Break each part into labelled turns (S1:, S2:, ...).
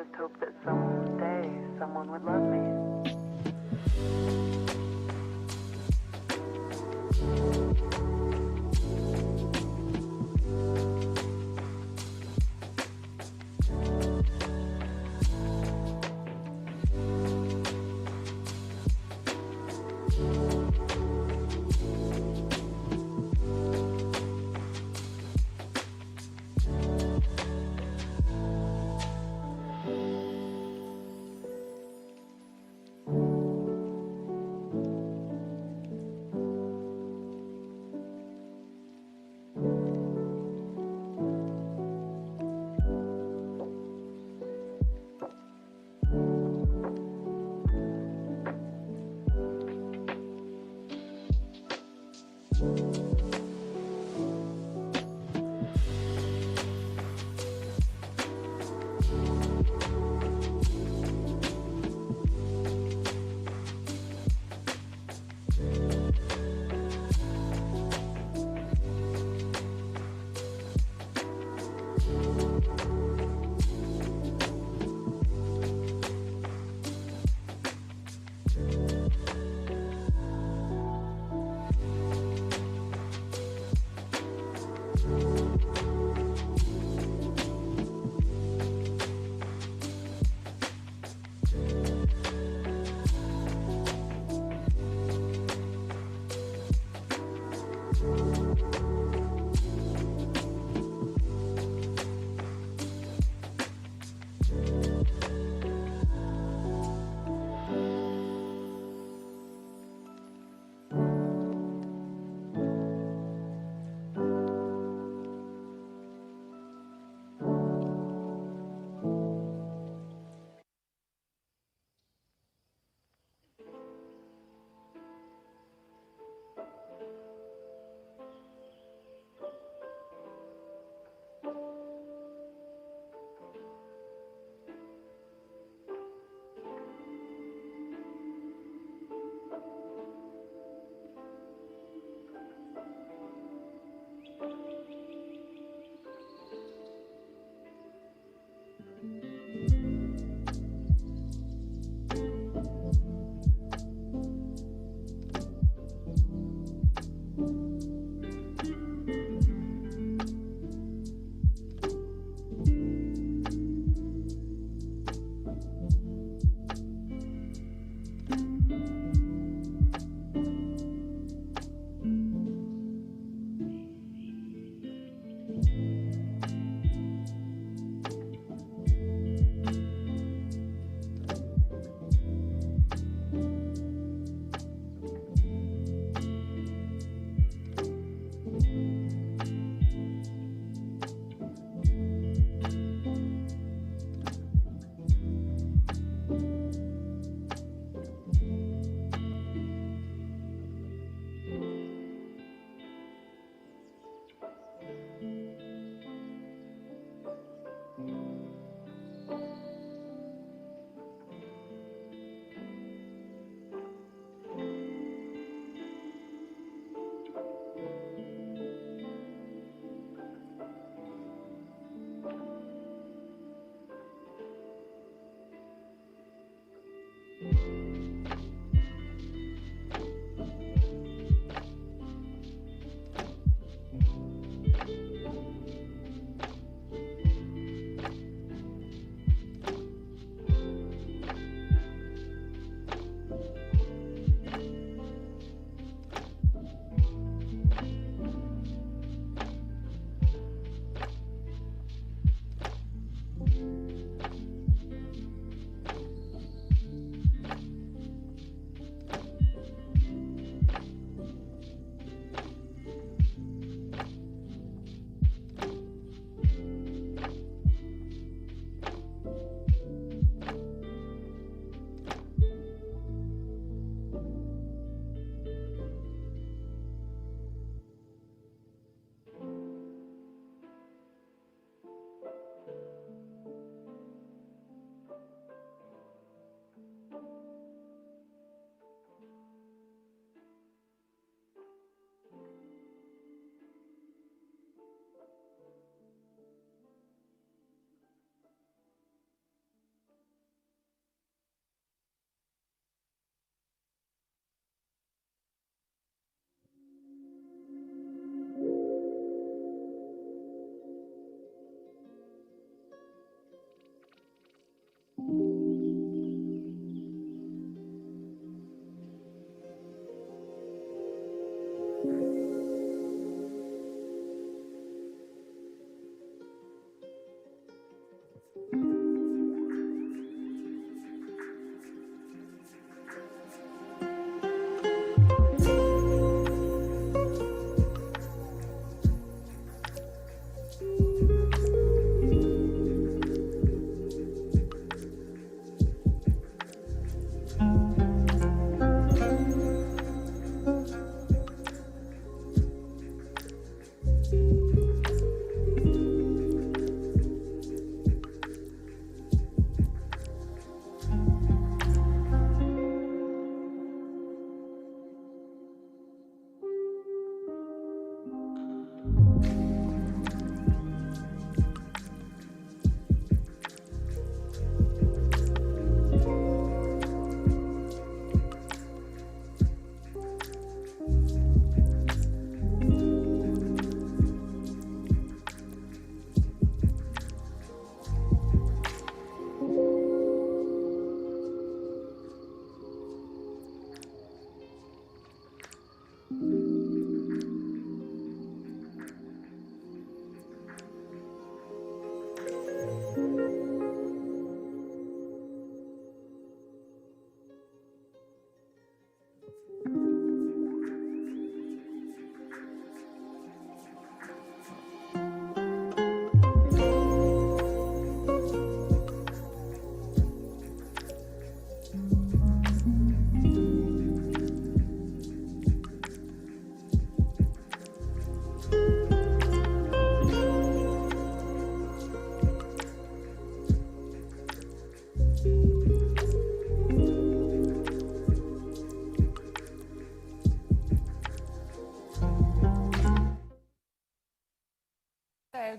S1: just hope that someday someone would love me.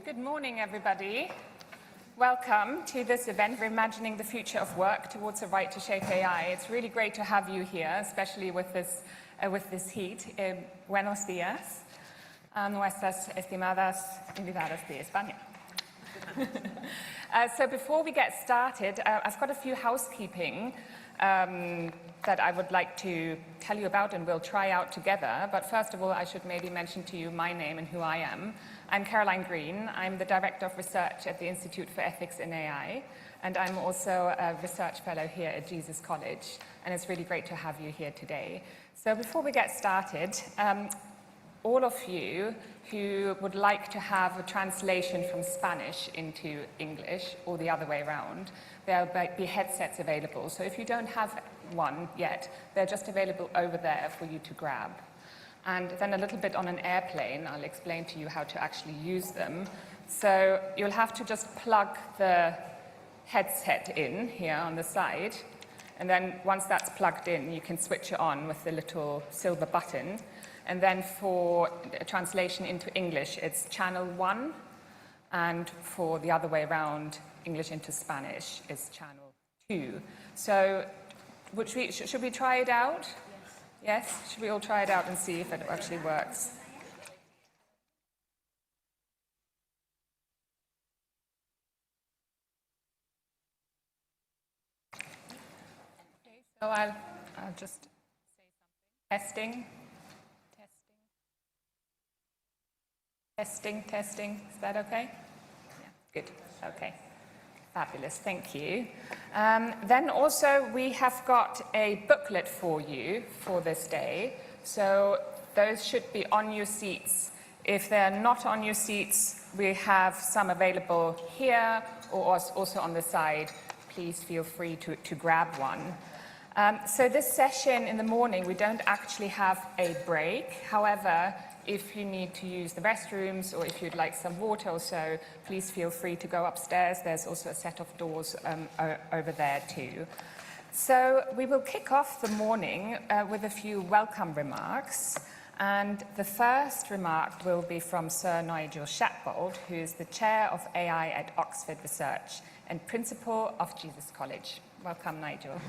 S2: Good morning, everybody. Welcome to this event, Reimagining the Future of Work Towards a Right to Shape AI. It's really great to have you here, especially with this heat. Buenos días a nuestras estimadas invitadas de España. So before we get started, I've got a few housekeeping that I would like to tell you about and we'll try out together. But first of all, I should maybe mention to you my name and who I am. I'm Caroline Green. I'm the Director of Research at the Institute for Ethics in AI, and I'm also a research fellow here at Jesus College, and it's really great to have you here today. So before we get started, all of you who would like to have a translation from Spanish into English, or the other way around, there'll be headsets available. So if you don't have one yet, they're just available over there for you to grab. And then a little bit on an airplane, I'll explain to you how to actually use them. So you'll have to just plug the headset in here on the side. And then once that's plugged in, you can switch it on with the little silver button. And then for translation into English, it's channel 1. And for the other way around, English into Spanish, is channel 2. So should we try it out? Yes? Should we all try it out and see if it actually works? Okay, so I'll just say something. Testing. Is that okay? Yeah, good. Okay. Fabulous, thank you. Then also we have got a booklet for you for this day. So those should be on your seats. If they're not on your seats, we have some available here or also on the side. Please feel free to grab one. So this session in the morning, we don't actually have a break. However, if you need to use the restrooms or if you'd like some water or so, please feel free to go upstairs. There's also a set of doors over there too. So we will kick off the morning with a few welcome remarks. And the first remark will be from Sir Nigel Shapbold, who is the Chair of AI at Oxford Research and Principal of Jesus College. Welcome, Nigel.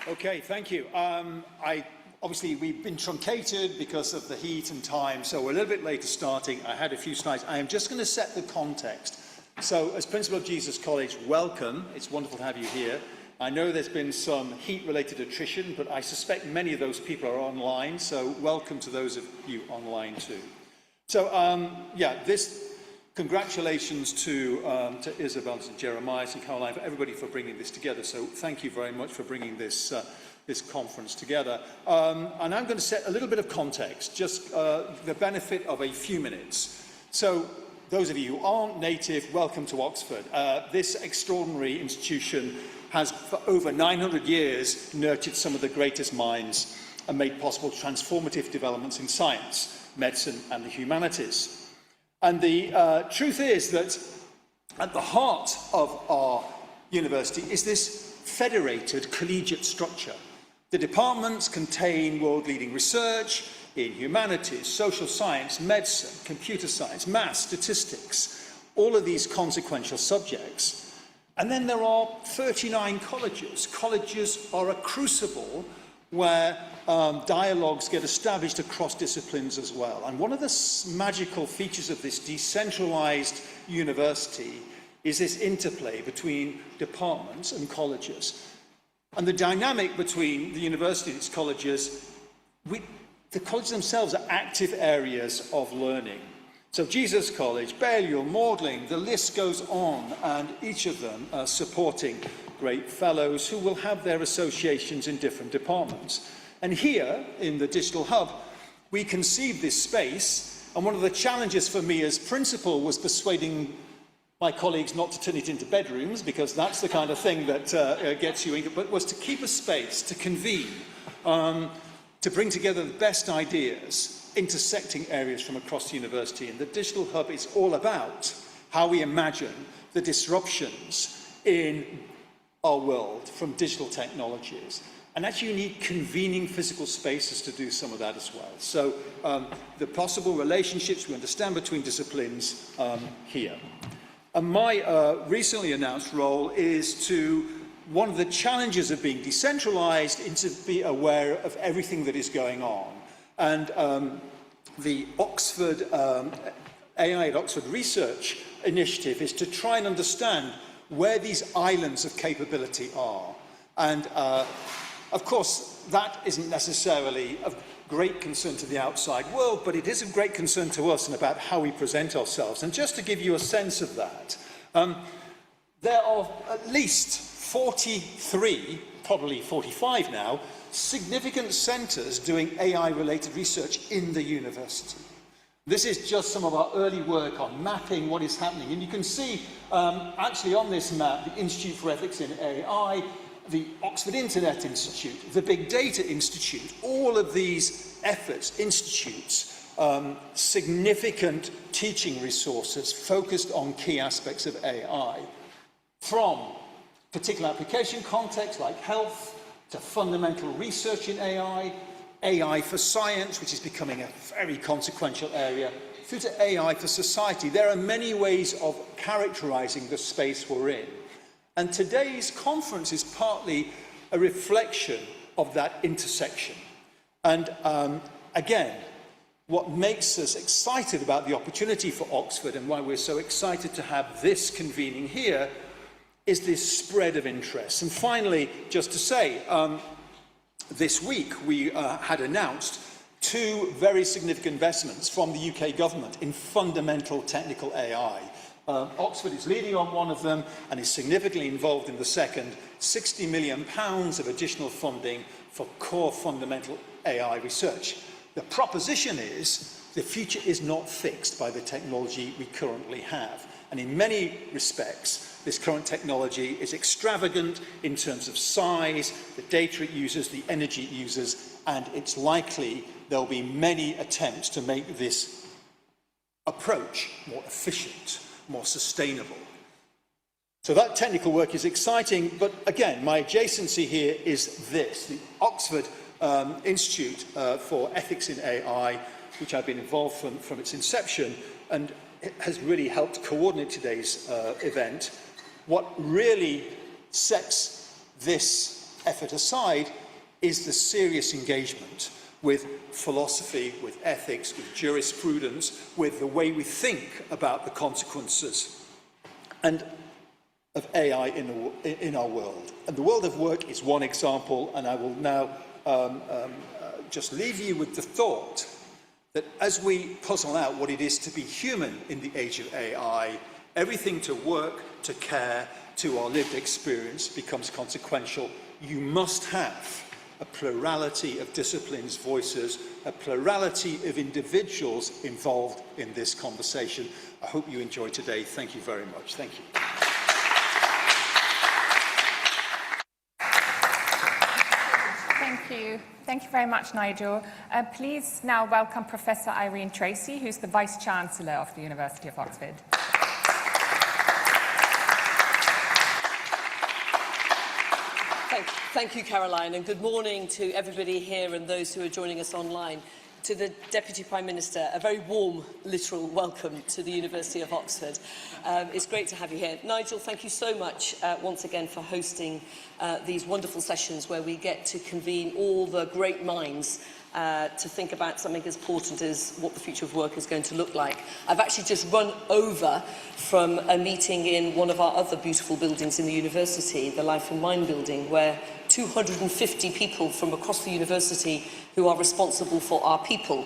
S3: Okay, thank you. Obviously, we've been truncated because of the heat and time, so we're a little bit later starting. I had a few slides. I am just going to set the context. So, as Principal of Jesus College, welcome. It's wonderful to have you here. I know there's been some heat-related attrition, but I suspect many of those people are online, so welcome to those of you online too. So, congratulations to Isabel and Jeremiah and Caroline, for everybody for bringing this together. So thank you very much for bringing this conference together. And I'm going to set a little bit of context, just the benefit of a few minutes. So those of you who aren't native, welcome to Oxford. This extraordinary institution has, for over 900 years, nurtured some of the greatest minds and made possible transformative developments in science, medicine and the humanities. And the truth is that at the heart of our university is this federated collegiate structure. The departments contain world-leading research in humanities, social science, medicine, computer science, maths, statistics, all of these consequential subjects. And then there are 39 colleges. Colleges are a crucible where dialogues get established across disciplines as well. And one of the magical features of this decentralized university is this interplay between departments and colleges. And the dynamic between the university and its colleges, the colleges themselves are active areas of learning. So Jesus College, Balliol, Magdalen, the list goes on, and each of them are supporting great fellows who will have their associations in different departments. And here, in the Digital Hub, we conceived this space, and one of the challenges for me as principal was persuading my colleagues not to turn it into bedrooms, because that's the kind of thing that gets you in, but was to keep a space, to convene, to bring together the best ideas, intersecting areas from across the university. And the Digital Hub is all about how we imagine the disruptions in our world from digital technologies. And actually you need convening physical spaces to do some of that as well. So the possible relationships we understand between disciplines here. And my recently announced role is one of the challenges of being decentralized is to be aware of everything that is going on. And the Oxford AI at Oxford Research Initiative is to try and understand where these islands of capability are. And of course, that isn't necessarily of great concern to the outside world, but it is of great concern to us and about how we present ourselves. And just to give you a sense of that, there are at least 43, probably 45 now, significant centres doing AI-related research in the university. This is just some of our early work on mapping what is happening. And you can see, actually on this map, the Institute for Ethics in AI, the Oxford Internet Institute, the Big Data Institute, all of these efforts, institutes, significant teaching resources focused on key aspects of AI, from particular application contexts like health, to fundamental research in AI, AI for science, which is becoming a very consequential area, through to AI for society. There are many ways of characterizing the space we're in. And today's conference is partly a reflection of that intersection. And again, what makes us excited about the opportunity for Oxford and why we're so excited to have this convening here is this spread of interest. And finally, just to say, this week we had announced 2 very significant investments from the UK government in fundamental technical AI. Oxford is leading on one of them and is significantly involved in the second, £60 million of additional funding for core fundamental AI research. The proposition is the future is not fixed by the technology we currently have. And in many respects, this current technology is extravagant in terms of size, the data it uses, the energy it uses, and it's likely there'll be many attempts to make this approach more efficient, more sustainable. So that technical work is exciting, but again, my adjacency here is this, the Oxford Institute for Ethics in AI, which I've been involved from its inception, and it has really helped coordinate today's event. What really sets this effort aside is the serious engagement with philosophy, with ethics, with jurisprudence, with the way we think about the consequences and of AI in our world. And the world of work is one example, and I will now just leave you with the thought that as we puzzle out what it is to be human in the age of AI, everything to work, to care, to our lived experience becomes consequential. You must have a plurality of disciplines, voices, a plurality of individuals involved in this conversation. I hope you enjoyed today. Thank you very much. Thank you.
S2: Thank you. Thank you very much, Nigel. Please now welcome Professor Irene Tracy, who's the Vice-Chancellor of the University of Oxford.
S4: Thank you, Caroline, and good morning to everybody here and those who are joining us online. To the Deputy Prime Minister, a very warm, literal welcome to the University of Oxford. It's great to have you here. Nigel, thank you so much once again for hosting these wonderful sessions where we get to convene all the great minds to think about something as important as what the future of work is going to look like. I've actually just run over from a meeting in one of our other beautiful buildings in the university, the Life and Mind building, where 250 people from across the university who are responsible for our people,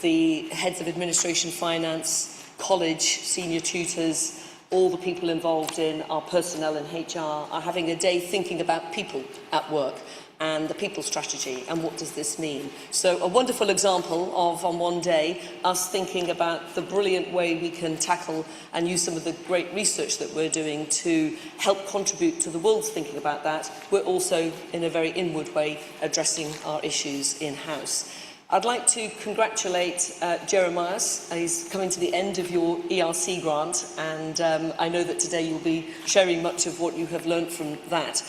S4: the heads of administration, finance, college, senior tutors, all the people involved in our personnel and HR are having a day thinking about people at work and the people strategy and what does this mean. So a wonderful example of, on one day, us thinking about the brilliant way we can tackle and use some of the great research that we're doing to help contribute to the world's thinking about that. We're also, in a very inward way, addressing our issues in-house. I'd like to congratulate Jeremias. He's coming to the end of your ERC grant, and I know that today you'll be sharing much of what you have learnt from that.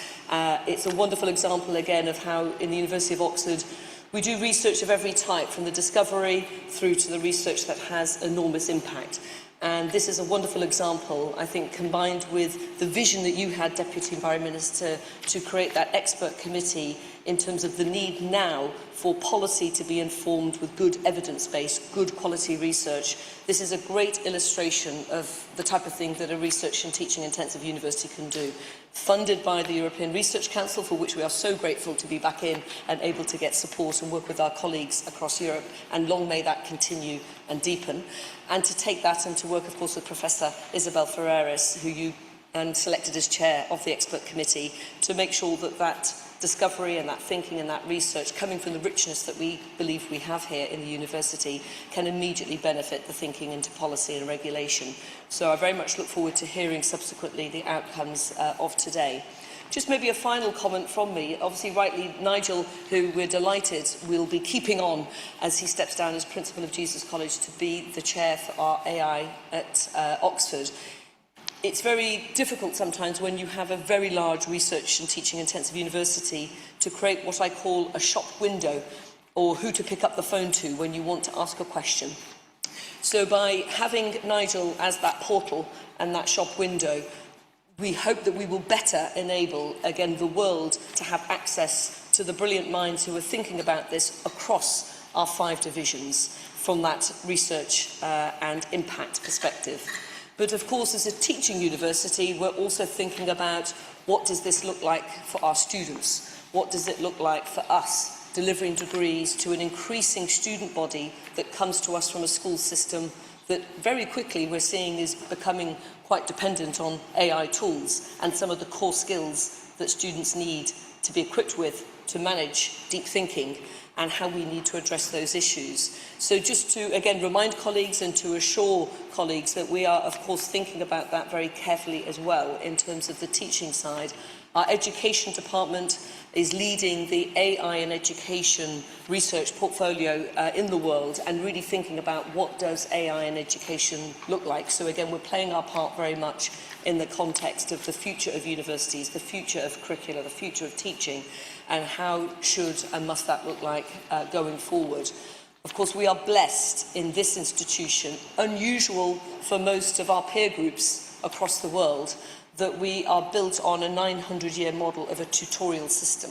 S4: It's a wonderful example, again, of how in the University of Oxford we do research of every type, from the discovery through to the research that has enormous impact. And this is a wonderful example, I think, combined with the vision that you had, Deputy Prime Minister, to create that expert committee in terms of the need now for policy to be informed with good evidence-based, good quality research. This is a great illustration of the type of thing that a research and teaching-intensive university can do. Funded by the European Research Council, for which we are so grateful to be back in and able to get support and work with our colleagues across Europe, and long may that continue and deepen. And to take that and to work, of course, with Professor Isabel Ferreras, who you selected as chair of the expert committee, to make sure that that discovery and that thinking and that research, coming from the richness that we believe we have here in the university, can immediately benefit the thinking into policy and regulation. So I very much look forward to hearing subsequently the outcomes of today. Just maybe a final comment from me. Obviously, rightly, Nigel, who we're delighted will be keeping on as he steps down as Principal of Jesus College to be the chair for our AI at Oxford. It's very difficult sometimes when you have a very large research and teaching intensive university to create what I call a shop window, or who to pick up the phone to when you want to ask a question. So by having Nigel as that portal and that shop window, we hope that we will better enable, again, the world to have access to the brilliant minds who are thinking about this across our 5 divisions from that research and impact perspective. But of course, as a teaching university, we're also thinking about what does this look like for our students? What does it look like for us delivering degrees to an increasing student body that comes to us from a school system that very quickly we're seeing is becoming quite dependent on AI tools and some of the core skills that students need to be equipped with to manage deep thinking, and how we need to address those issues. So just to, again, remind colleagues and to assure colleagues that we are, of course, thinking about that very carefully as well in terms of the teaching side. Our education department is leading the AI and education research portfolio in the world, and really thinking about what does AI and education look like. So again, we're playing our part very much in the context of the future of universities, the future of curricula, the future of teaching, and how should and must that look like going forward. Of course, we are blessed in this institution, unusual for most of our peer groups across the world, that we are built on a 900-year model of a tutorial system,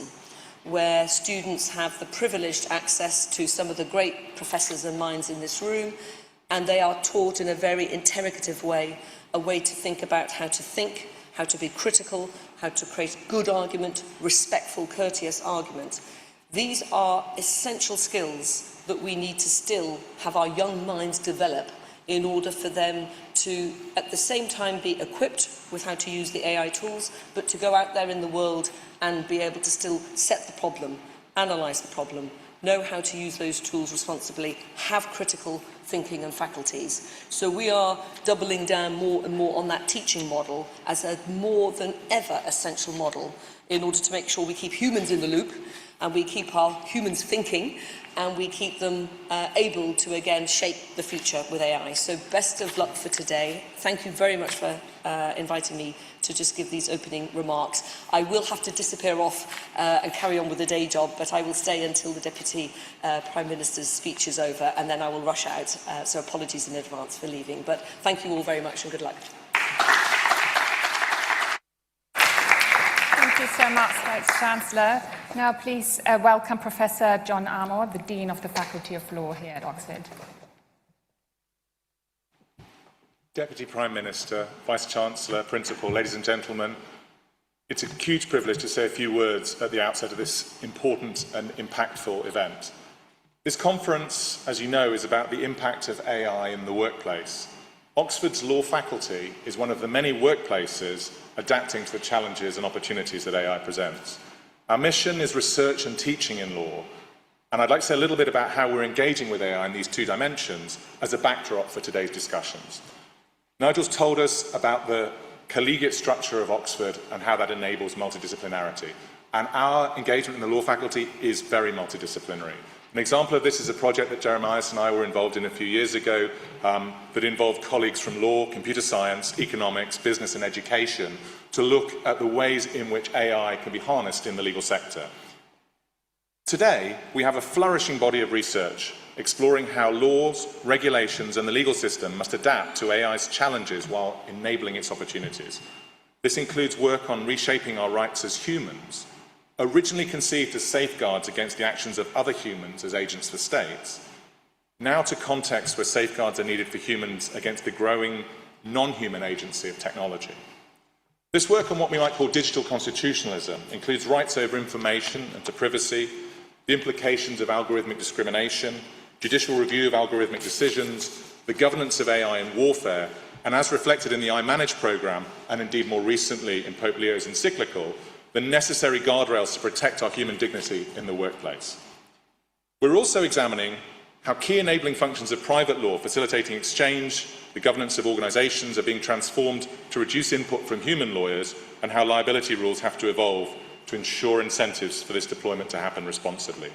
S4: where students have the privileged access to some of the great professors and minds in this room, and they are taught in a very interrogative way, a way to think about how to think, how to be critical, how to create good argument, respectful, courteous argument. These are essential skills that we need to still have our young minds develop in order for them to, at the same time, be equipped with how to use the AI tools, but to go out there in the world and be able to still set the problem, analyse the problem, know how to use those tools responsibly, have critical thinking and faculties. So we are doubling down more and more on that teaching model as a more than ever essential model in order to make sure we keep humans in the loop and we keep our humans thinking and we keep them able to, again, shape the future with AI. So best of luck for today. Thank you very much for inviting me to just give these opening remarks. I will have to disappear off and carry on with the day job, but I will stay until the Deputy Prime Minister's speech is over, and then I will rush out. So apologies in advance for leaving. But thank you all very much and good luck.
S2: Thank you so much, Vice-Chancellor. Now please welcome Professor John Armour, the Dean of the Faculty of Law here at Oxford.
S5: Deputy Prime Minister, Vice-Chancellor, Principal, ladies and gentlemen, it's a huge privilege to say a few words at the outset of this important and impactful event. This conference, as you know, is about the impact of AI in the workplace. Oxford's law faculty is one of the many workplaces adapting to the challenges and opportunities that AI presents. Our mission is research and teaching in law, and I'd like to say a little bit about how we're engaging with AI in these two dimensions as a backdrop for today's discussions. Nigel's told us about the collegiate structure of Oxford and how that enables multidisciplinarity. And our engagement in the law faculty is very multidisciplinary. An example of this is a project that Jeremiah and I were involved in a few years ago that involved colleagues from law, computer science, economics, business and education to look at the ways in which AI can be harnessed in the legal sector. Today, we have a flourishing body of research exploring how laws, regulations and the legal system must adapt to AI's challenges while enabling its opportunities. This includes work on reshaping our rights as humans, originally conceived as safeguards against the actions of other humans as agents for states, now to contexts where safeguards are needed for humans against the growing non-human agency of technology. This work on what we might call digital constitutionalism includes rights over information and to privacy, the implications of algorithmic discrimination, judicial review of algorithmic decisions, the governance of AI in warfare, and as reflected in the iManage programme, and indeed more recently in Pope Leo's encyclical, the necessary guardrails to protect our human dignity in the workplace. We're also examining how key enabling functions of private law, facilitating exchange, the governance of organisations, are being transformed to reduce input from human lawyers, and how liability rules have to evolve to ensure incentives for this deployment to happen responsibly.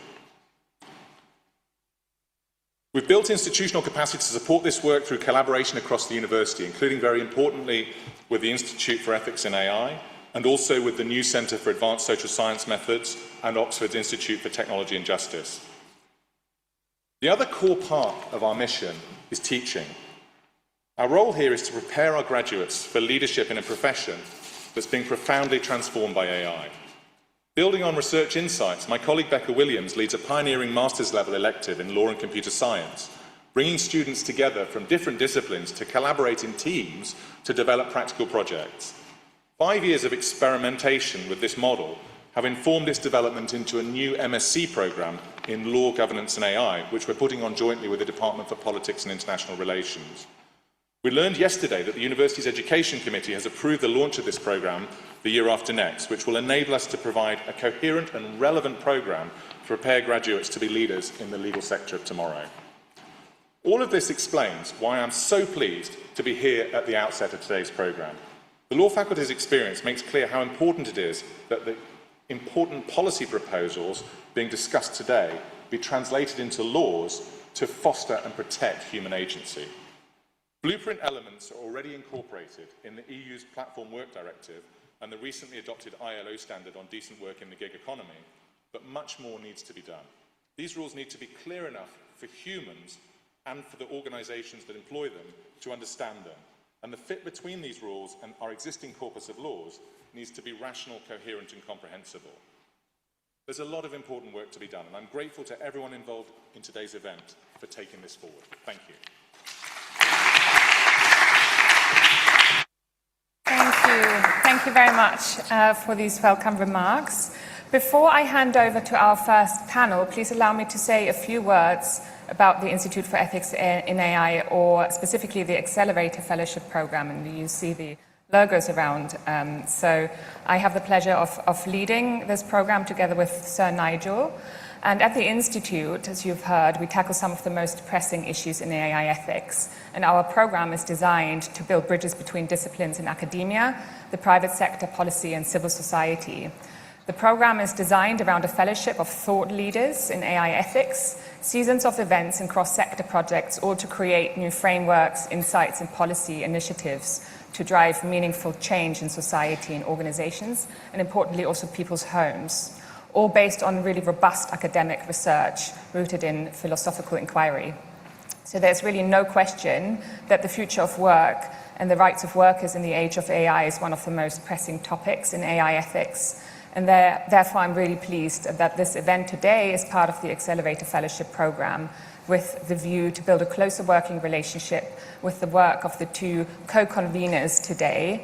S5: We've built institutional capacity to support this work through collaboration across the university, including, very importantly, with the Institute for Ethics in AI, and also with the new Centre for Advanced Social Science Methods and Oxford's Institute for Technology and Justice. The other core part of our mission is teaching. Our role here is to prepare our graduates for leadership in a profession that's being profoundly transformed by AI. Building on research insights, my colleague Becca Williams leads a pioneering master's level elective in law and computer science, bringing students together from different disciplines to collaborate in teams to develop practical projects. 5 years of experimentation with this model have informed its development into a new MSc programme in law, governance and AI, which we're putting on jointly with the Department for Politics and International Relations. We learned yesterday that the University's Education Committee has approved the launch of this programme the year after next, which will enable us to provide a coherent and relevant programme to prepare graduates to be leaders in the legal sector of tomorrow. All of this explains why I'm so pleased to be here at the outset of today's programme. The law faculty's experience makes clear how important it is that the important policy proposals being discussed today be translated into laws to foster and protect human agency. Blueprint elements are already incorporated in the EU's Platform Work Directive and the recently adopted ILO standard on decent work in the gig economy, but much more needs to be done. These rules need to be clear enough for humans and for the organisations that employ them to understand them. And the fit between these rules and our existing corpus of laws needs to be rational, coherent and comprehensible. There's a lot of important work to be done, and I'm grateful to everyone involved in today's event for taking this forward. Thank you.
S2: Thank you. Thank you very much for these welcome remarks. Before I hand over to our first panel, please allow me to say a few words about the Institute for Ethics in AI, or specifically the Accelerator Fellowship Program, and you see the logos around. So I have the pleasure of leading this program together with Sir Nigel. And at the Institute, as you've heard, we tackle some of the most pressing issues in AI ethics. And our program is designed to build bridges between disciplines in academia, the private sector, policy, and civil society. The program is designed around a fellowship of thought leaders in AI ethics, seasons of events and cross-sector projects, all to create new frameworks, insights, and policy initiatives to drive meaningful change in society and organizations, and importantly also people's homes, all based on really robust academic research rooted in philosophical inquiry. So there's really no question that the future of work and the rights of workers in the age of AI is one of the most pressing topics in AI ethics. And therefore, I'm really pleased that this event today is part of the Accelerator Fellowship Program, with the view to build a closer working relationship with the work of the two co-conveners today,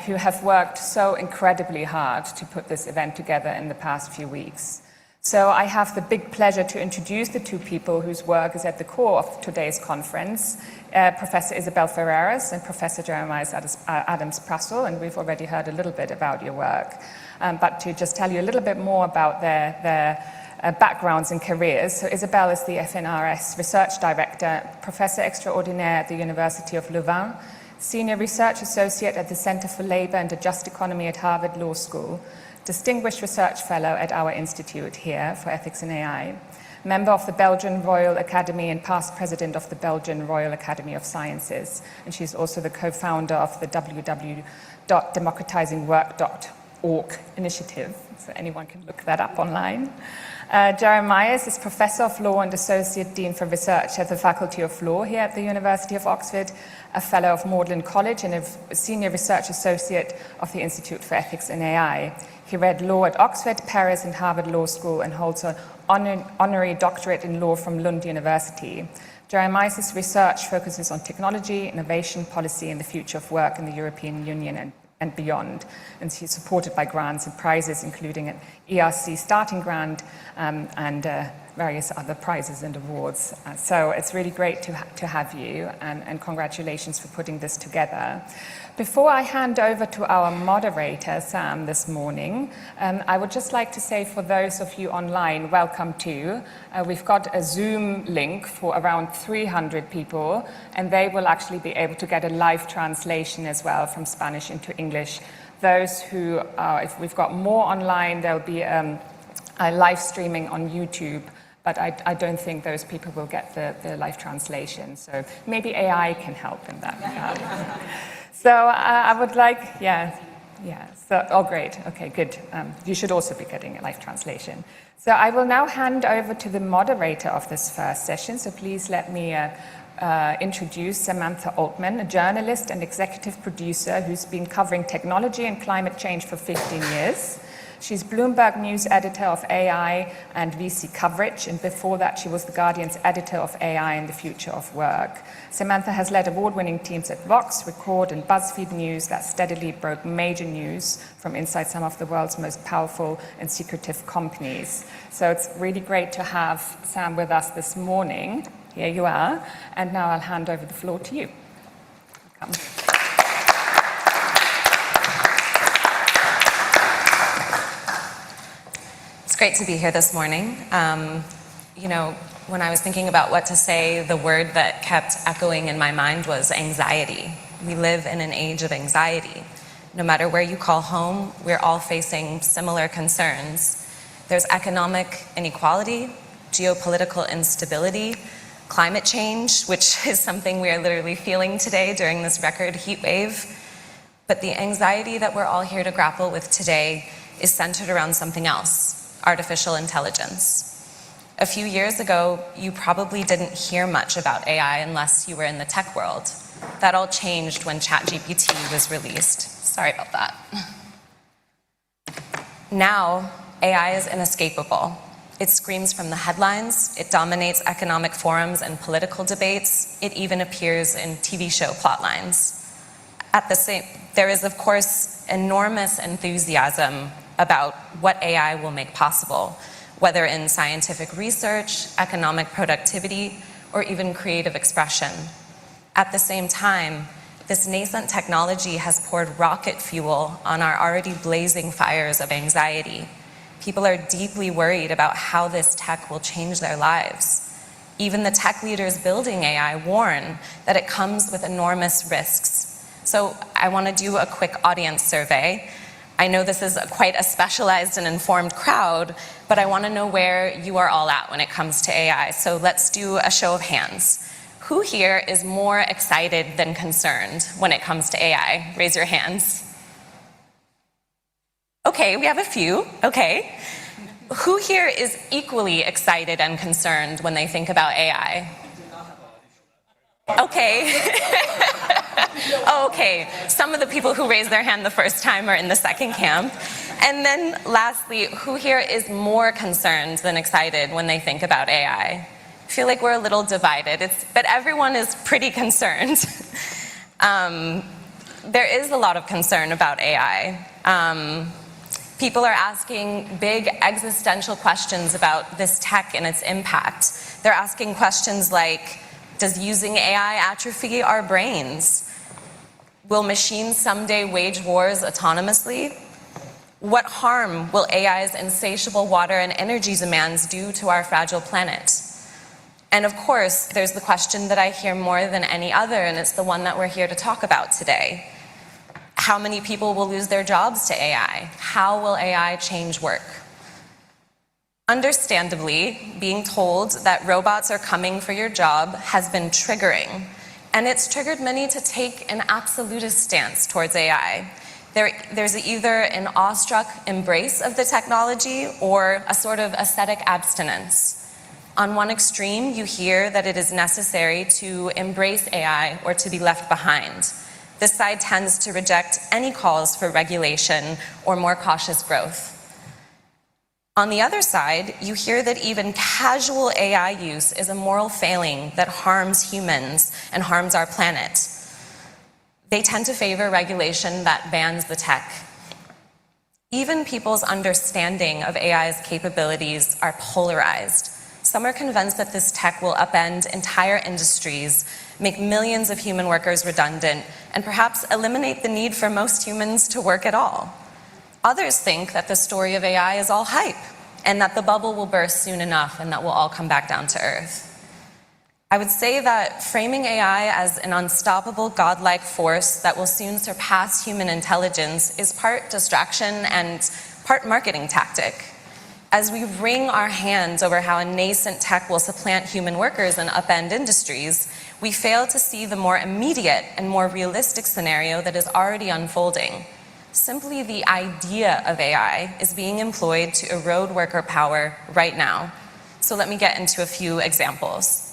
S2: who have worked so incredibly hard to put this event together in the past few weeks. So I have the big pleasure to introduce the two people whose work is at the core of today's conference, Professor Isabel Ferreras and Professor Jeremiah Adams-Prassel, and we've already heard a little bit about your work. But to just tell you a little bit more about their backgrounds and careers. So Isabel is the FNRS Research Director, Professor Extraordinaire at the University of Louvain, Senior Research Associate at the Center for Labor and the Just Economy at Harvard Law School, Distinguished Research Fellow at our institute here for Ethics in AI, member of the Belgian Royal Academy and past president of the Belgian Royal Academy of Sciences. And she's also the co-founder of the www.democratizingwork.org initiative, so anyone can look that up online. Jeremiah is Professor of Law and Associate Dean for Research at the Faculty of Law here at the University of Oxford, a Fellow of Magdalen College and a Senior Research Associate of the Institute for Ethics in AI. He read law at Oxford, Paris, and Harvard Law School, and holds an honorary doctorate in law from Lund University. Jeremiah's research focuses on technology, innovation, policy, and the future of work in the European Union and beyond. And he's supported by grants and prizes, including an ERC starting grant and various other prizes and awards. So it's really great to have you, and congratulations for putting this together. Before I hand over to our moderator, Sam, this morning, I would just like to say for those of you online, welcome too. We've got a Zoom link for around 300 people, and they will actually be able to get a live translation as well from Spanish into English. Those who, if we've got more online, there'll be a live streaming on YouTube, but I don't think those people will get the live translation. So maybe AI can help in that regard. So I would like, oh great, okay, good. You should also be getting a live translation. So I will now hand over to the moderator of this first session. So please let me introduce Samantha Altman, a journalist and executive producer who's been covering technology and climate change for 15 years. She's Bloomberg News editor of AI and VC coverage, and before that she was The Guardian's editor of AI and the Future of Work. Samantha has led award-winning teams at Vox, Record, and BuzzFeed News that steadily broke major news from inside some of the world's most powerful and secretive companies. So it's really great to have Sam with us this morning. Here you are, and now I'll hand over the floor to you. Come.
S6: It's great to be here this morning. You know, when I was thinking about what to say, the word that kept echoing in my mind was anxiety. We live in an age of anxiety. No matter where you call home, we're all facing similar concerns. There's economic inequality, geopolitical instability, climate change, which is something we are literally feeling today during this record heat wave. But the anxiety that we're all here to grapple with today is centered around something else: artificial intelligence. A few years ago, you probably didn't hear much about AI unless you were in the tech world. That all changed when ChatGPT was released. Sorry about that. Now, AI is inescapable. It screams from the headlines, it dominates economic forums and political debates, it even appears in TV show plotlines. There is, of course, enormous enthusiasm about what AI will make possible, whether in scientific research, economic productivity, or even creative expression. At the same time, this nascent technology has poured rocket fuel on our already blazing fires of anxiety. People are deeply worried about how this tech will change their lives. Even the tech leaders building AI warn that it comes with enormous risks. So I want to do a quick audience survey. I know this is quite a specialized and informed crowd, but I want to know where you are all at when it comes to AI. So let's do a show of hands. Who here is more excited than concerned when it comes to AI? Raise your hands. Okay, we have a few. Okay. Who here is equally excited and concerned when they think about AI? Okay. Okay, some of the people who raised their hand the first time are in the second camp. And then lastly, who here is more concerned than excited when they think about AI? I feel like we're a little divided, but everyone is pretty concerned. There is a lot of concern about AI. People are asking big existential questions about this tech and its impact. They're asking questions like, does using AI atrophy our brains? Will machines someday wage wars autonomously? What harm will AI's insatiable water and energy demands do to our fragile planet? And of course, there's the question that I hear more than any other, and it's the one that we're here to talk about today. How many people will lose their jobs to AI? How will AI change work? Understandably, being told that robots are coming for your job has been triggering, and it's triggered many to take an absolutist stance towards AI. There's either an awestruck embrace of the technology or a sort of ascetic abstinence. On one extreme, you hear that it is necessary to embrace AI or to be left behind. This side tends to reject any calls for regulation or more cautious growth. On the other side, you hear that even casual AI use is a moral failing that harms humans and harms our planet. They tend to favor regulation that bans the tech. Even people's understanding of AI's capabilities are polarized. Some are convinced that this tech will upend entire industries, make millions of human workers redundant, and perhaps eliminate the need for most humans to work at all. Others think that the story of AI is all hype, and that the bubble will burst soon enough and that we'll all come back down to earth. I would say that framing AI as an unstoppable godlike force that will soon surpass human intelligence is part distraction and part marketing tactic. As we wring our hands over how a nascent tech will supplant human workers and upend industries, we fail to see the more immediate and more realistic scenario that is already unfolding. Simply the idea of AI is being employed to erode worker power right now. So let me get into a few examples.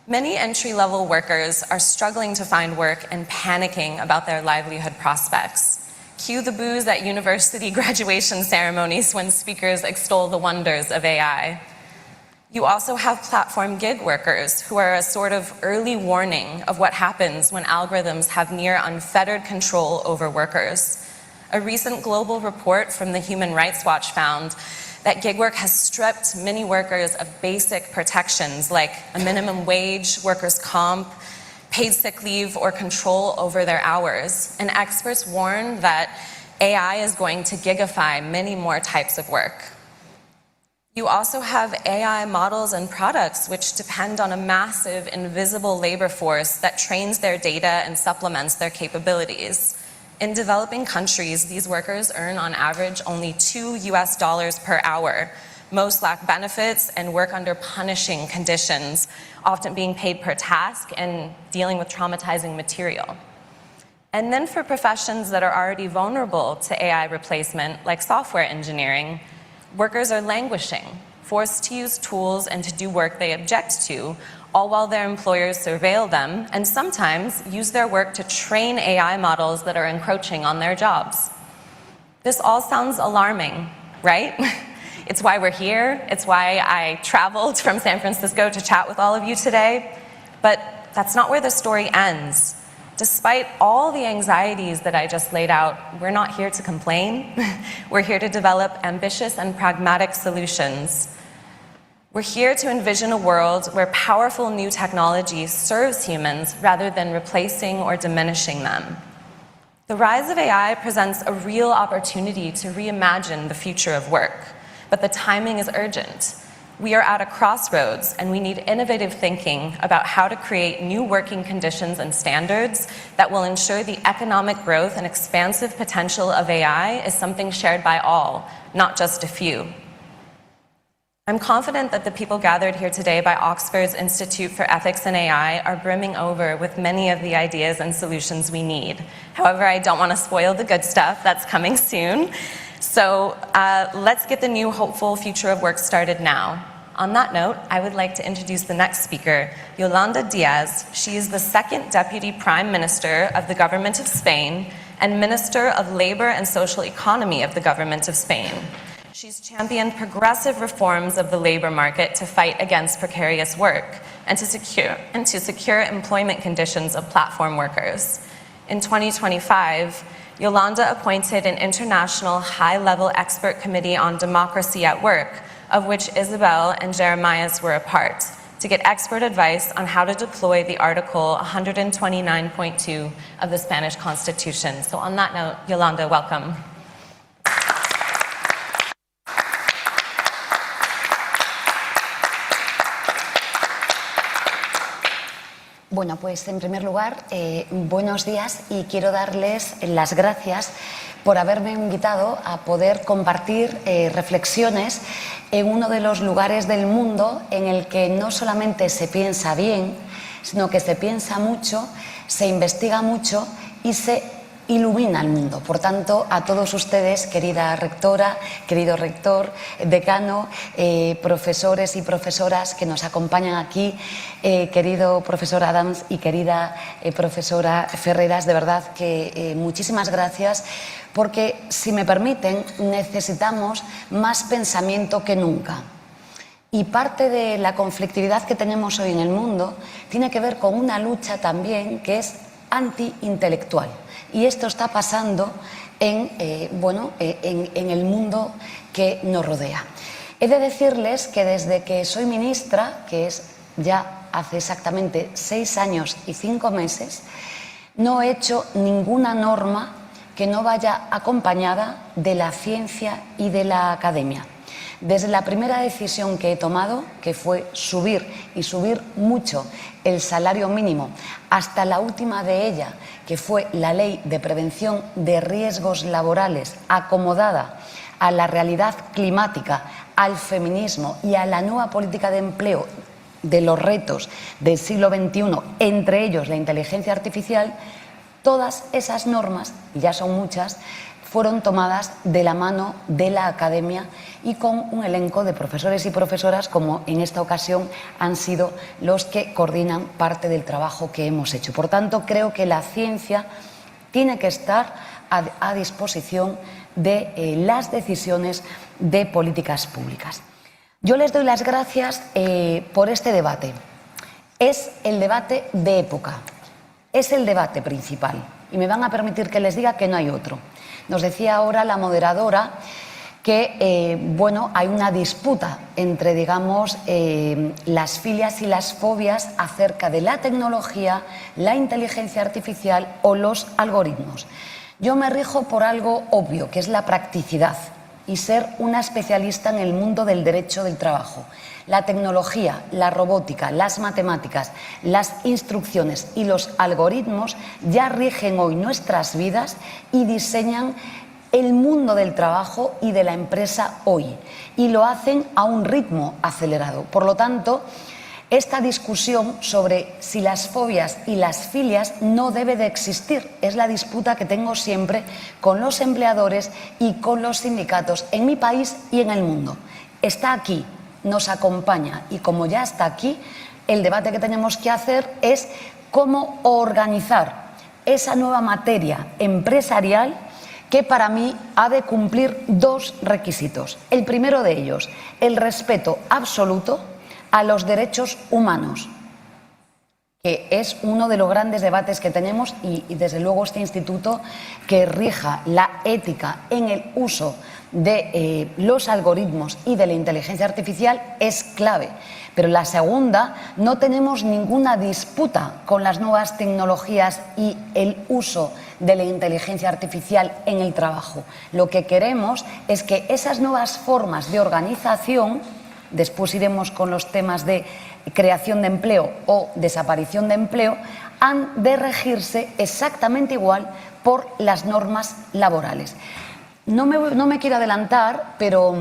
S6: Many entry-level workers are struggling to find work and panicking about their livelihood prospects. Cue the boos at university graduation ceremonies when speakers extol the wonders of AI. You also have platform gig workers who are a sort of early warning of what happens when algorithms have near unfettered control over workers. A recent global report from the Human Rights Watch found that gig work has stripped many workers of basic protections like a minimum wage, workers' comp, paid sick leave, or control over their hours. And experts warn that AI is going to gigify many more types of work. You also have AI models and products which depend on a massive invisible labor force that trains their data and supplements their capabilities. In developing countries, these workers earn on average only $2 per hour. Most lack benefits and work under punishing conditions, often being paid per task and dealing with traumatizing material. And then for professions that are already vulnerable to AI replacement, like software engineering, workers are languishing, forced to use tools and to do work they object to, all while their employers surveil them and sometimes use their work to train AI models that are encroaching on their jobs. This all sounds alarming, right? It's why we're here. It's why I traveled from San Francisco to chat with all of you today. But that's not where the story ends. Despite all the anxieties that I just laid out, we're not here to complain. We're here to develop ambitious and pragmatic solutions. We're here to envision a world where powerful new technology serves humans rather than replacing or diminishing them. The rise of AI presents a real opportunity to reimagine the future of work, but the timing is urgent. We are at a crossroads, and we need innovative thinking about how to create new working conditions and standards that will ensure the economic growth and expansive potential of AI is something shared by all, not just a few. I'm confident that the people gathered here today by Oxford's Institute for Ethics and AI are brimming over with many of the ideas and solutions we need. However, I don't want to spoil the good stuff that's coming soon. So let's get the new hopeful future of work started now. On that note, I would like to introduce the next speaker, Yolanda Diaz. She is the second Deputy Prime Minister of the Government of Spain and Minister of Labor and Social Economy of the Government of Spain. She's championed progressive reforms of the labor market to fight against precarious work and to secure employment conditions of platform workers. In 2025, Yolanda appointed an international high-level expert committee on democracy at work, of which Isabel and Jeremias were a part, to get expert advice on how to deploy the Article 129.2 of the Spanish Constitution. So on that note, Yolanda, welcome.
S7: Bueno, pues en primer lugar, buenos días y quiero darles las gracias por haberme invitado a poder compartir reflexiones en uno de los lugares del mundo en el que no solamente se piensa bien, sino que se piensa mucho, se investiga mucho y se ilumina el mundo. Por tanto, a todos ustedes, querida rectora, querido rector, decano, profesores y profesoras que nos acompañan aquí, querido profesor Adams y querida profesora Ferreras, de verdad que muchísimas gracias, porque, si me permiten, necesitamos más pensamiento que nunca. Y parte de la conflictividad que tenemos hoy en el mundo tiene que ver con una lucha también que es antiintelectual. Y esto está pasando en el mundo que nos rodea. He de decirles que desde que soy ministra, que es ya hace exactamente 6 años y 5 meses, no he hecho ninguna norma que no vaya acompañada de la ciencia y de la academia. Desde la primera decisión que he tomado, que fue subir y subir mucho el salario mínimo, hasta la última de ella, que fue la Ley de Prevención de Riesgos Laborales, acomodada a la realidad climática, al feminismo y a la nueva política de empleo de los retos del siglo XXI, entre ellos la inteligencia artificial, todas esas normas, y ya son muchas, fueron tomadas de la mano de la academia y con un elenco de profesores y profesoras, como en esta ocasión han sido los que coordinan parte del trabajo que hemos hecho. Por tanto, creo que la ciencia tiene que estar a disposición de las decisiones de políticas públicas. Yo les doy las gracias por este debate. Es el debate de época, es el debate principal y me van a permitir que les diga que no hay otro. Nos decía ahora la moderadora que hay una disputa entre, digamos, las filias y las fobias acerca de la tecnología, la inteligencia artificial o los algoritmos. Yo me rijo por algo obvio, que es la practicidad y ser una especialista en el mundo del derecho del trabajo. La tecnología, la robótica, las matemáticas, las instrucciones y los algoritmos ya rigen hoy nuestras vidas y diseñan el mundo del trabajo y de la empresa hoy. Y lo hacen a un ritmo acelerado. Por lo tanto, esta discusión sobre si las fobias y las filias no debe de existir. Es la disputa que tengo siempre con los empleadores y con los sindicatos en mi país y en el mundo. Está aquí, nos acompaña y como ya está aquí, el debate que tenemos que hacer es cómo organizar esa nueva materia empresarial que para mí ha de cumplir 2 requisitos. El primero de ellos, el respeto absoluto a los derechos humanos, que es uno de los grandes debates que tenemos y desde luego este instituto que rija la ética en el uso de los algoritmos y de la inteligencia artificial es clave. Pero la segunda, no tenemos ninguna disputa con las nuevas tecnologías y el uso de la inteligencia artificial en el trabajo. Lo que queremos es que esas nuevas formas de organización, después iremos con los temas de creación de empleo o desaparición de empleo, han de regirse exactamente igual por las normas laborales. No me quiero adelantar, pero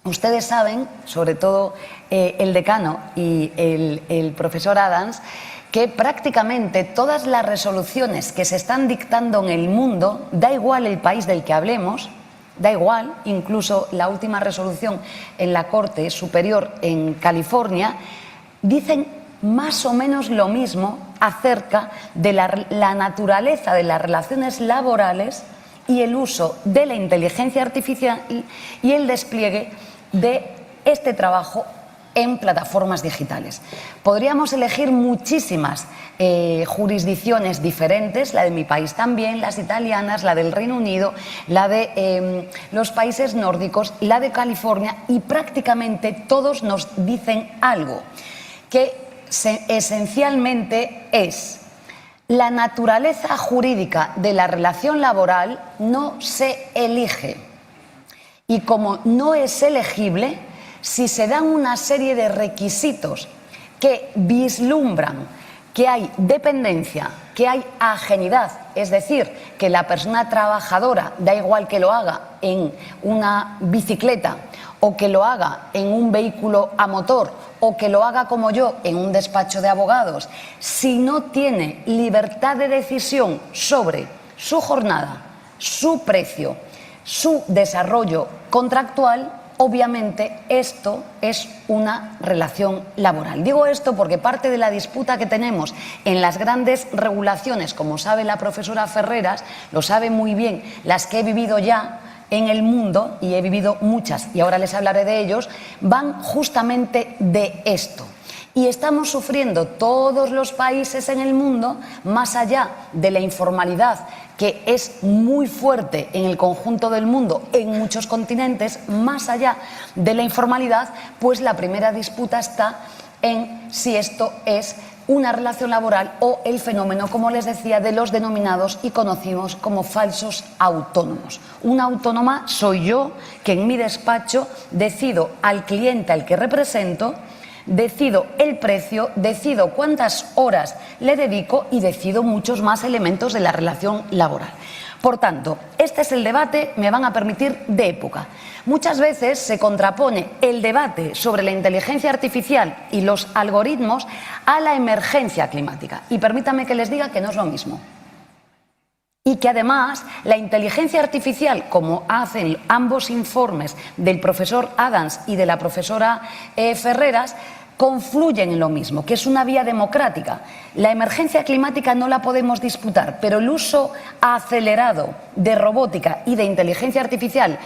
S7: ustedes saben, sobre todo el decano y el profesor Adams, que prácticamente todas las resoluciones que se están dictando en el mundo, da igual el país del que hablemos, da igual, incluso la última resolución en la Corte Superior en California, dicen más o menos lo mismo acerca de la naturaleza de las relaciones laborales y el uso de la inteligencia artificial y el despliegue de este trabajo en plataformas digitales. Podríamos elegir muchísimas jurisdicciones diferentes, la de mi país también, las italianas, la del Reino Unido, la de los países nórdicos, la de California, y prácticamente todos nos dicen algo, que esencialmente es: la naturaleza jurídica de la relación laboral no se elige, y como no es elegible, si se dan una serie de requisitos que vislumbran que hay dependencia, que hay ajenidad, es decir, que la persona trabajadora, da igual que lo haga en una bicicleta o que lo haga en un vehículo a motor o que lo haga como yo en un despacho de abogados, si no tiene libertad de decisión sobre su jornada, su precio, su desarrollo contractual, obviamente esto es una relación laboral. Digo esto porque parte de la disputa que tenemos en las grandes regulaciones, como sabe la profesora Ferreras, lo sabe muy bien, las que he vivido ya en el mundo, y he vivido muchas y ahora les hablaré de ellos, van justamente de esto. Y estamos sufriendo todos los países en el mundo, más allá de la informalidad, que es muy fuerte en el conjunto del mundo, en muchos continentes, más allá de la informalidad, pues la primera disputa está en si esto es una relación laboral o el fenómeno, como les decía, de los denominados y conocidos como falsos autónomos. Una autónoma soy yo, que en mi despacho decido al cliente al que represento, decido el precio, decido cuántas horas le dedico y decido muchos más elementos de la relación laboral. Por tanto, este es el debate, me van a permitir, de época. Muchas veces se contrapone el debate sobre la inteligencia artificial y los algoritmos a la emergencia climática. Y permítanme que les diga que no es lo mismo. Y que además la inteligencia artificial, como hacen ambos informes del profesor Adams y de la profesora Ferreras, confluyen en lo mismo, que es una vía democrática. La emergencia climática no la podemos disputar, pero el uso acelerado de robótica y de inteligencia artificial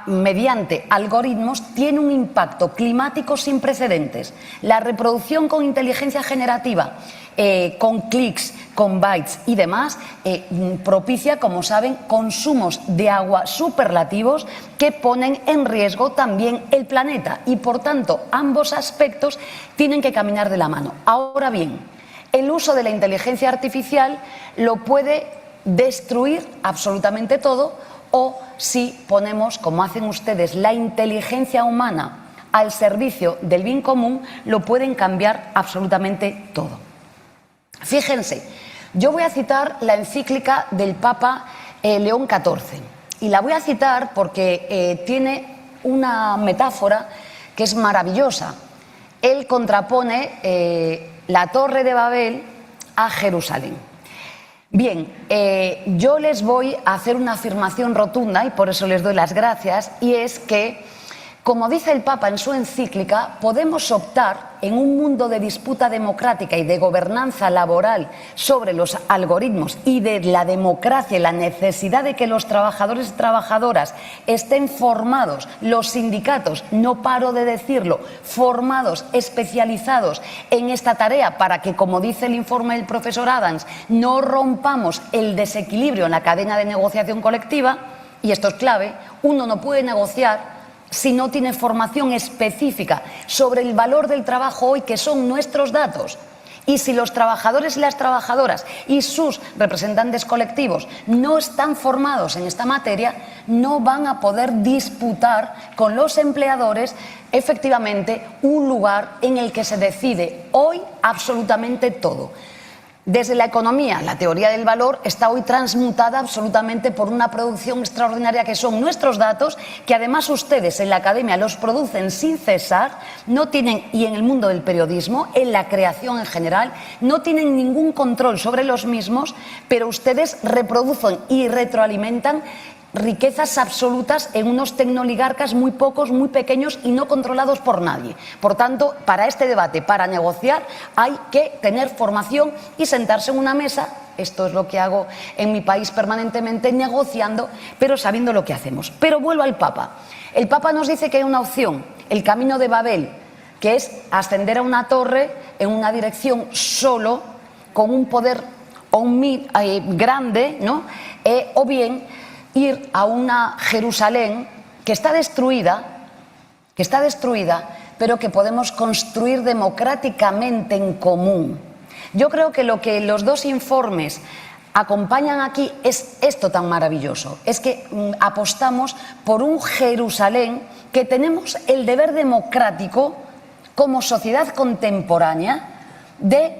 S7: mediante algoritmos tiene un impacto climático sin precedentes. La reproducción con inteligencia generativa, con clics, con bytes y demás, propicia, como saben, consumos de agua superlativos que ponen en riesgo también el planeta y, por tanto, ambos aspectos tienen que caminar de la mano. Ahora bien, el uso de la inteligencia artificial lo puede destruir absolutamente todo, o si ponemos, como hacen ustedes, la inteligencia humana al servicio del bien común, lo pueden cambiar absolutamente todo. Fíjense, yo voy a citar la encíclica del Papa León XIV y la voy a citar porque tiene una metáfora que es maravillosa. Él contrapone la Torre de Babel a Jerusalén. Bien, yo les voy a hacer una afirmación rotunda y por eso les doy las gracias, y es que Como dice el Papa en su encíclica, podemos optar en un mundo de disputa democrática y de gobernanza laboral sobre los algoritmos y de la democracia y la necesidad de que los trabajadores y trabajadoras estén formados, los sindicatos, no paro de decirlo, formados, especializados en esta tarea para que, como dice el informe del profesor Adams, no rompamos el desequilibrio en la cadena de negociación colectiva. Y esto es clave, uno no puede negociar si no tiene formación específica sobre el valor del trabajo hoy, que son nuestros datos. Y si los trabajadores y las trabajadoras y sus representantes colectivos no están formados en esta materia, no van a poder disputar con los empleadores efectivamente un lugar en el que se decide hoy absolutamente todo. Desde la economía, la teoría del valor está hoy transmutada absolutamente por una producción extraordinaria que son nuestros datos, que además ustedes en la academia los producen sin cesar, no tienen, y en el mundo del periodismo, en la creación en general, no tienen ningún control sobre los mismos, pero ustedes reproducen y retroalimentan riquezas absolutas en unos tecnoligarcas muy pocos, muy pequeños y no controlados por nadie. Por tanto, para este debate, para negociar, hay que tener formación y sentarse en una mesa. Esto es lo que hago en mi país permanentemente, negociando, pero sabiendo lo que hacemos. Pero vuelvo al Papa. El Papa nos dice que hay una opción, el camino de Babel, que es ascender a una torre en una dirección solo, con un poder grande, ¿no? O bien ir a una Jerusalén que está destruida, pero que podemos construir democráticamente en común. Yo creo que lo que los dos informes acompañan aquí es esto tan maravilloso, es que apostamos por un Jerusalén que tenemos el deber democrático como sociedad contemporánea de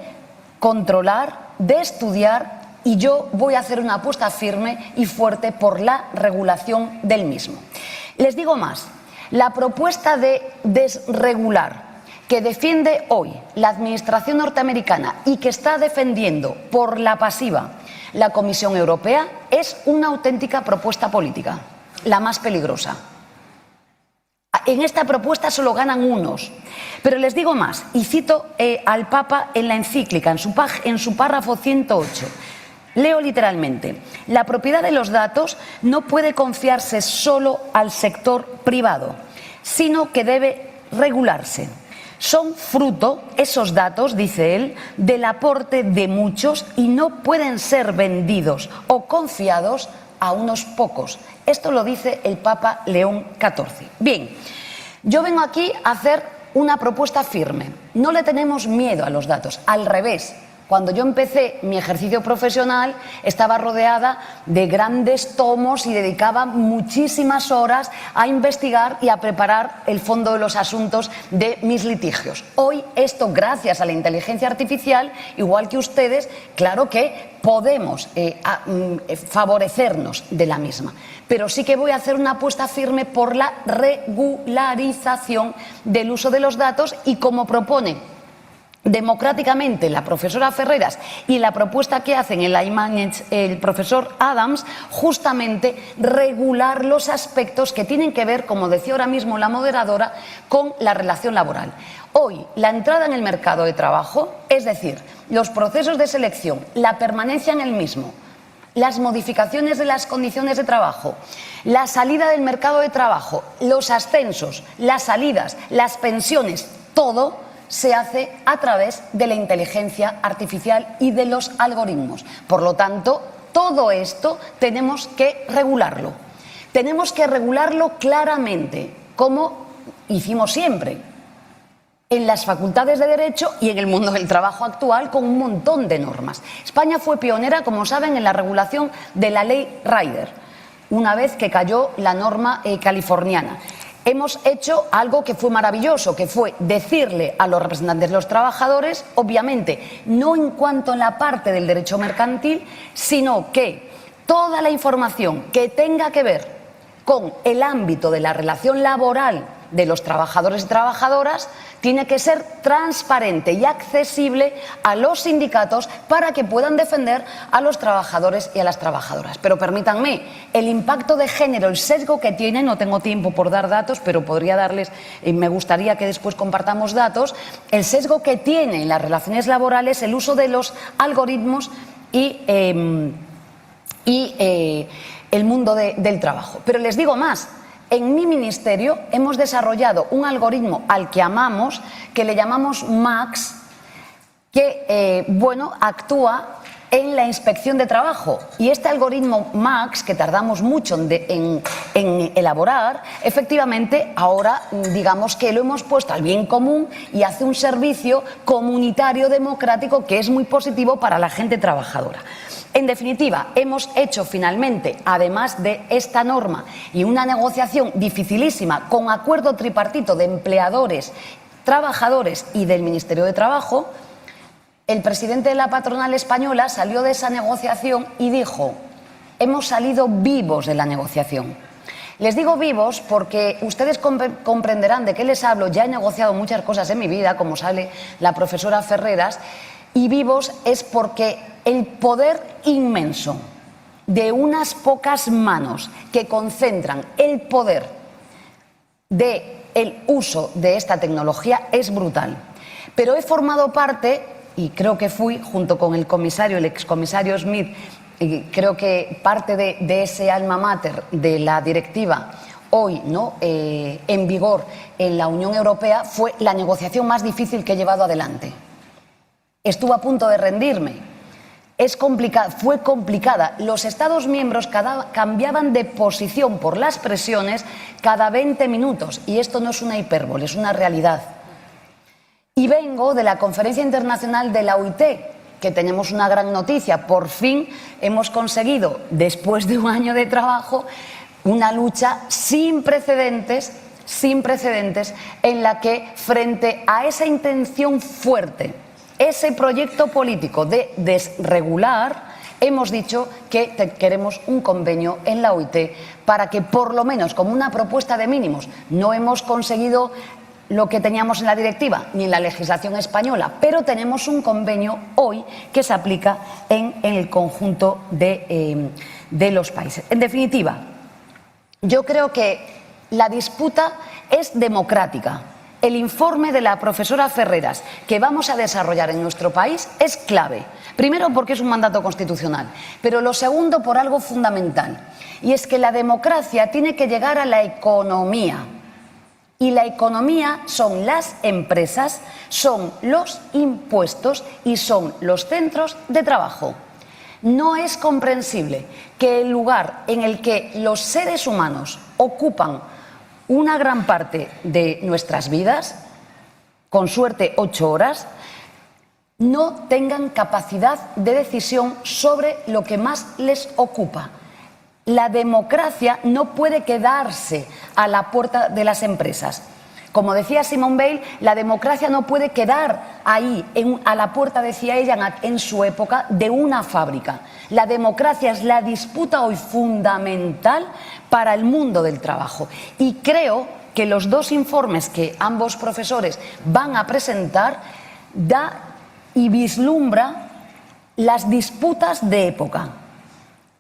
S7: controlar, de estudiar. Y yo voy a hacer una apuesta firme y fuerte por la regulación del mismo. Les digo más, la propuesta de desregular que defiende hoy la administración norteamericana y que está defendiendo por la pasiva la Comisión Europea es una auténtica propuesta política, la más peligrosa. En esta propuesta solo ganan unos. Pero les digo más, y cito al Papa en la encíclica, en su párrafo 108. Leo literalmente: la propiedad de los datos no puede confiarse solo al sector privado, sino que debe regularse. Son fruto, esos datos, dice él, del aporte de muchos y no pueden ser vendidos o confiados a unos pocos. Esto lo dice el Papa León XIV. Bien, yo vengo aquí a hacer una propuesta firme. No le tenemos miedo a los datos, al revés. Cuando yo empecé mi ejercicio profesional estaba rodeada de grandes tomos y dedicaba muchísimas horas a investigar y a preparar el fondo de los asuntos de mis litigios. Hoy esto, gracias a la inteligencia artificial, igual que ustedes, claro que podemos favorecernos de la misma. Pero sí que voy a hacer una apuesta firme por la regularización del uso de los datos y, como propone democráticamente la profesora Ferreras y la propuesta que hacen el profesor Adams, justamente regular los aspectos que tienen que ver, como decía ahora mismo la moderadora, con la relación laboral. Hoy, la entrada en el mercado de trabajo, es decir, los procesos de selección, la permanencia en el mismo, las modificaciones de las condiciones de trabajo, la salida del mercado de trabajo, los ascensos, las salidas, las pensiones, todo se hace a través de la inteligencia artificial y de los algoritmos. Por lo tanto, todo esto tenemos que regularlo. Tenemos que regularlo claramente, como hicimos siempre en las facultades de Derecho y en el mundo del trabajo actual, con un montón de normas. España fue pionera, como saben, en la regulación de la ley Rider, una vez que cayó la norma californiana. Hemos hecho algo que fue maravilloso, que fue decirle a los representantes de los trabajadores, obviamente, no en cuanto a la parte del derecho mercantil, sino que toda la información que tenga que ver con el ámbito de la relación laboral de los trabajadores y trabajadoras tiene que ser transparente y accesible a los sindicatos para que puedan defender a los trabajadores y a las trabajadoras. Pero permítanme, el impacto de género, el sesgo que tiene, no tengo tiempo por dar datos, pero podría darles, me gustaría que después compartamos datos, el sesgo que tiene en las relaciones laborales el uso de los algoritmos y el mundo del trabajo. Pero les digo más. En mi ministerio hemos desarrollado un algoritmo al que amamos, que le llamamos Max, que actúa en la inspección de trabajo. Y este algoritmo Max, que tardamos mucho en elaborar, efectivamente ahora digamos que lo hemos puesto al bien común y hace un servicio comunitario democrático que es muy positivo para la gente trabajadora. En definitiva, hemos hecho finalmente, además de esta norma y una negociación dificilísima con acuerdo tripartito de empleadores, trabajadores y del Ministerio de Trabajo, el presidente de la patronal española salió de esa negociación y dijo: hemos salido vivos de la negociación. Les digo vivos porque ustedes comprenderán de qué les hablo. Ya he negociado muchas cosas en mi vida, como sale la profesora Ferreras, y vivos es porque el poder inmenso de unas pocas manos que concentran el poder del uso de esta tecnología es brutal. Pero he formado parte, y creo que fui, junto con el comisario, el excomisario Smith, y creo que parte de ese alma mater de la directiva hoy, ¿no?, en vigor en la Unión Europea, fue la negociación más difícil que he llevado adelante. Estuve a punto de rendirme. Fue complicada. Los Estados miembros cambiaban de posición por las presiones cada 20 minutos. Y esto no es una hipérbole, es una realidad. Y vengo de la Conferencia Internacional de la OIT, que tenemos una gran noticia. Por fin hemos conseguido, después de un año de trabajo, una lucha sin precedentes en la que, frente a esa intención fuerte, ese proyecto político de desregular, hemos dicho que queremos un convenio en la OIT para que, por lo menos, como una propuesta de mínimos, no hemos conseguido lo que teníamos en la directiva ni en la legislación española, pero tenemos un convenio hoy que se aplica en el conjunto de los países. En definitiva, yo creo que la disputa es democrática. El informe de la profesora Ferreras que vamos a desarrollar en nuestro país es clave. Primero, porque es un mandato constitucional, pero lo segundo, por algo fundamental, y es que la democracia tiene que llegar a la economía. Y la economía son las empresas, son los impuestos y son los centros de trabajo. No es comprensible que el lugar en el que los seres humanos ocupan una gran parte de nuestras vidas, con suerte 8 horas, no tengan capacidad de decisión sobre lo que más les ocupa. La democracia no puede quedarse a la puerta de las empresas. Como decía Simone Weil, la democracia no puede quedar ahí, a la puerta, decía ella en su época, de una fábrica. La democracia es la disputa hoy fundamental para el mundo del trabajo. Y creo que los dos informes que ambos profesores van a presentar da y vislumbra las disputas de época.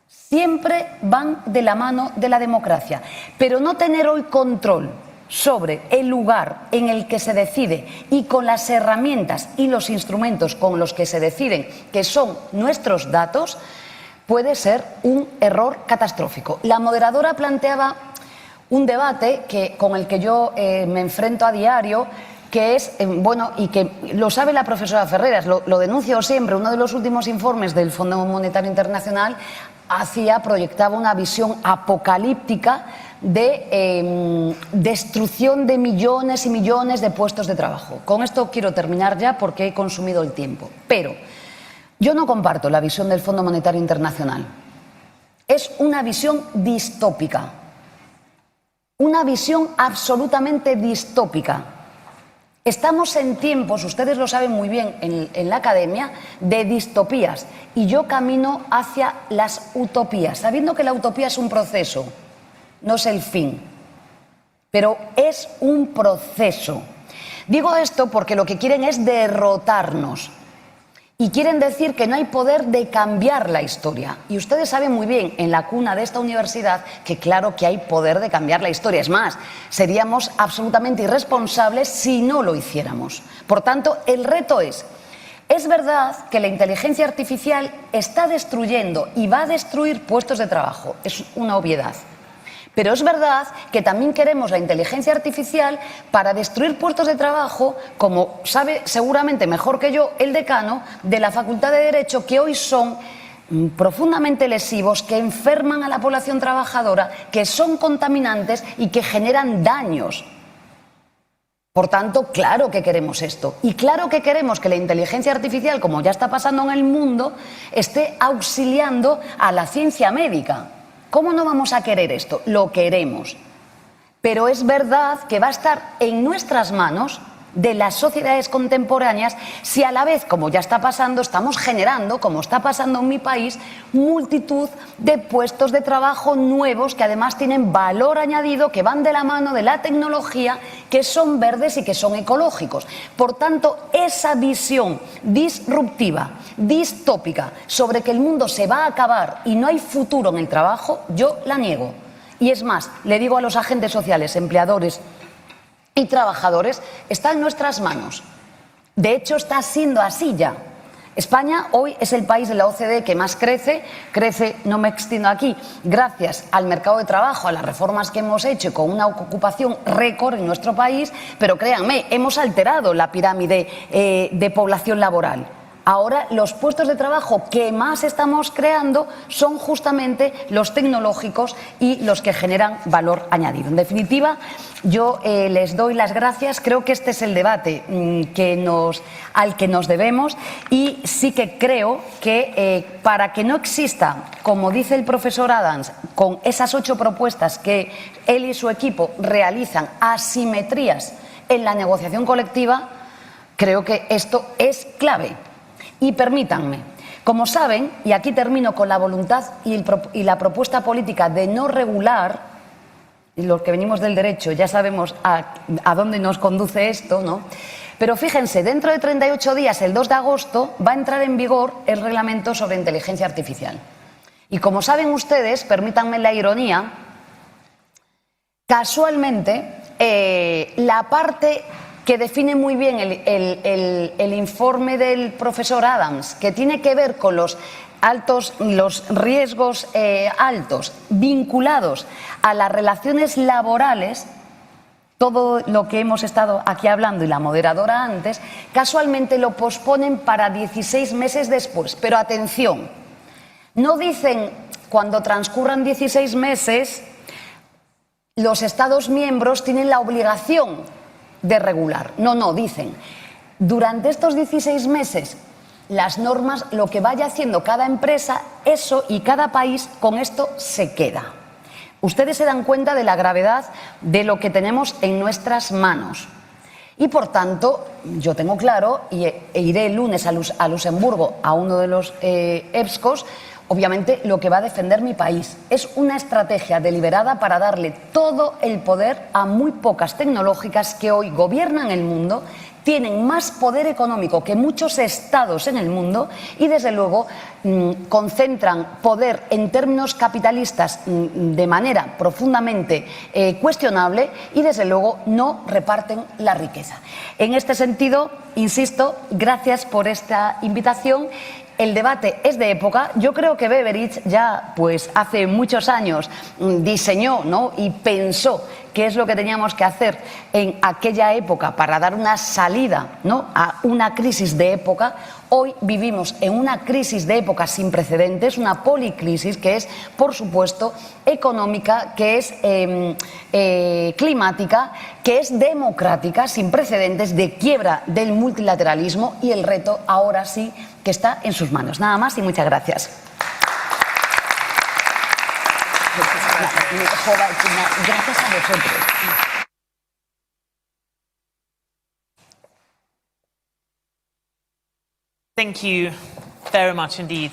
S7: Siempre van de la mano de la democracia, pero no tener hoy control sobre el lugar en el que se decide y con las herramientas y los instrumentos con los que se deciden, que son nuestros datos, puede ser un error catastrófico. La moderadora planteaba un debate con el que yo me enfrento a diario, que es, y que lo sabe la profesora Ferreras, lo denuncio siempre. Uno de los últimos informes del Fondo Monetario Internacional proyectaba una visión apocalíptica de destrucción de millones y millones de puestos de trabajo. Con esto quiero terminar ya porque he consumido el tiempo. Pero yo no comparto la visión del Fondo Monetario Internacional. Es una visión distópica. Una visión absolutamente distópica. Estamos en tiempos, ustedes lo saben muy bien en la academia, de distopías. Y yo camino hacia las utopías, sabiendo que la utopía es un proceso, no es el fin. pero es un proceso. Digo esto porque lo que quieren es derrotarnos. Y quieren decir que no hay poder de cambiar la historia. Y ustedes saben muy bien, en la cuna de esta universidad, que claro que hay poder de cambiar la historia. Es más, seríamos absolutamente irresponsables si no lo hiciéramos. Por tanto, el reto es verdad que la inteligencia artificial está destruyendo y va a destruir puestos de trabajo. Es una obviedad. Pero es verdad que también queremos la inteligencia artificial para destruir puestos de trabajo, como sabe seguramente mejor que yo el decano de la Facultad de Derecho, que hoy son profundamente lesivos, que enferman a la población trabajadora, que son contaminantes y que generan daños. Por tanto, claro que queremos esto. Y claro que queremos que la inteligencia artificial, como ya está pasando en el mundo, esté auxiliando a la ciencia médica. ¿Cómo no vamos a querer esto? Lo queremos. Pero es verdad que va a estar en nuestras manos, de las sociedades contemporáneas, si a la vez, como ya está pasando, estamos generando, como está pasando en mi país, multitud de puestos de trabajo nuevos que además tienen valor añadido, que van de la mano de la tecnología, que son verdes y que son ecológicos. Por tanto, esa visión disruptiva, distópica, sobre que el mundo se va a acabar y no hay futuro en el trabajo, yo la niego. Y es más, le digo a los agentes sociales, empleadores y trabajadores, está en nuestras manos. De hecho, está siendo así ya. España hoy es el país de la OCDE que más crece, no me extiendo aquí, gracias al mercado de trabajo, a las reformas que hemos hecho, con una ocupación récord en nuestro país, pero créanme, hemos alterado la pirámide de población laboral. Ahora los puestos de trabajo que más estamos creando son justamente los tecnológicos y los que generan valor añadido. En definitiva, yo les doy las gracias. Creo que este es el debate al que nos debemos, y sí que creo que para que no exista, como dice el profesor Adams, con esas 8 propuestas que él y su equipo realizan, asimetrías en la negociación colectiva, creo que esto es clave. Y permítanme, como saben, y aquí termino con la voluntad y la propuesta política de no regular, y los que venimos del derecho ya sabemos a dónde nos conduce esto, ¿no? Pero fíjense, dentro de 38 días, el 2 de agosto, va a entrar en vigor el reglamento sobre inteligencia artificial. Y como saben ustedes, permítanme la ironía, casualmente, la parte que define muy bien el informe del profesor Adams, que tiene que ver con los riesgos altos vinculados a las relaciones laborales, todo lo que hemos estado aquí hablando y la moderadora antes, casualmente lo posponen para 16 meses después. Pero atención, no dicen cuando transcurran 16 meses los Estados miembros tienen la obligación de regular. No, dicen, durante estos 16 meses, las normas, lo que vaya haciendo cada empresa, eso, y cada país con esto se queda. Ustedes se dan cuenta de la gravedad de lo que tenemos en nuestras manos. Y por tanto, yo tengo claro, e iré el lunes a Luxemburgo a uno de los EBSCOs, obviamente lo que va a defender mi país. Es una estrategia deliberada para darle todo el poder a muy pocas tecnológicas que hoy gobiernan el mundo, tienen más poder económico que muchos estados en el mundo y, desde luego, concentran poder en términos capitalistas de manera profundamente cuestionable y, desde luego, no reparten la riqueza. En este sentido, insisto, gracias por esta invitación. El debate es de época. Yo creo que Beveridge ya pues hace muchos años diseñó, ¿no?, y pensó qué es lo que teníamos que hacer en aquella época para dar una salida, ¿no?, a una crisis de época. Hoy vivimos en una crisis de época sin precedentes, una policrisis que es, por supuesto, económica, que es climática, que es democrática, sin precedentes, de quiebra del multilateralismo, y el reto ahora sí que está en sus manos. Nada más y muchas gracias. Gracias a vosotros.
S8: Thank you very much indeed,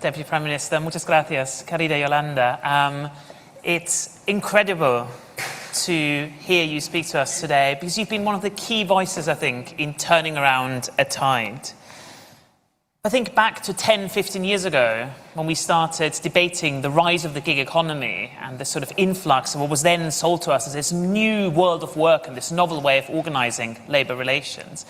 S8: Deputy Prime Minister. Muchas gracias, querida Yolanda. It's incredible to hear you speak to us today because you've been one of the key voices, I think, in turning around a tide. I think back to 10, 15 years ago when we started debating the rise of the gig economy and the sort of influx of what was then sold to us as this new world of work and this novel way of organizing labor relations.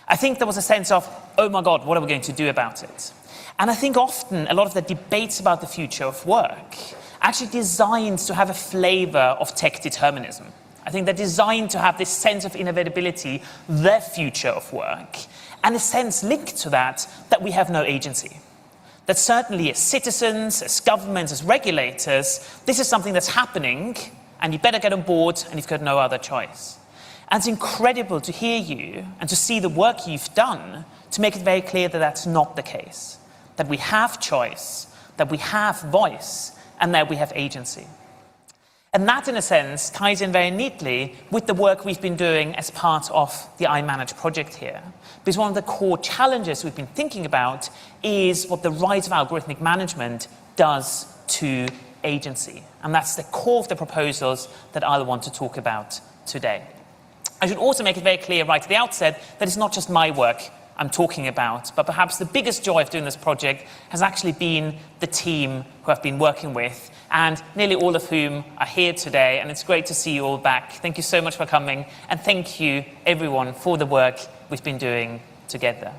S8: I think there was a sense of, oh my God, what are we going to do about it? And I think often a lot of the debates about the future of work are actually designed to have a flavor of tech determinism. I think they're designed to have this sense of inevitability, the future of work, and a sense linked to that we have no agency. That certainly as citizens, as governments, as regulators, this is something that's happening and you better get on board and you've got no other choice. And it's incredible to hear you and to see the work you've done to make it very clear that that's not the case. That we have choice, that we have voice, and that we have agency. And that, in a sense, ties in very neatly with the work we've been doing as part of the iManage project here. Because one of the core challenges we've been thinking about is what the rise of algorithmic management does to agency. And that's the core of the proposals that I'll want to talk about today. I should also make it very clear right at the outset that it's not just my work I'm talking about, but perhaps the biggest joy of doing this project has actually been the team who I've been working with, and nearly all of whom are here today, and it's great to see you all back. Thank you so much for coming, and thank you, everyone, for the work we've been doing together.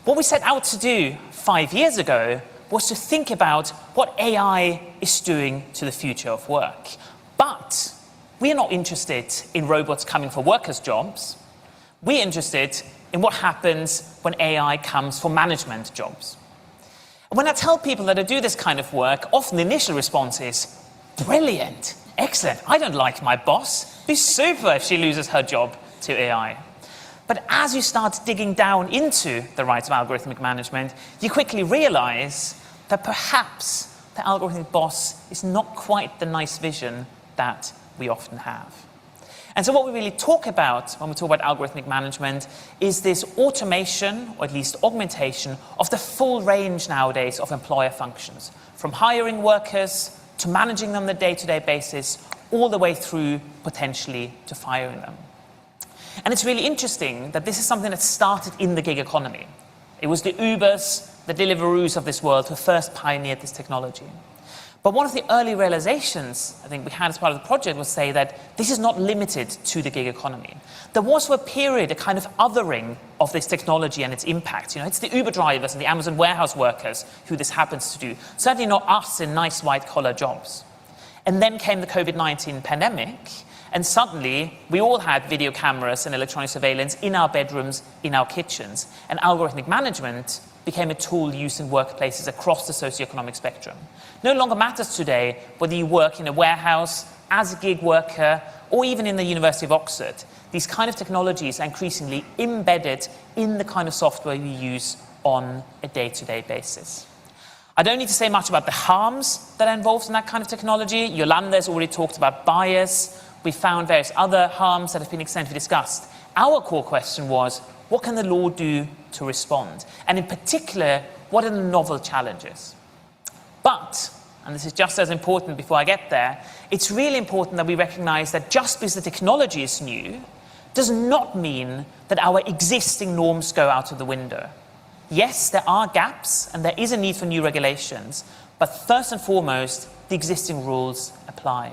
S8: What we set out to do 5 years ago was to think about what AI is doing to the future of work. But we are not interested in robots coming for workers' jobs. We're interested in what happens when AI comes for management jobs. When I tell people that I do this kind of work, often the initial response is, brilliant, excellent, I don't like my boss. It'd be super if she loses her job to AI. But as you start digging down into the rights of algorithmic management, you quickly realize that perhaps the algorithmic boss is not quite the nice vision that we often have. And so what we really talk about when we talk about algorithmic management is this automation, or at least augmentation, of the full range nowadays of employer functions, from hiring workers to managing them on a day-to-day basis, all the way through potentially to firing them. And it's really interesting that this is something that started in the gig economy. It was the Ubers, the Deliveroos of this world who first pioneered this technology. But one of the early realizations I think we had as part of the project was say that this is not limited to the gig economy. There was for a period a kind of othering of this technology and its impact. You know, it's the Uber drivers and the Amazon warehouse workers who this happens to do. Certainly not us in nice white-collar jobs. And then came the COVID-19 pandemic, and suddenly we all had video cameras and electronic surveillance in our bedrooms, in our kitchens, and algorithmic management became a tool used in workplaces across the socioeconomic spectrum. No longer matters today whether you work in a warehouse, as a gig worker, or even in the University of Oxford. These kind of technologies are increasingly embedded in the kind of software we use on a day-to-day basis. I don't need to say much about the harms that are involved in that kind of technology. Yolanda has already talked about bias. We found various other harms that have been extensively discussed. Our core question was, what can the law do to respond? And in particular, what are the novel challenges? But, and this is just as important before I get there, it's really important that we recognize that just because the technology is new does not mean that our existing norms go out of the window. Yes, there are gaps and there is a need for new regulations, but first and foremost, the existing rules apply.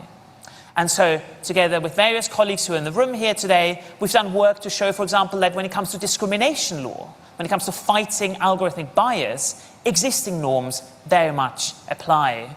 S8: And so, together with various colleagues who are in the room here today, we've done work to show, for example, that when it comes to discrimination law, when it comes to fighting algorithmic bias, existing norms very much apply.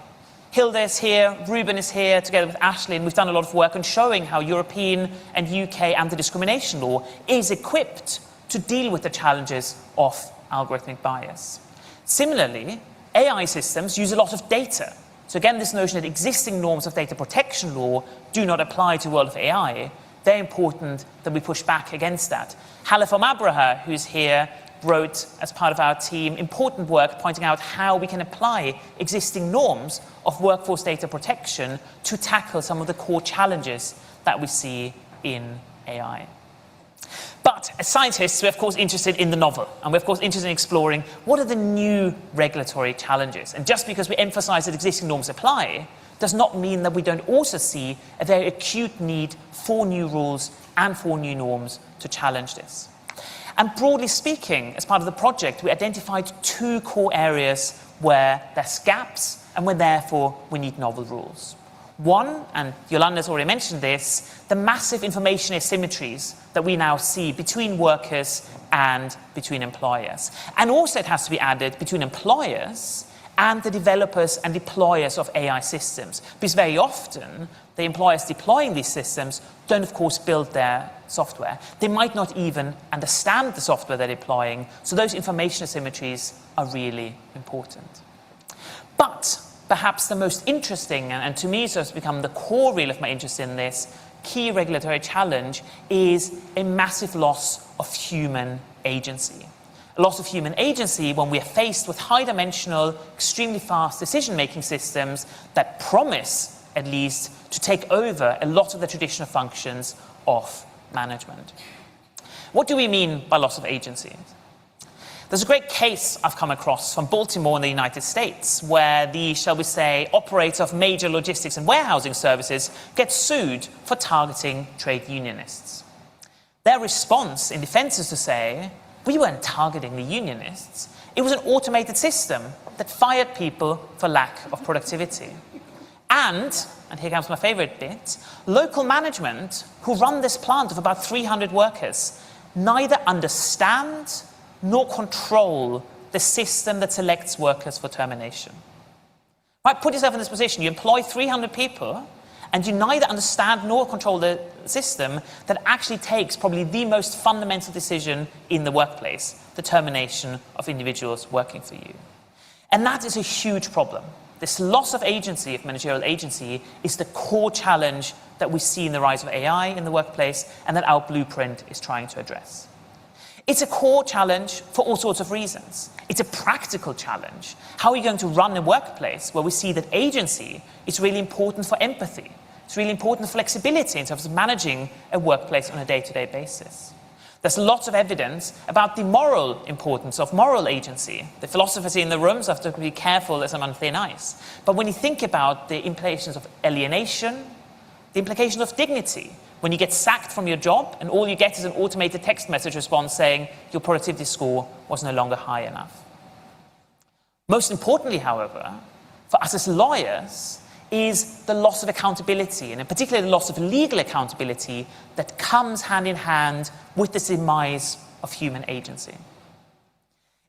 S8: Hilda is here, Ruben is here, together with Ashley, and we've done a lot of work on showing how European and UK anti-discrimination law is equipped to deal with the challenges of algorithmic bias. Similarly, AI systems use a lot of data. So again, this notion that existing norms of data protection law do not apply to the world of AI, very important that we push back against that. Halef Omabraha, who's here, wrote, as part of our team, important work pointing out how we can apply existing norms of workforce data protection to tackle some of the core challenges that we see in AI. But But as scientists, we're of course interested in the novel, and we're of course interested in exploring what are the new regulatory challenges. And just because we emphasize that existing norms apply, does not mean that we don't also see a very acute need for new rules and for new norms to challenge this. And broadly speaking, as part of the project, we identified 2 core areas where there's gaps and where therefore we need novel rules. One, and Yolanda's already mentioned this, the massive information asymmetries that we now see between workers and between employers. And also it has to be added between employers and the developers and deployers of AI systems. Because very often, the employers deploying these systems don't, of course, build their software. They might not even understand the software they're deploying, so those information asymmetries are really important. But perhaps the most interesting, and to me so has become the core reel of my interest in this, key regulatory challenge is a massive loss of human agency. A loss of human agency when we are faced with high-dimensional, extremely fast decision-making systems that promise, at least, to take over a lot of the traditional functions of management. What do we mean by loss of agency? There's a great case I've come across from Baltimore in the United States where the, shall we say, operator of major logistics and warehousing services gets sued for targeting trade unionists. Their response in defense is to say, we weren't targeting the unionists. It was an automated system that fired people for lack of productivity. And here comes my favorite bit, local management who run this plant of about 300 workers neither understand nor control the system that selects workers for termination. Right, put yourself in this position. You employ 300 people and you neither understand nor control the system that actually takes probably the most fundamental decision in the workplace, the termination of individuals working for you. And that is a huge problem. This loss of agency, of managerial agency, is the core challenge that we see in the rise of AI in the workplace and that our blueprint is trying to address. It's a core challenge for all sorts of reasons. It's a practical challenge. How are you going to run a workplace where we see that agency is really important for empathy? It's really important for flexibility in terms of managing a workplace on a day-to-day basis. There's lots of evidence about the moral importance of moral agency. The philosophers in the rooms have to be careful as I'm on thin ice. But when you think about the implications of alienation, the implications of dignity, when you get sacked from your job and all you get is an automated text message response saying your productivity score was no longer high enough. Most importantly, however, for us as lawyers, is the loss of accountability, and in particular the loss of legal accountability that comes hand in hand with the demise of human agency.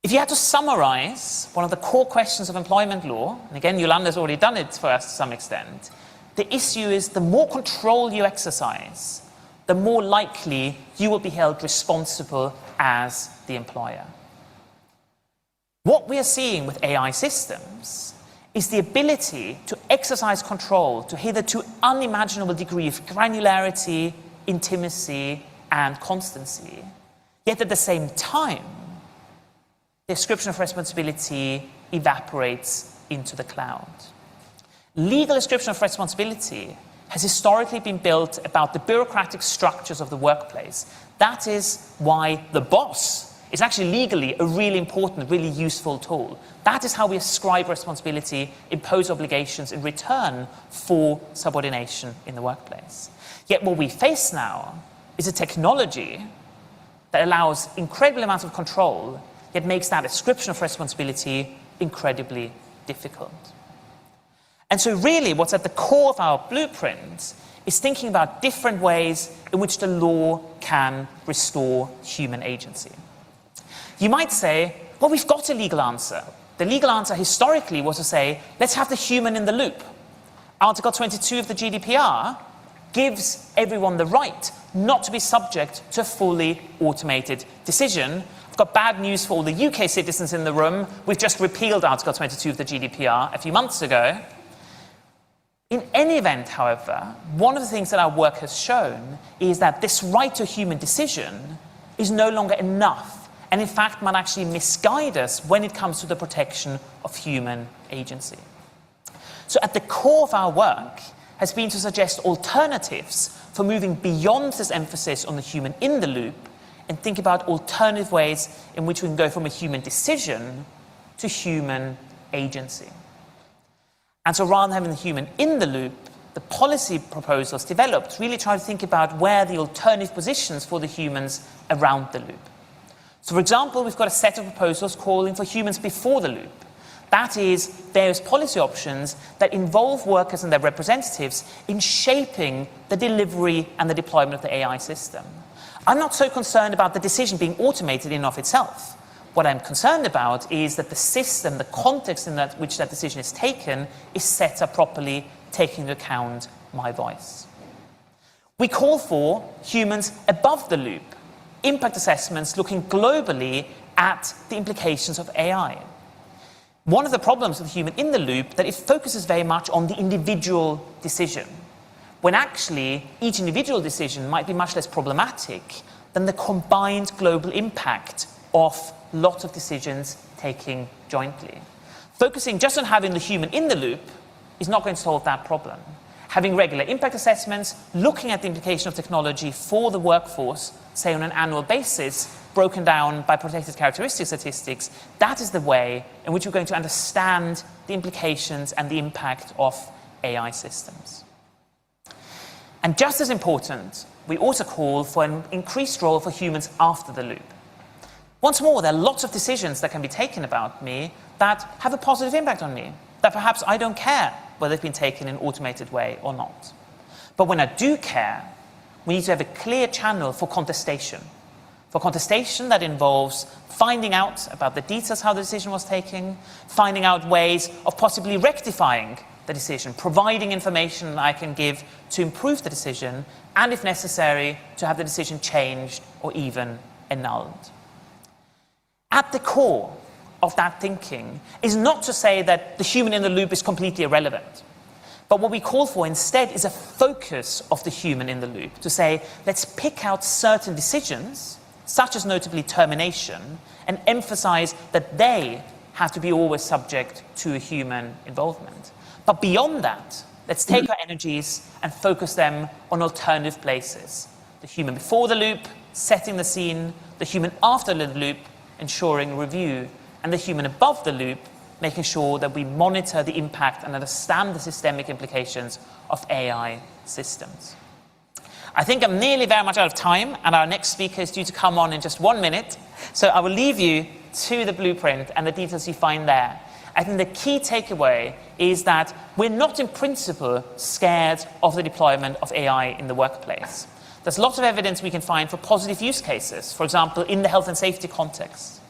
S8: If you had to summarize one of the core questions of employment law, and again, Yolanda's already done it for us to some extent, the issue is the more control you exercise, the more likely you will be held responsible as the employer. What we are seeing with AI systems is the ability to exercise control to hitherto unimaginable degree of granularity, intimacy, and constancy. Yet at the same time, the ascription of responsibility evaporates into the cloud. Legal ascription of responsibility has historically been built about the bureaucratic structures of the workplace. That is why the boss is actually legally a really important, really useful tool. That is how we ascribe responsibility, impose obligations in return for subordination in the workplace. Yet what we face now is a technology that allows incredible amounts of control, yet makes that ascription of responsibility incredibly difficult. And so really what's at the core of our blueprint is thinking about different ways in which the law can restore human agency. You might say, well, we've got a legal answer. The legal answer historically was to say, let's have the human in the loop. Article 22 of the GDPR gives everyone the right not to be subject to a fully automated decision. I've got bad news for all the UK citizens in the room. We've just repealed Article 22 of the GDPR a few months ago. In any event, however, one of the things that our work has shown is that this right to human decision is no longer enough, and in fact might actually misguide us when it comes to the protection of human agency. So at the core of our work has been to suggest alternatives for moving beyond this emphasis on the human in the loop and think about alternative ways in which we can go from a human decision to human agency. And so rather than having the human in the loop, the policy proposals developed really try to think about where the alternative positions for the humans around the loop. So for example, we've got a set of proposals calling for humans before the loop. That is, various policy options that involve workers and their representatives in shaping the delivery and the deployment of the AI system. I'm not so concerned about the decision being automated in and of itself. What I'm concerned about is that the system, the context in which that decision is taken, is set up properly, taking into account my voice. We call for humans above the loop, impact assessments looking globally at the implications of AI. One of the problems with the human in the loop that it focuses very much on the individual decision, when actually each individual decision might be much less problematic than the combined global impact of lots of decisions taken jointly. Focusing just on having the human in the loop is not going to solve that problem. Having regular impact assessments, looking at the implication of technology for the workforce, say on an annual basis, broken down by protected characteristic statistics, that is the way in which we're going to understand the implications and the impact of AI systems. And just as important, we also call for an increased role for humans after the loop. Once more, there are lots of decisions that can be taken about me that have a positive impact on me, that perhaps I don't care whether they've been taken in an automated way or not. But when I do care, we need to have a clear channel for contestation that involves finding out about the details how the decision was taken, finding out ways of possibly rectifying the decision, providing information that I can give to improve the decision, and if necessary, to have the decision changed or even annulled. At the core of that thinking is not to say that the human in the loop is completely irrelevant. But what we call for instead is a focus of the human in the loop, to say, let's pick out certain decisions, such as notably termination, and emphasize that they have to be always subject to a human involvement. But beyond that, let's take our energies and focus them on alternative places. The human before the loop, setting the scene, the human after the loop, ensuring review, and the human above the loop, making sure that we monitor the impact and understand the systemic implications of AI systems. I think I'm nearly very much out of time, and our next speaker is due to come on in just 1 minute. So I will leave you to the blueprint and the details you find there. I think the key takeaway is that we're not in principle scared of the deployment of AI in the workplace. There's lots of evidence we can find for positive use cases, for example, in the health and safety context.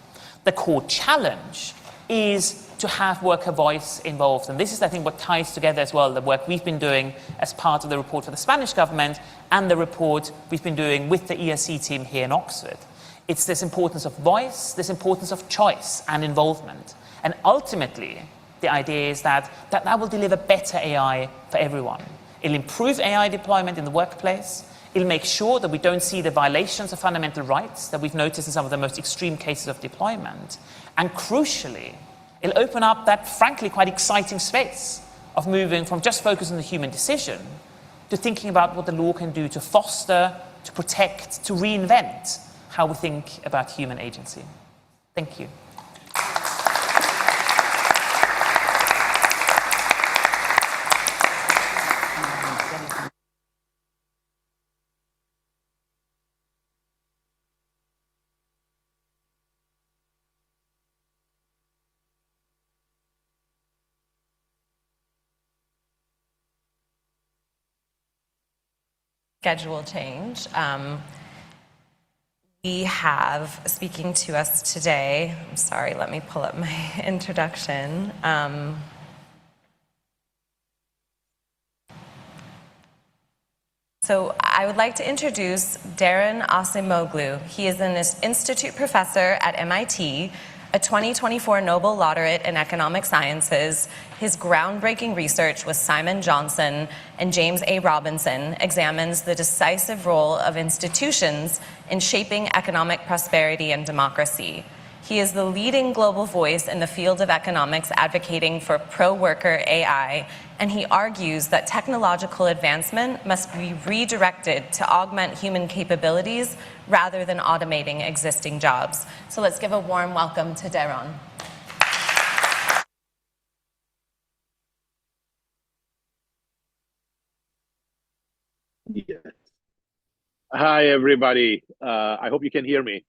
S8: The core challenge is to have worker voice involved. And this is, I think, what ties together as well the work we've been doing as part of the report for the Spanish government and the report we've been doing with the ERC team here in Oxford. It's this importance of voice, this importance of choice and involvement. And ultimately, the idea is that will deliver better AI for everyone. It'll improve AI deployment in the workplace. It'll make sure that we don't see the violations of fundamental rights that we've noticed in some of the most extreme cases of deployment. And crucially, it'll open up that, frankly, quite exciting space of moving from just focusing on the human decision to thinking about what the law can do to foster, to protect, to reinvent how we think about human agency. Thank you.
S6: Schedule change. We have, speaking to us today, I'm sorry, let me pull up my introduction. So I would like to introduce Darren Asimoglu. He is an institute professor at MIT, a 2024 Nobel laureate in economic sciences. His groundbreaking research with Simon Johnson and James A. Robinson examines the decisive role of institutions in shaping economic prosperity and democracy. He is the leading global voice in the field of economics advocating for pro-worker AI, and he argues that technological advancement must be redirected to augment human capabilities rather than automating existing jobs. So let's give a warm welcome to Deron.
S9: Yes. Hi, everybody. I hope you can hear me.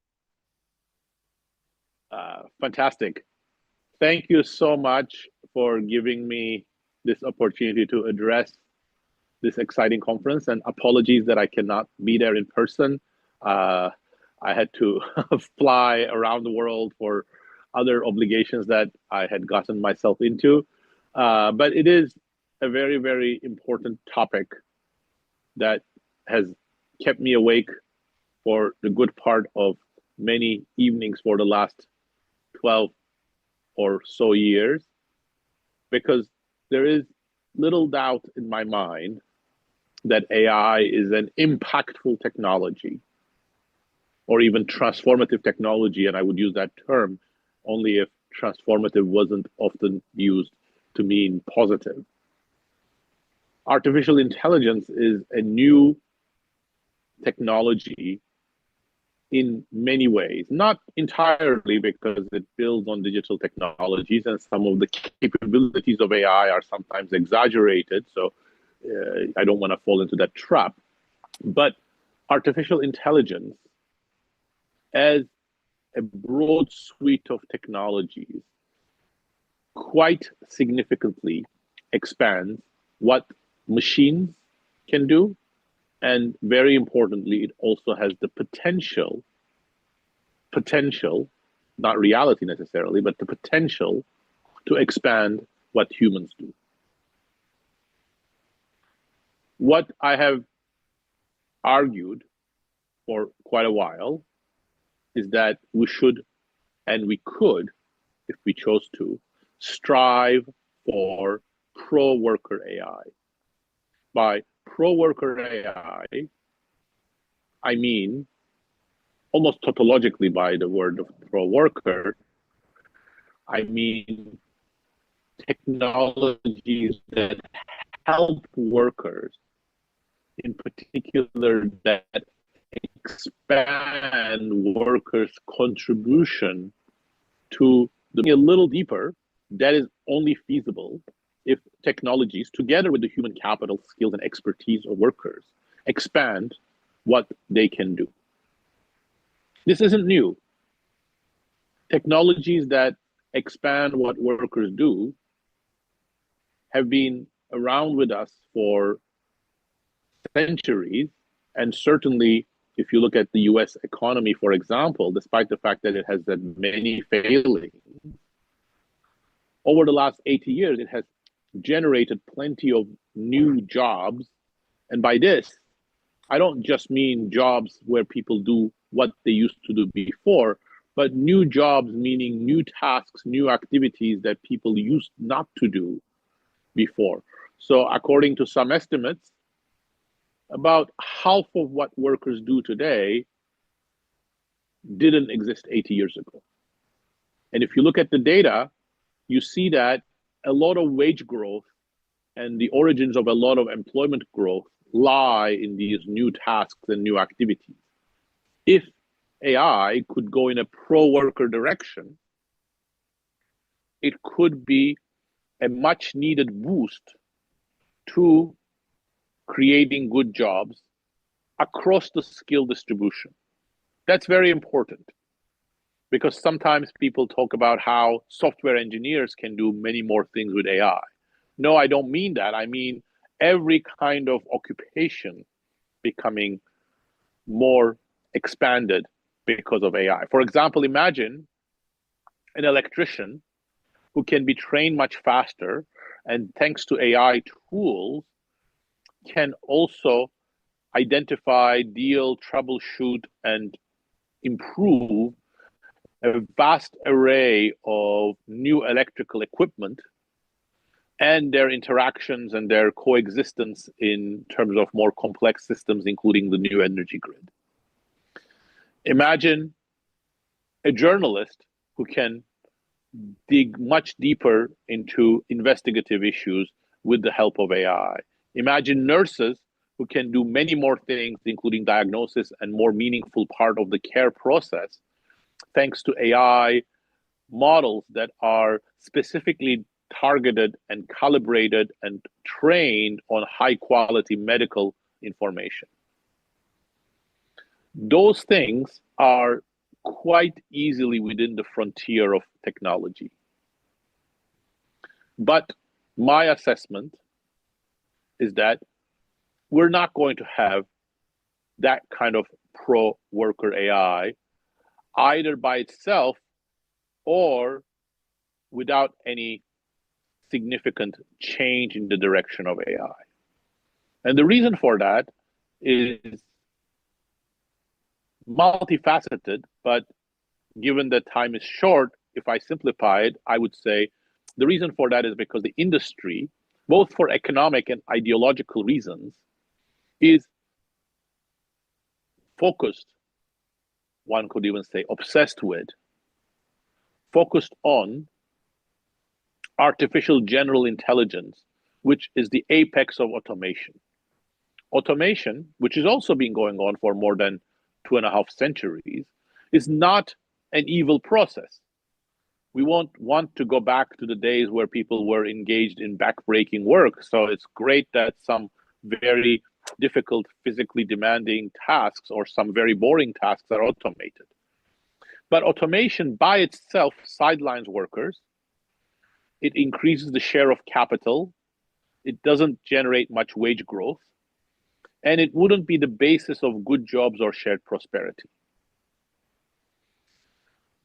S9: Fantastic. Thank you so much for giving me this opportunity to address this exciting conference, and apologies that I cannot be there in person. I had to fly around the world for other obligations that I had gotten myself into. But it is a very, very important topic that has kept me awake for the good part of many evenings for the last 12 or so years, because there is little doubt in my mind that AI is an impactful technology or even transformative technology, and I would use that term only if transformative wasn't often used to mean positive. Artificial intelligence is a new technology in many ways, not entirely because it builds on digital technologies, and some of the capabilities of AI are sometimes exaggerated, so I don't want to fall into that trap. But artificial intelligence as a broad suite of technologies quite significantly expands what machines can do, and very importantly, it also has the potential, not reality necessarily, but the potential to expand what humans do. What I have argued for quite a while is that we should, and we could, if we chose to, strive for pro-worker AI. By pro-worker AI, I mean, almost tautologically by the word of pro-worker, I mean technologies that help workers, in particular that expand workers' contribution to a little deeper, that is only feasible if technologies, together with the human capital, skills, and expertise of workers, expand what they can do. This isn't new. Technologies that expand what workers do have been around with us for centuries, and certainly if you look at the US economy, for example, despite the fact that it has had many failings, over the last 80 years, it has generated plenty of new jobs. And by this, I don't just mean jobs where people do what they used to do before, but new jobs meaning new tasks, new activities that people used not to do before. So according to some estimates, about half of what workers do today didn't exist 80 years ago. And if you look at the data, you see that a lot of wage growth and the origins of a lot of employment growth lie in these new tasks and new activities. If AI could go in a pro-worker direction, it could be a much needed boost to creating good jobs across the skill distribution. That's very important, because sometimes people talk about how software engineers can do many more things with AI. No, I don't mean that. I mean every kind of occupation becoming more expanded because of AI. For example, imagine an electrician who can be trained much faster, and thanks to AI tools, can also identify, deal, troubleshoot, and improve a vast array of new electrical equipment and their interactions and their coexistence in terms of more complex systems, including the new energy grid. Imagine a journalist who can dig much deeper into investigative issues with the help of AI. Imagine nurses who can do many more things, including diagnosis and more meaningful part of the care process, thanks to AI models that are specifically targeted and calibrated and trained on high quality medical information. Those things are quite easily within the frontier of technology. But my assessment is that we're not going to have that kind of pro-worker AI either by itself or without any significant change in the direction of AI. And the reason for that is multifaceted, but given that time is short, if I simplify it, I would say the reason for that is because the industry, both for economic and ideological reasons, is focused, one could even say obsessed with, focused on artificial general intelligence, which is the apex of automation. Automation, which has also been going on for more than 2.5 centuries, is not an evil process. We won't want to go back to the days where people were engaged in backbreaking work. So it's great that some very difficult, physically demanding tasks or some very boring tasks are automated. But automation by itself sidelines workers. It increases the share of capital. It doesn't generate much wage growth. And it wouldn't be the basis of good jobs or shared prosperity.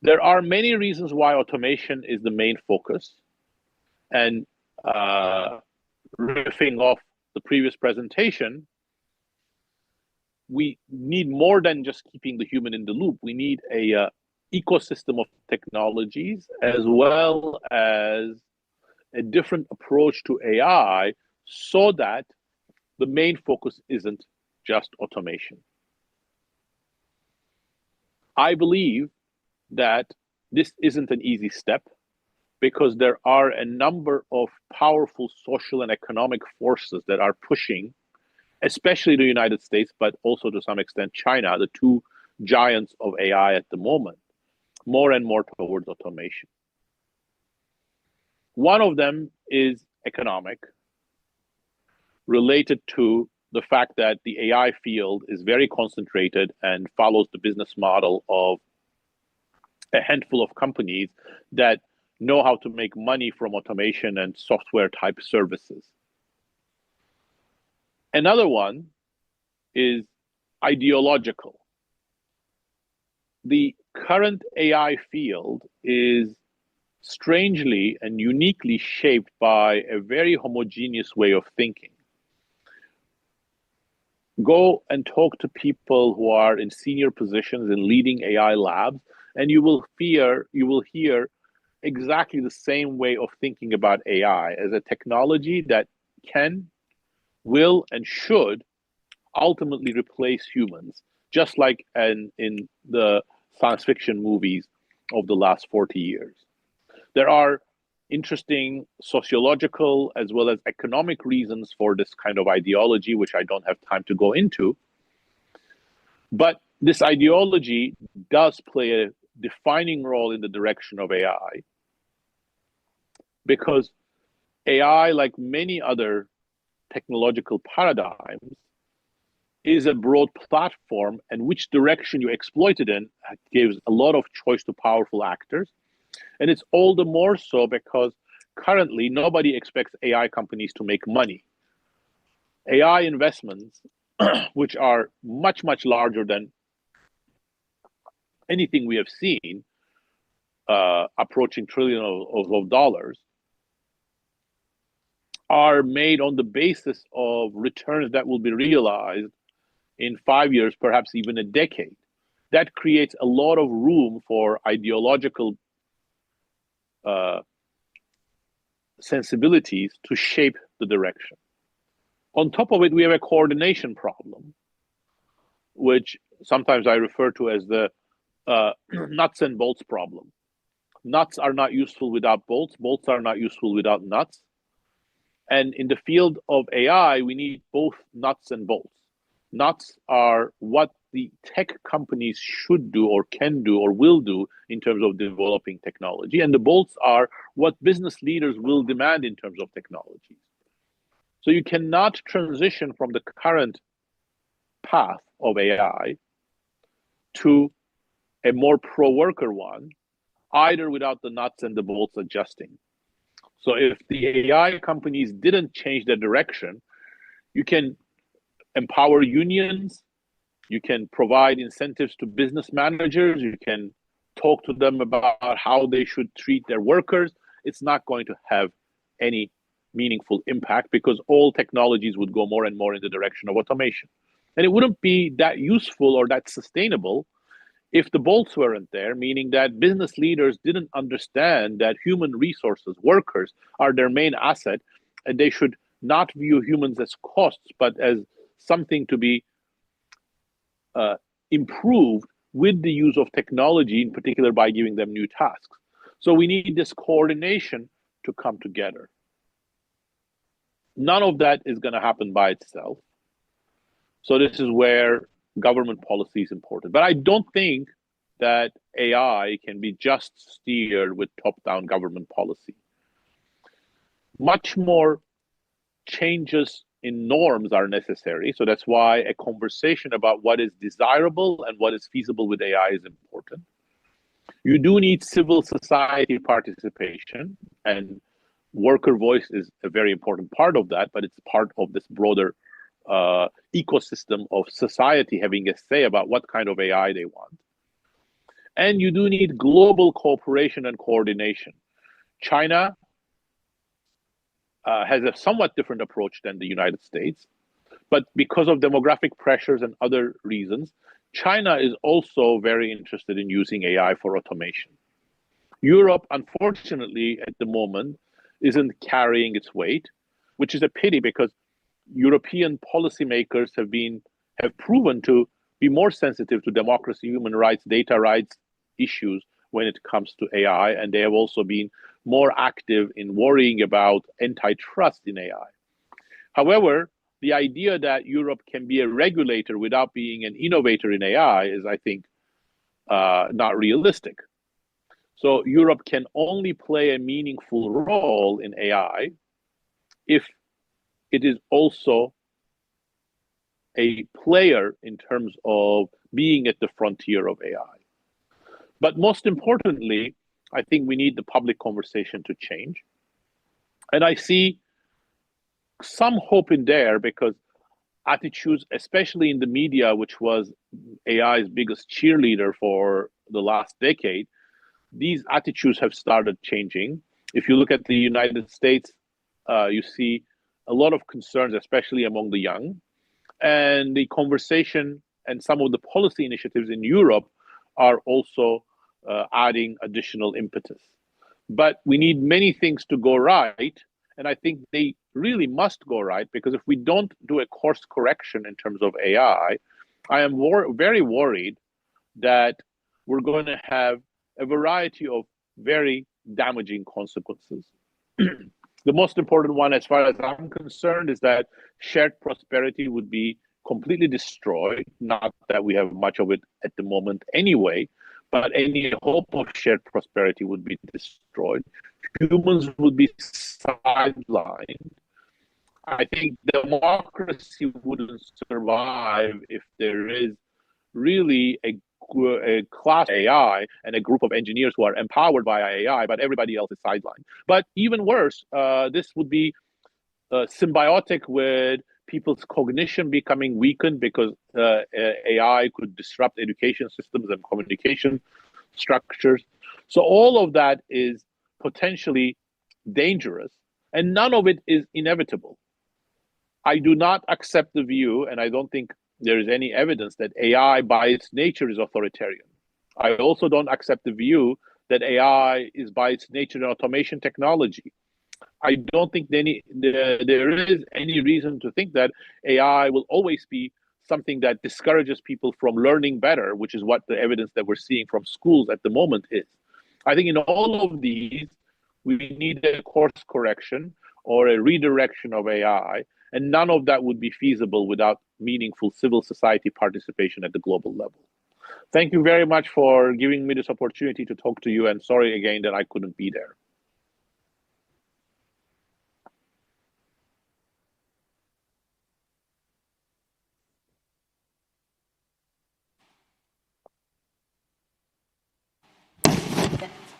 S9: There are many reasons why automation is the main focus. And riffing off the previous presentation, we need more than just keeping the human in the loop. We need a ecosystem of technologies as well as a different approach to AI so that the main focus isn't just automation. I believe that this isn't an easy step because there are a number of powerful social and economic forces that are pushing, especially the United States, but also to some extent China, the two giants of AI at the moment, more and more towards automation. One of them is economic, related to the fact that the AI field is very concentrated and follows the business model of a handful of companies that know how to make money from automation and software type services. Another one is ideological. The current AI field is strangely and uniquely shaped by a very homogeneous way of thinking. Go and talk to people who are in senior positions in leading AI labs, and you will hear exactly the same way of thinking about AI as a technology that can, will, and should ultimately replace humans, just like in the science fiction movies of the last 40 years. There are interesting sociological as well as economic reasons for this kind of ideology, which I don't have time to go into. But this ideology does play a defining role in the direction of AI, because AI, like many other technological paradigms, is a broad platform, and which direction you exploit it in gives a lot of choice to powerful actors. And it's all the more so because currently nobody expects AI companies to make money. AI investments, which are much, much larger than anything we have seen, approaching trillions of dollars, are made on the basis of returns that will be realized in 5 years, perhaps even a decade. That creates a lot of room for ideological sensibilities to shape the direction. On top of it, we have a coordination problem, which sometimes I refer to as the nuts and bolts problem. Nuts are not useful without bolts. Bolts are not useful without nuts. And in the field of AI, we need both nuts and bolts. Nuts are what the tech companies should do or can do or will do in terms of developing technology. And the bolts are what business leaders will demand in terms of technology. So you cannot transition from the current path of AI to a more pro-worker one, either without the nuts and the bolts adjusting. So if the AI companies didn't change their direction, you can empower unions, you can provide incentives to business managers, you can talk to them about how they should treat their workers. It's not going to have any meaningful impact because all technologies would go more and more in the direction of automation. And it wouldn't be that useful or that sustainable if the bolts weren't there, meaning that business leaders didn't understand that human resources, workers, are their main asset, and they should not view humans as costs, but as something to be improved with the use of technology, in particular by giving them new tasks. So we need this coordination to come together. None of that is going to happen by itself. So this is where government policy is important. But I don't think that AI can be just steered with top-down government policy. Much more changes in norms are necessary. So that's why a conversation about what is desirable and what is feasible with AI is important. You do need civil society participation, and worker voice is a very important part of that, but it's part of this broader ecosystem of society having a say about what kind of AI they want. And you do need global cooperation and coordination. China has a somewhat different approach than the United States, but because of demographic pressures and other reasons, China is also very interested in using AI for automation. Europe, unfortunately, at the moment, isn't carrying its weight, which is a pity because European policymakers have proven to be more sensitive to democracy, human rights, data rights issues when it comes to AI, and they have also been more active in worrying about antitrust in AI. However, the idea that Europe can be a regulator without being an innovator in AI is, I think, not realistic. So Europe can only play a meaningful role in AI if it is also a player in terms of being at the frontier of AI. But most importantly, I think we need the public conversation to change. And I see some hope in there because attitudes, especially in the media, which was AI's biggest cheerleader for the last decade, these attitudes have started changing. If you look at the United States, you see a lot of concerns, especially among the young. And the conversation and some of the policy initiatives in Europe are also adding additional impetus. But we need many things to go right. And I think they really must go right, because if we don't do a course correction in terms of AI, I am very worried that we're going to have a variety of very damaging consequences. The most important one, as far as I'm concerned, is that shared prosperity would be completely destroyed. Not that we have much of it at the moment anyway, but any hope of shared prosperity would be destroyed. Humans would be sidelined. I think democracy wouldn't survive if there is really a class AI and a group of engineers who are empowered by AI, but everybody else is sidelined. But even worse, this would be symbiotic with people's cognition becoming weakened because AI could disrupt education systems and communication structures. So all of that is potentially dangerous, and none of it is inevitable. I do not accept the view, and I don't think there is any evidence that AI by its nature is authoritarian. I also don't accept the view that AI is by its nature an automation technology. I don't think there is any reason to think that AI will always be something that discourages people from learning better, which is what the evidence that we're seeing from schools at the moment is. I think in all of these, we need a course correction or a redirection of AI, and none of that would be feasible without meaningful civil society participation at the global level. Thank you very much for giving me this opportunity to talk to you, and sorry again that I couldn't be there.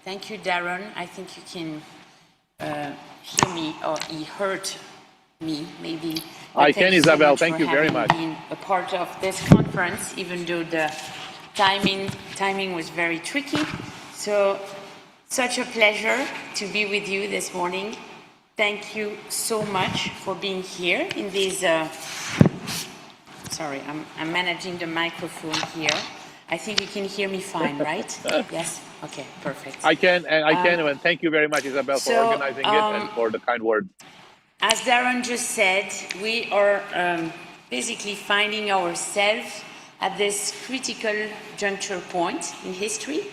S10: Thank you, Darren. I think you can hear me, or he heard me, maybe. But
S9: I can, Isabel. Thank you very much.
S10: Being a part of this conference, even though the timing was very tricky. So, such a pleasure to be with you this morning. Thank you so much for being here in these. Sorry, I'm managing the microphone here. I think you can hear me fine, right? Yes. Okay, perfect.
S9: I can, and thank you very much, Isabel, for organizing it and for the kind words.
S10: As Darren just said, we are basically finding ourselves at this critical juncture point in history,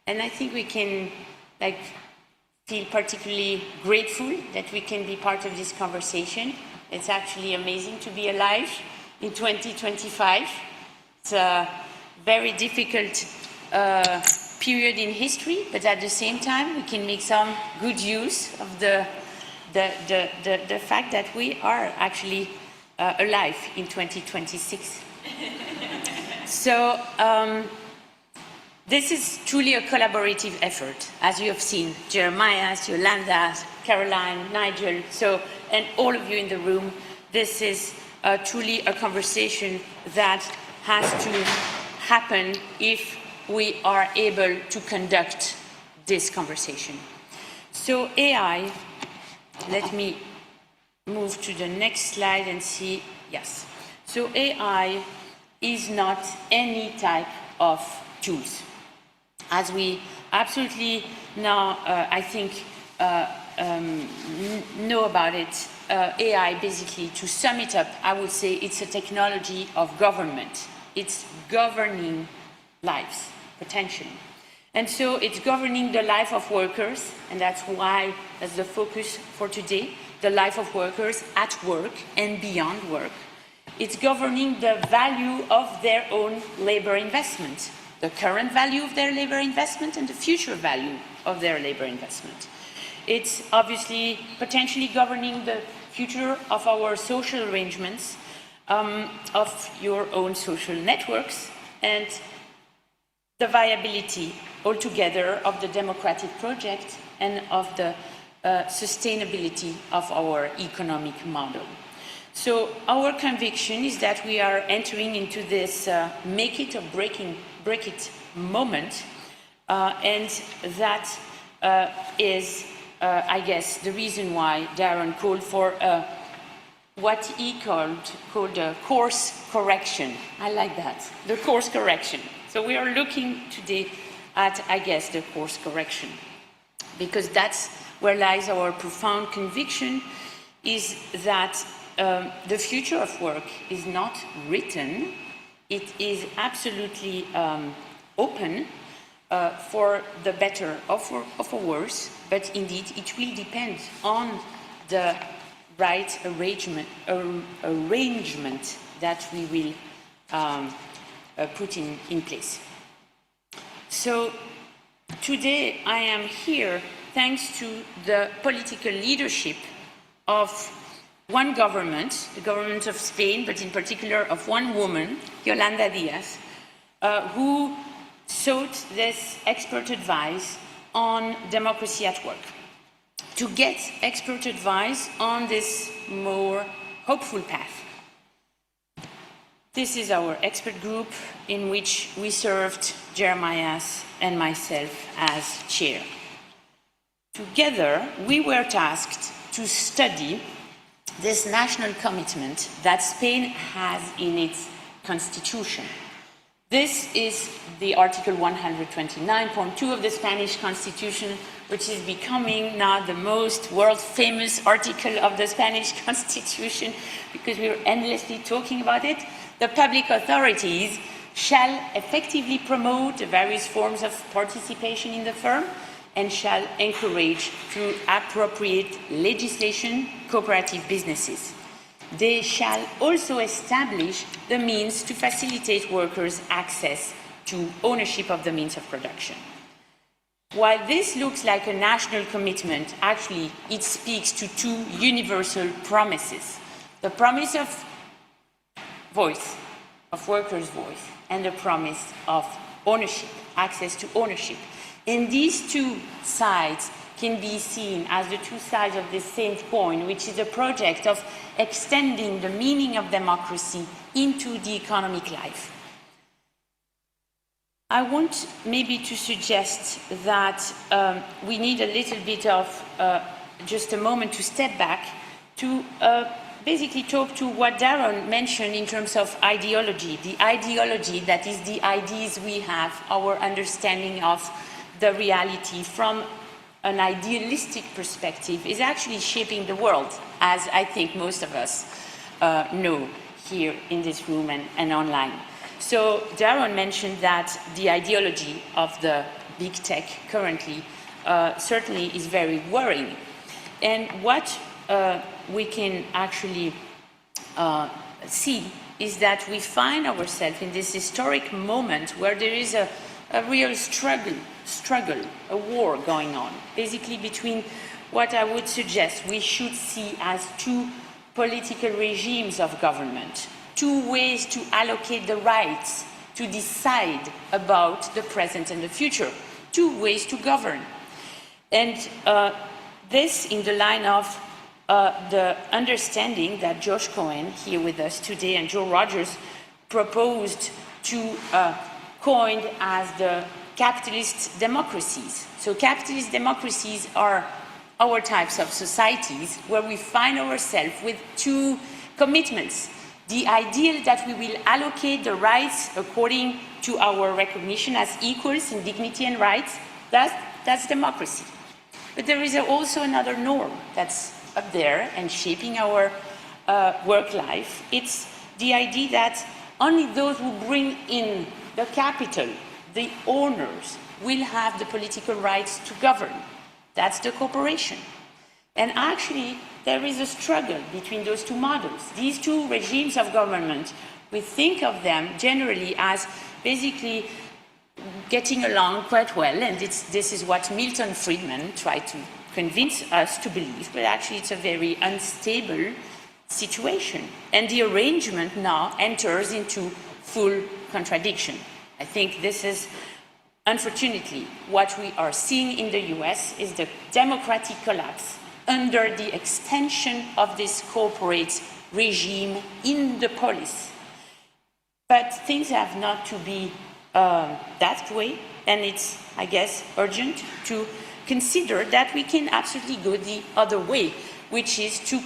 S10: and I think we can feel particularly grateful that we can be part of this conversation. It's actually amazing to be alive in 2025. It's a very difficult period in history, but at the same time, we can make some good use of the fact that we are actually alive in 2026. So this is truly a collaborative effort, as you have seen, Jeremiah, Yolanda, Caroline, Nigel, and all of you in the room. This is truly a conversation that has to happen if we are able to conduct this conversation. So AI, let me move to the next slide and see, yes. So AI is not any type of tools. As we absolutely now, I think, know about it, AI basically, to sum it up, I would say it's a technology of government. It's governing lives, potentially. And so it's governing the life of workers, and that's why that's the focus for today, the life of workers at work and beyond work. It's governing the value of their own labor investment, the current value of their labor investment and the future value of their labor investment. It's obviously potentially governing the future of our social arrangements, of your own social networks, and the viability altogether of the democratic project and of the sustainability of our economic model. So our conviction is that we are entering into this make it or break it moment, and that is, I guess, the reason why Darren called for what he called a course correction. I like that, the course correction. So we are looking today at, I guess, the course correction, because that's where lies our profound conviction, is that the future of work is not written. It is absolutely open for the better or for worse, but indeed it will depend on the right arrangement that we will put in place. So today I am here thanks to the political leadership of one government, the government of Spain, but in particular of one woman, Yolanda Díaz, who sought this expert advice on democracy at work, to get expert advice on this more hopeful path. This is our expert group in which we served Jeremiah and myself as chair. Together, we were tasked to study this national commitment that Spain has in its constitution. This is the Article 129.2 of the Spanish Constitution, which is becoming now the most world-famous article of the Spanish Constitution, because we're endlessly talking about it. The public authorities shall effectively promote the various forms of participation in the firm and shall encourage, through appropriate legislation, cooperative businesses. They shall also establish the means to facilitate workers' access to ownership of the means of production. While this looks like a national commitment, actually it speaks to two universal promises. The promise of voice, of workers' voice, and the promise of ownership, access to ownership. And these two sides can be seen as the two sides of the same coin, which is a project of extending the meaning of democracy into the economic life. I want maybe to suggest that we need a little bit of just a moment to step back to basically talk to what Darren mentioned in terms of ideology. The ideology that is the ideas we have, our understanding of the reality from an idealistic perspective is actually shaping the world, as I think most of us know here in this room and online. So Darren mentioned that the ideology of the big tech currently certainly is very worrying. And what we can actually see is that we find ourselves in this historic moment where there is a real struggle, a war going on, basically between what I would suggest we should see as two political regimes of government, two ways to allocate the rights to decide about the present and the future, two ways to govern. And this in the line of the understanding that Josh Cohen, here with us today, and Joe Rogers proposed to coined as the capitalist democracies. So capitalist democracies are our types of societies where we find ourselves with two commitments. The ideal that we will allocate the rights according to our recognition as equals in dignity and rights, that's democracy. But there is also another norm that's up there and shaping our work life. It's the idea that only those who bring in the capital, the owners, will have the political rights to govern. That's the corporation. And actually, there is a struggle between those two models. These two regimes of government, we think of them generally as basically getting along quite well, and this is what Milton Friedman tried to convince us to believe, but actually it's a very unstable situation. And the arrangement now enters into full contradiction. I think this is, unfortunately, what we are seeing in the US is the democratic collapse under the extension of this corporate regime in the police. But things have not to be that way, and it's, I guess, urgent to consider that we can absolutely go the other way, which is to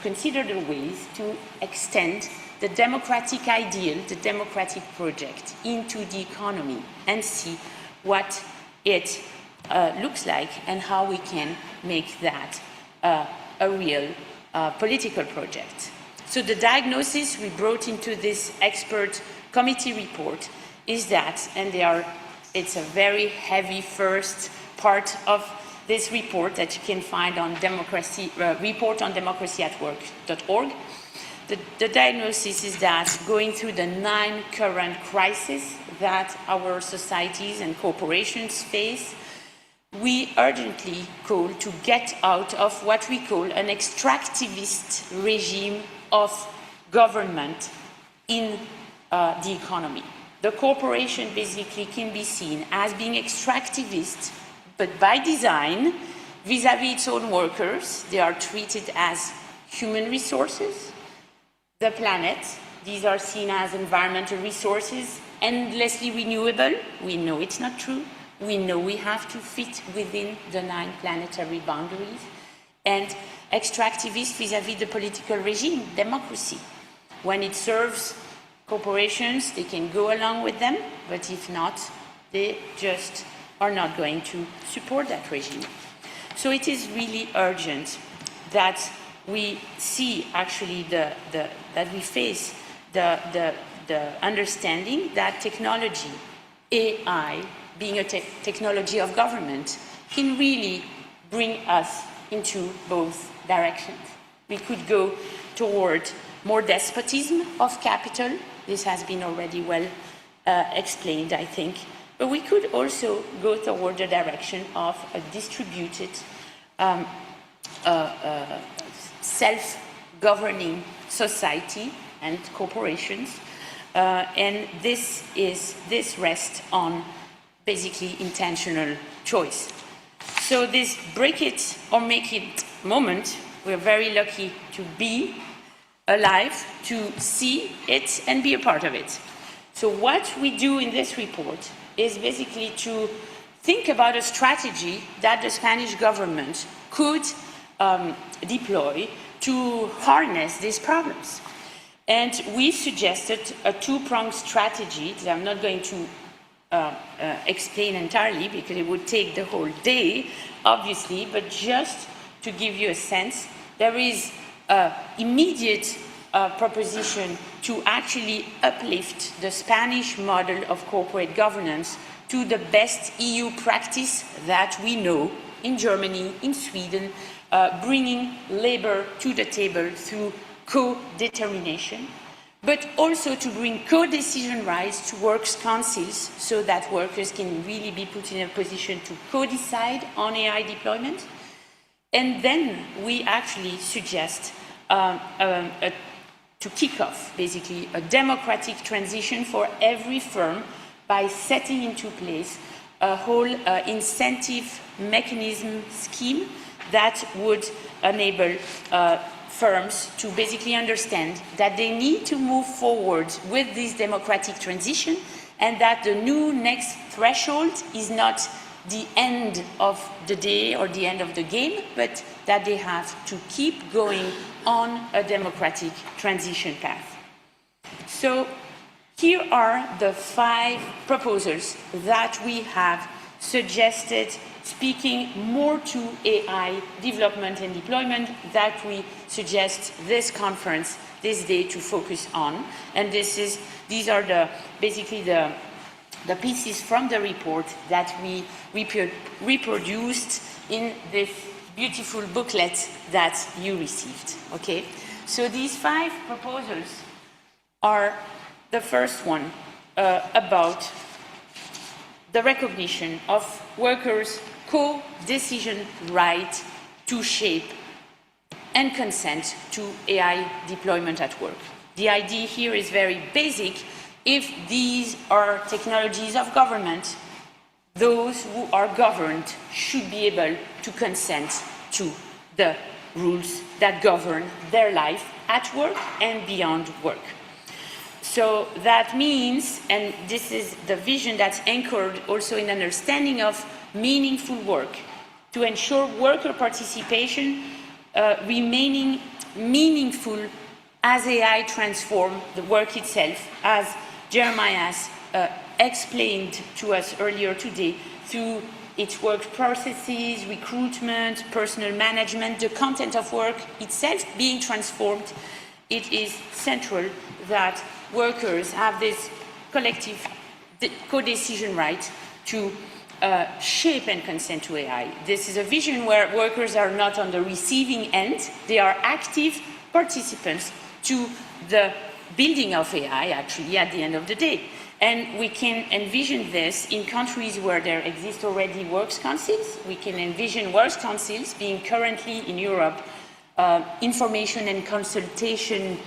S10: consider the ways to extend the democratic ideal, the democratic project into the economy and see what it looks like and how we can make that a real political project. So the diagnosis we brought into this expert committee report is that, and it's a very heavy first part of this report that you can find on report on democracyatwork.org. The diagnosis is that going through the 9 current crises that our societies and corporations face, we urgently call to get out of what we call an extractivist regime of government in the economy. The corporation basically can be seen as being extractivist, but by design, vis-à-vis its own workers. They are treated as human resources. The planet, these are seen as environmental resources, endlessly renewable. We know it's not true. We know we have to fit within the 9 planetary boundaries. And extractivist vis-à-vis the political regime, democracy. When it serves corporations, they can go along with them, but if not, they just are not going to support that regime. So it is really urgent that we see actually that we face the the understanding that technology, AI, being a technology of government, can really bring us into both directions. We could go toward more despotism of capital. This has been already well explained, I think. But we could also go toward the direction of a distributed, self-governing society and corporations. And this rests on basically intentional choice. So this break it or make it moment, we're very lucky to be alive, to see it and be a part of it. So what we do in this report is basically to think about a strategy that the Spanish government could deploy to harness these problems. And we suggested a two-pronged strategy that I'm not going to explain entirely because it would take the whole day, obviously, but just to give you a sense, there is an immediate proposition to actually uplift the Spanish model of corporate governance to the best EU practice that we know in Germany, in Sweden, bringing labor to the table through co-determination, but also to bring co-decision rights to works councils so that workers can really be put in a position to co-decide on AI deployment. And then we actually suggest to kick off, basically, a democratic transition for every firm by setting into place a whole incentive mechanism scheme that would enable firms to basically understand that they need to move forward with this democratic transition and that the new next threshold is not the end of the day or the end of the game, but that they have to keep going on a democratic transition path. So here are the 5 proposals that we have suggested, speaking more to AI development and deployment, that we suggest this conference, this day, to focus on. And these are basically the pieces from the report that we reproduced in this beautiful booklet that you received. Okay, so these 5 proposals are the first one about the recognition of workers' co-decision right to shape and consent to AI deployment at work. The idea here is very basic. If these are technologies of government, those who are governed should be able to consent to the rules that govern their life at work and beyond work. So that means, and this is the vision that's anchored also in understanding of meaningful work, to ensure worker participation remaining meaningful as AI transforms the work itself, as Jeremiah has explained to us earlier today, through its work processes, recruitment, personal management, the content of work itself being transformed. It is central that workers have this collective co-decision right to shape and consent to AI. This is a vision where workers are not on the receiving end, they are active participants to the building of AI, actually, at the end of the day. And we can envision this in countries where there exist already works councils. We can envision works councils being currently in Europe information and consultation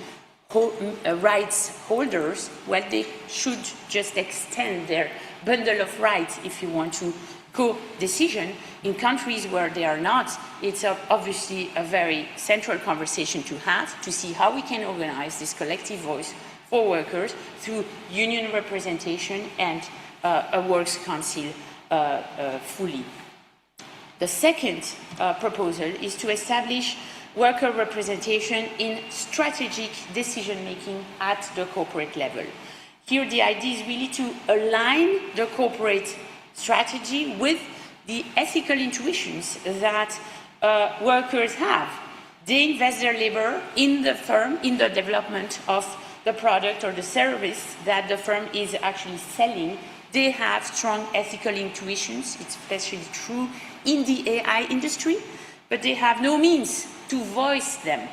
S10: rights holders. Well, they should just extend their bundle of rights, if you want to, co-decision. In countries where they are not, it's obviously a very central conversation to have, to see how we can organize this collective voice for workers through union representation and a works council fully. The second proposal is to establish worker representation in strategic decision-making at the corporate level. Here the idea is really to align the corporate strategy with the ethical intuitions that workers have. They invest their labor in the firm, in the development of the product or the service that the firm is actually selling, they have strong ethical intuitions. It's especially true in the AI industry, but they have no means to voice them.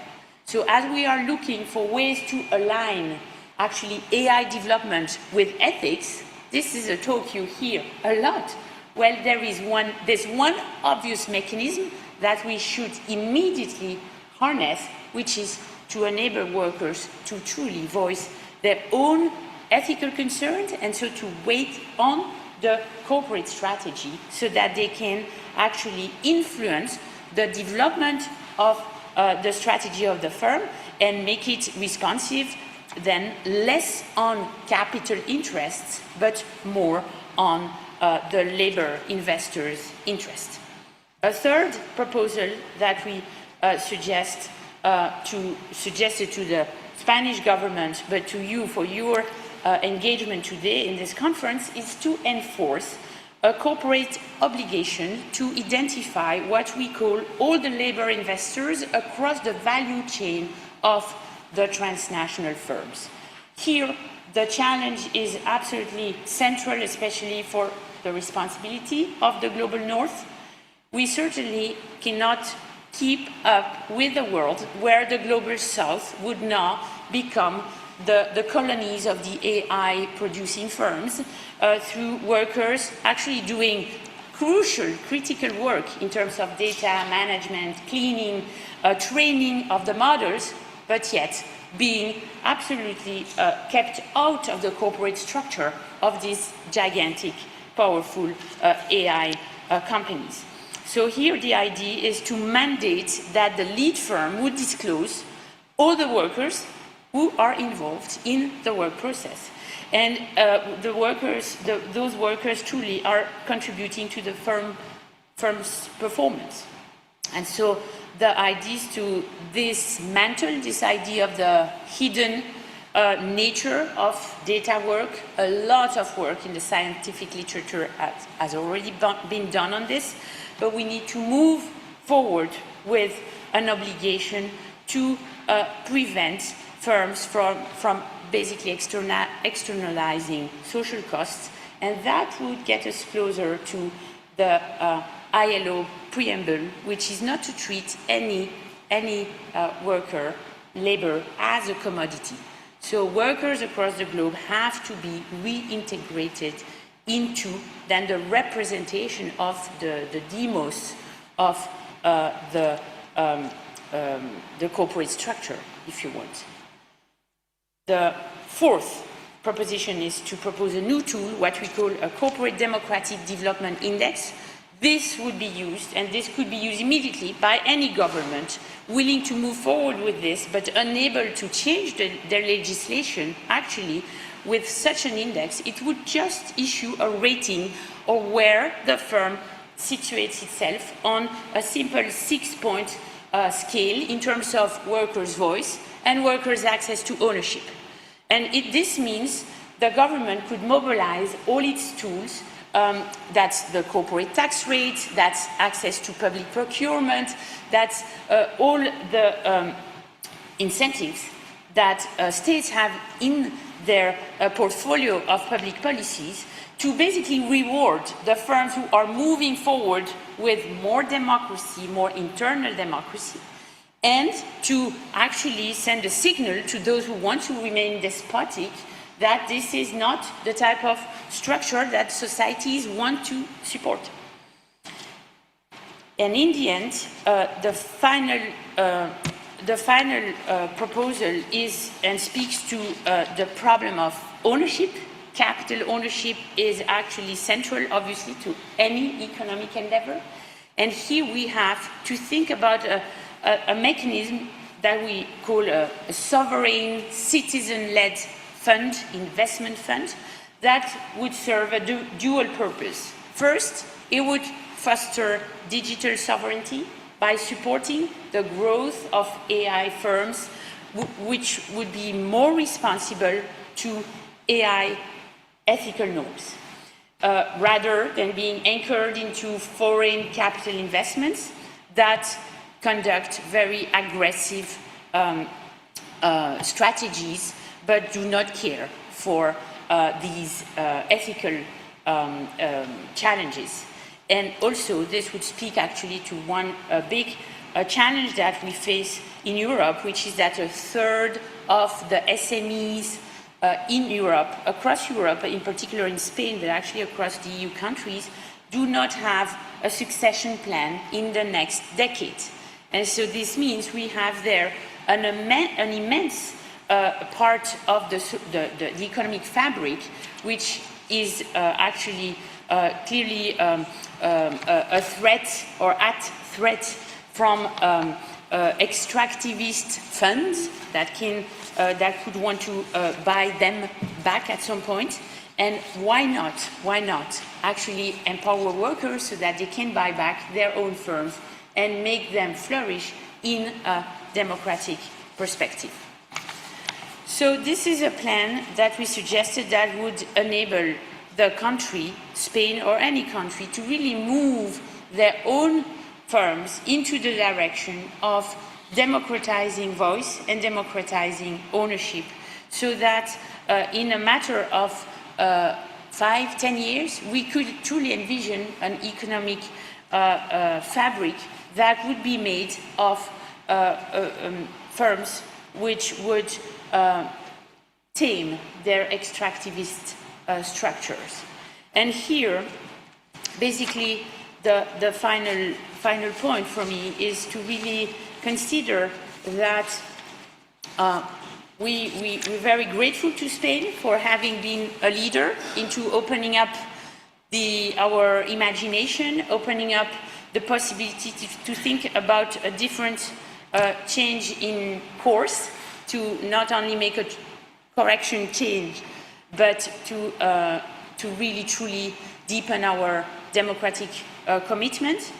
S10: So as we are looking for ways to align actually AI development with ethics, this is a talk you hear a lot. Well, there's one obvious mechanism that we should immediately harness, which is to enable workers to truly voice their own ethical concerns and so to wait on the corporate strategy so that they can actually influence the development of the strategy of the firm and make it responsive, then less on capital interests, but more on the labor investors' interest. A third proposal that we suggested to the Spanish government, but to you for your engagement today in this conference, is to enforce a corporate obligation to identify what we call all the labor investors across the value chain of the transnational firms. Here, the challenge is absolutely central, especially for the responsibility of the global north. We certainly cannot keep up with the world where the global south would now become the colonies of the AI producing firms through workers actually doing crucial, critical work in terms of data management, cleaning, training of the models, but yet being absolutely kept out of the corporate structure of these gigantic, powerful AI companies. So here the idea is to mandate that the lead firm would disclose all the workers who are involved in the work process. And those workers truly are contributing to the firm's performance. And so the idea is to dismantle this idea of the hidden nature of data work. A lot of work in the scientific literature has already been done on this, but we need to move forward with an obligation to prevent firms from basically externalizing social costs, and that would get us closer to the ILO preamble, which is not to treat any worker, labor, as a commodity. So workers across the globe have to be reintegrated into then the representation of the demos of the corporate structure, if you want. The fourth proposition is to propose a new tool, what we call a Corporate Democratic Development Index. This would be used, and this could be used immediately by any government willing to move forward with this, but unable to change their legislation. Actually, with such an index, it would just issue a rating of where the firm situates itself on a simple 6-point scale in terms of workers' voice and workers' access to ownership. And this means the government could mobilize all its tools, that's the corporate tax rate, that's access to public procurement, that's all the incentives that states have in their portfolio of public policies to basically reward the firms who are moving forward with more democracy, more internal democracy, and to actually send a signal to those who want to remain despotic that this is not the type of structure that societies want to support. And in the end, the final proposal is and speaks to the problem of ownership. Capital ownership is actually central, obviously, to any economic endeavor. And here we have to think about a mechanism that we call a sovereign, citizen-led fund, investment fund, that would serve a dual purpose. First, it would foster digital sovereignty by supporting the growth of AI firms, which would be more responsible to AI ethical norms, rather than being anchored into foreign capital investments that conduct very aggressive strategies but do not care for these ethical challenges. And also, this would speak actually to one big challenge that we face in Europe, which is that a third of the SMEs in Europe, across Europe, in particular in Spain, but actually across the EU countries, do not have a succession plan in the next decade. And so this means we have there an immense part of the economic fabric, which is actually clearly a threat or at threat from extractivist funds that could want to buy them back at some point. And why not actually empower workers so that they can buy back their own firms and make them flourish in a democratic perspective. So this is a plan that we suggested that would enable the country, Spain or any country, to really move their own firms into the direction of democratizing voice and democratizing ownership, so that in a matter of 5-10 years, we could truly envision an economic fabric that would be made of firms which would tame their extractivist structures. And here, basically, the final point for me is to really consider that we're very grateful to Spain for having been a leader into opening up our imagination, opening up the possibility to think about a different change in course, to not only make a correction change, but to really truly deepen our democratic commitment.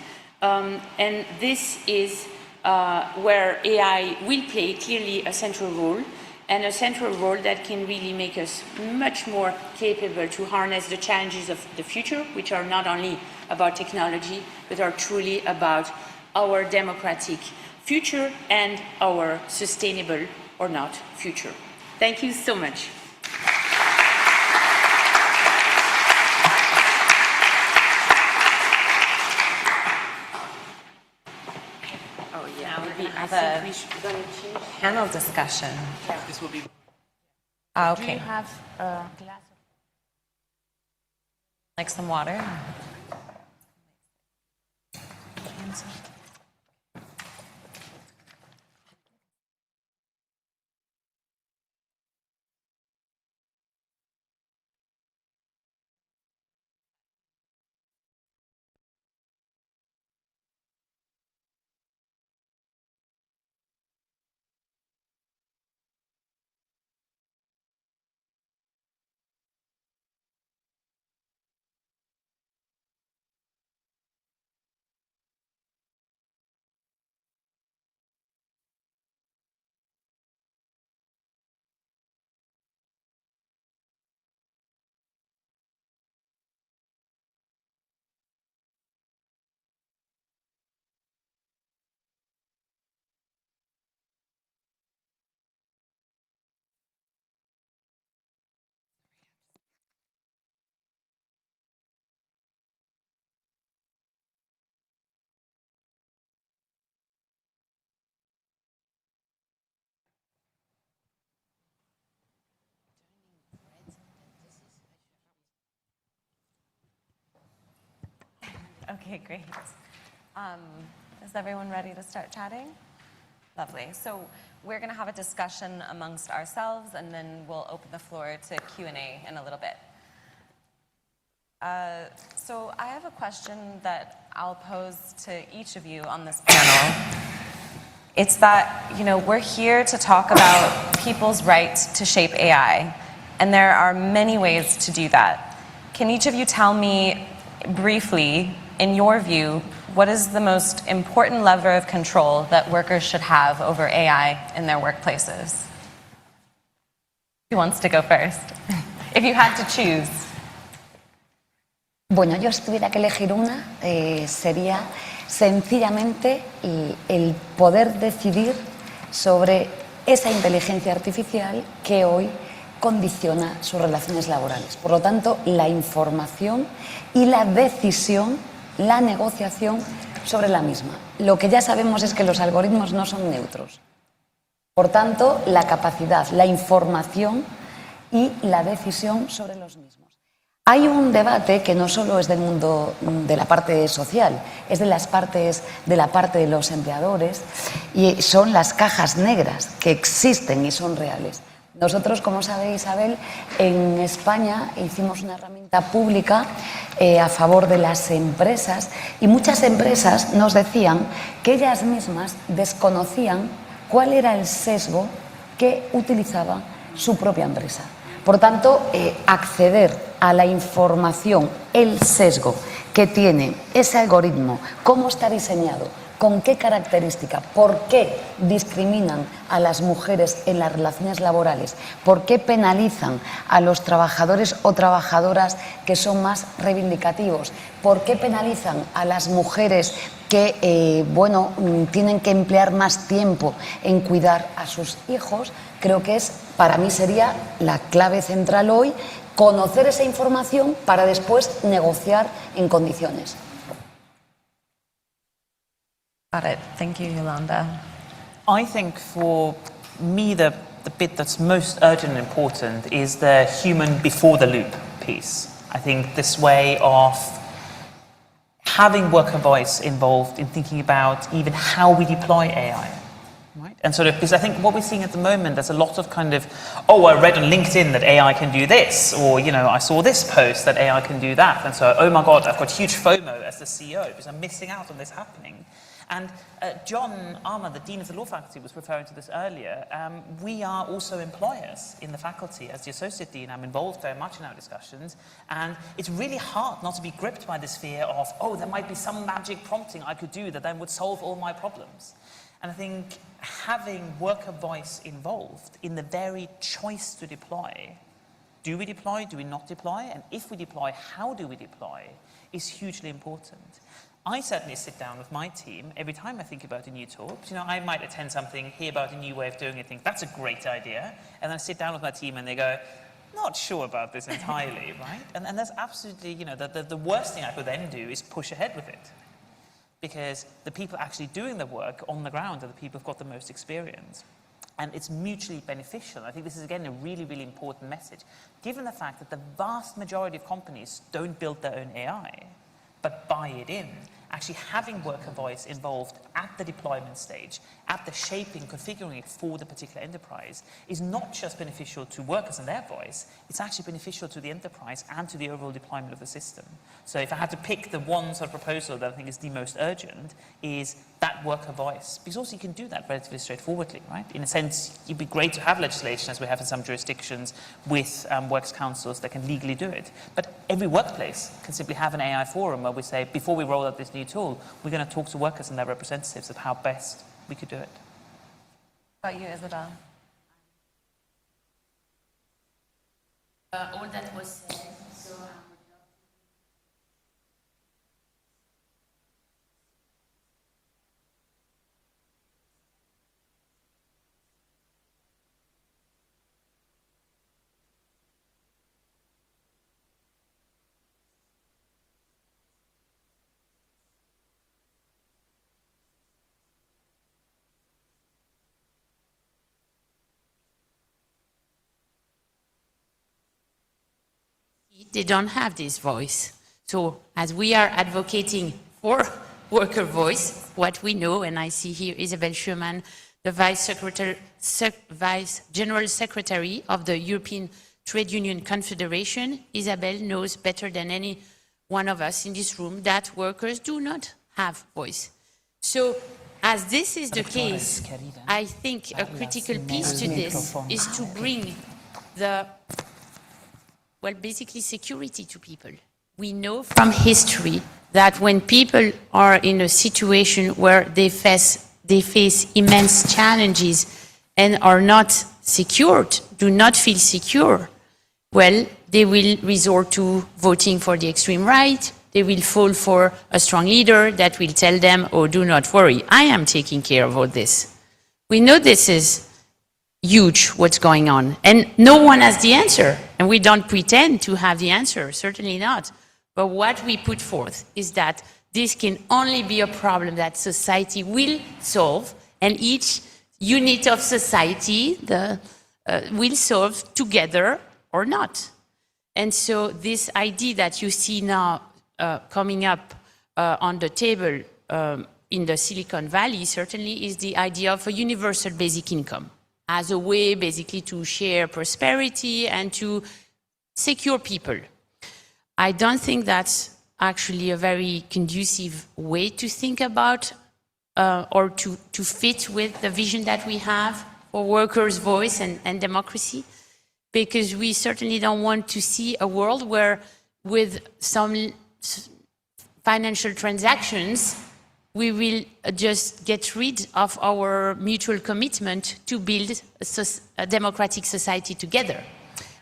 S10: And this is where AI will play clearly a central role, and a central role that can really make us much more capable to harness the challenges of the future, which are not only about technology, but are truly about our democratic future and our sustainable or not future. Thank you so much.
S6: We have a panel discussion.
S8: This will be.
S6: Okay.
S10: Do you have a glass?
S6: Like some water? Okay, great. Is everyone ready to start chatting? Lovely. So we're going to have a discussion amongst ourselves, and then we'll open the floor to Q&A in a little bit. So I have a question that I'll pose to each of you on this panel. It's that, we're here to talk about people's right to shape AI, and there are many ways to do that. Can each of you tell me briefly, in your view, what is the most important lever of control that workers should have over AI in their workplaces? Who wants to go first? If you had to choose.
S7: Bueno, yo si tuviera que elegir una, sería sencillamente el poder decidir sobre esa inteligencia artificial que hoy condiciona sus relaciones laborales. Por lo tanto, la información y la decisión, la negociación sobre la misma. Lo que ya sabemos es que los algoritmos no son neutros. Por tanto, la capacidad, la información y la decisión sobre los mismos. Hay un debate que no solo es del mundo de la parte social, es de la parte de los empleadores, y son las cajas negras que existen y son reales. Nosotros, como sabe Isabel, en España hicimos una herramienta pública a favor de las empresas, y muchas empresas nos decían que ellas mismas desconocían cuál era el sesgo que utilizaba su propia empresa. Por tanto, acceder a la información, el sesgo que tiene ese algoritmo, cómo está diseñado, con qué característica, por qué discriminan a las mujeres en las relaciones laborales, por qué penalizan a los trabajadores o trabajadoras que son más reivindicativos, por qué penalizan a las mujeres que tienen que emplear más tiempo en cuidar a sus hijos. Creo que para mí sería la clave central hoy, conocer esa información para después negociar en condiciones.
S6: Got it. Thank you, Yolanda.
S8: I think for me, the bit that's most urgent and important is the human before the loop piece. I think this way of having worker voice involved in thinking about even how we deploy AI. Right? And because I think what we're seeing at the moment, there's a lot of I read on LinkedIn that AI can do this, or, I saw this post that AI can do that. And so, oh my God, I've got huge FOMO as the CEO because I'm missing out on this happening. And John Armour, the Dean of the Law Faculty, was referring to this earlier. We are also employers in the faculty. As the Associate Dean, I'm involved very much in our discussions. And it's really hard not to be gripped by this fear of, there might be some magic prompting I could do that then would solve all my problems. And I think having worker voice involved in the very choice to deploy, do we deploy, do we not deploy, and if we deploy, how do we deploy, is hugely important. I certainly sit down with my team every time I think about a new tool. I might attend something, hear about a new way of doing it, think that's a great idea, and then I sit down with my team and they go, not sure about this entirely, right? And that's absolutely, the worst thing I could then do is push ahead with it. Because the people actually doing the work on the ground are the people who've got the most experience. And it's mutually beneficial. I think this is, again, a really, really important message. Given the fact that the vast majority of companies don't build their own AI, but buy it in, actually having worker voice involved at the deployment stage, at the shaping, configuring it for the particular enterprise, is not just beneficial to workers and their voice, it's actually beneficial to the enterprise and to the overall deployment of the system. So if I had to pick the one sort of proposal that I think is the most urgent, is that worker voice. Because also you can do that relatively straightforwardly, right? In a sense, it'd be great to have legislation, as we have in some jurisdictions, with works councils that can legally do it. But every workplace can simply have an AI forum where we say, before we roll out this new tool, we're going to talk to workers and their representatives of how best we could do it.
S6: What about you, Isabel?
S10: All that was said, so they don't have this voice. So as we are advocating for worker voice, what we know, and I see here Isabel Schumann, the Vice General Secretary of the European Trade Union Confederation, Isabel knows better than any one of us in this room that workers do not have voice. So as this is the case, I think a critical piece to this is to bring basically security to people. We know from history that when people are in a situation where they face immense challenges and are not secured, do not feel secure, well, they will resort to voting for the extreme right. They will fall for a strong leader that will tell them, oh, do not worry, I am taking care of all this. We know this is huge what's going on. And no one has the answer. And we don't pretend to have the answer, certainly not. But what we put forth is that this can only be a problem that society will solve, and each unit of society will solve together or not. And so this idea that you see now coming up on the table in the Silicon Valley certainly is the idea of a universal basic income as a way basically to share prosperity and to secure people. I don't think that's actually a very conducive way to think about or to fit with the vision that we have for workers' voice and democracy, because we certainly don't want to see a world where with some financial transactions, we will just get rid of our mutual commitment to build a democratic society together.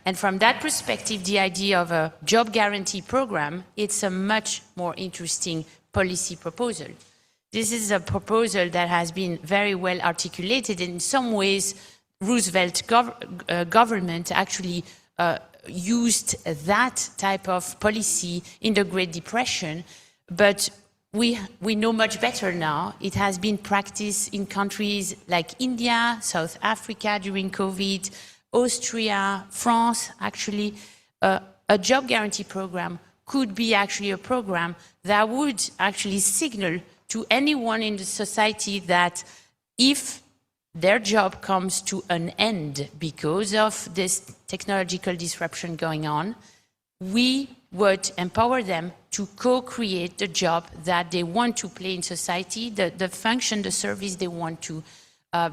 S10: And from that perspective, the idea of a job guarantee program, it's a much more interesting policy proposal. This is a proposal that has been very well articulated. In some ways, Roosevelt government actually used that type of policy in the Great Depression, but we know much better now. It has been practiced in countries like India, South Africa during COVID, Austria, France, actually. A job guarantee program could be actually a program that would actually signal to anyone in the society that if their job comes to an end because of this technological disruption going on, we would empower them to co-create the job that they want to play in society, the function, the service they want to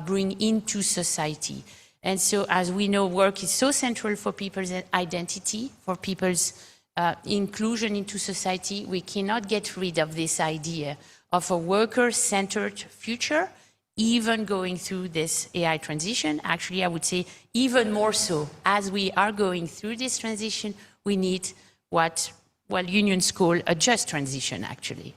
S10: bring into society. And so, as we know, work is so central for people's identity, for people's inclusion into society. We cannot get rid of this idea of a worker-centered future, even going through this AI transition. Actually, I would say even more so. As we are going through this transition, we need what unions call a just transition, actually.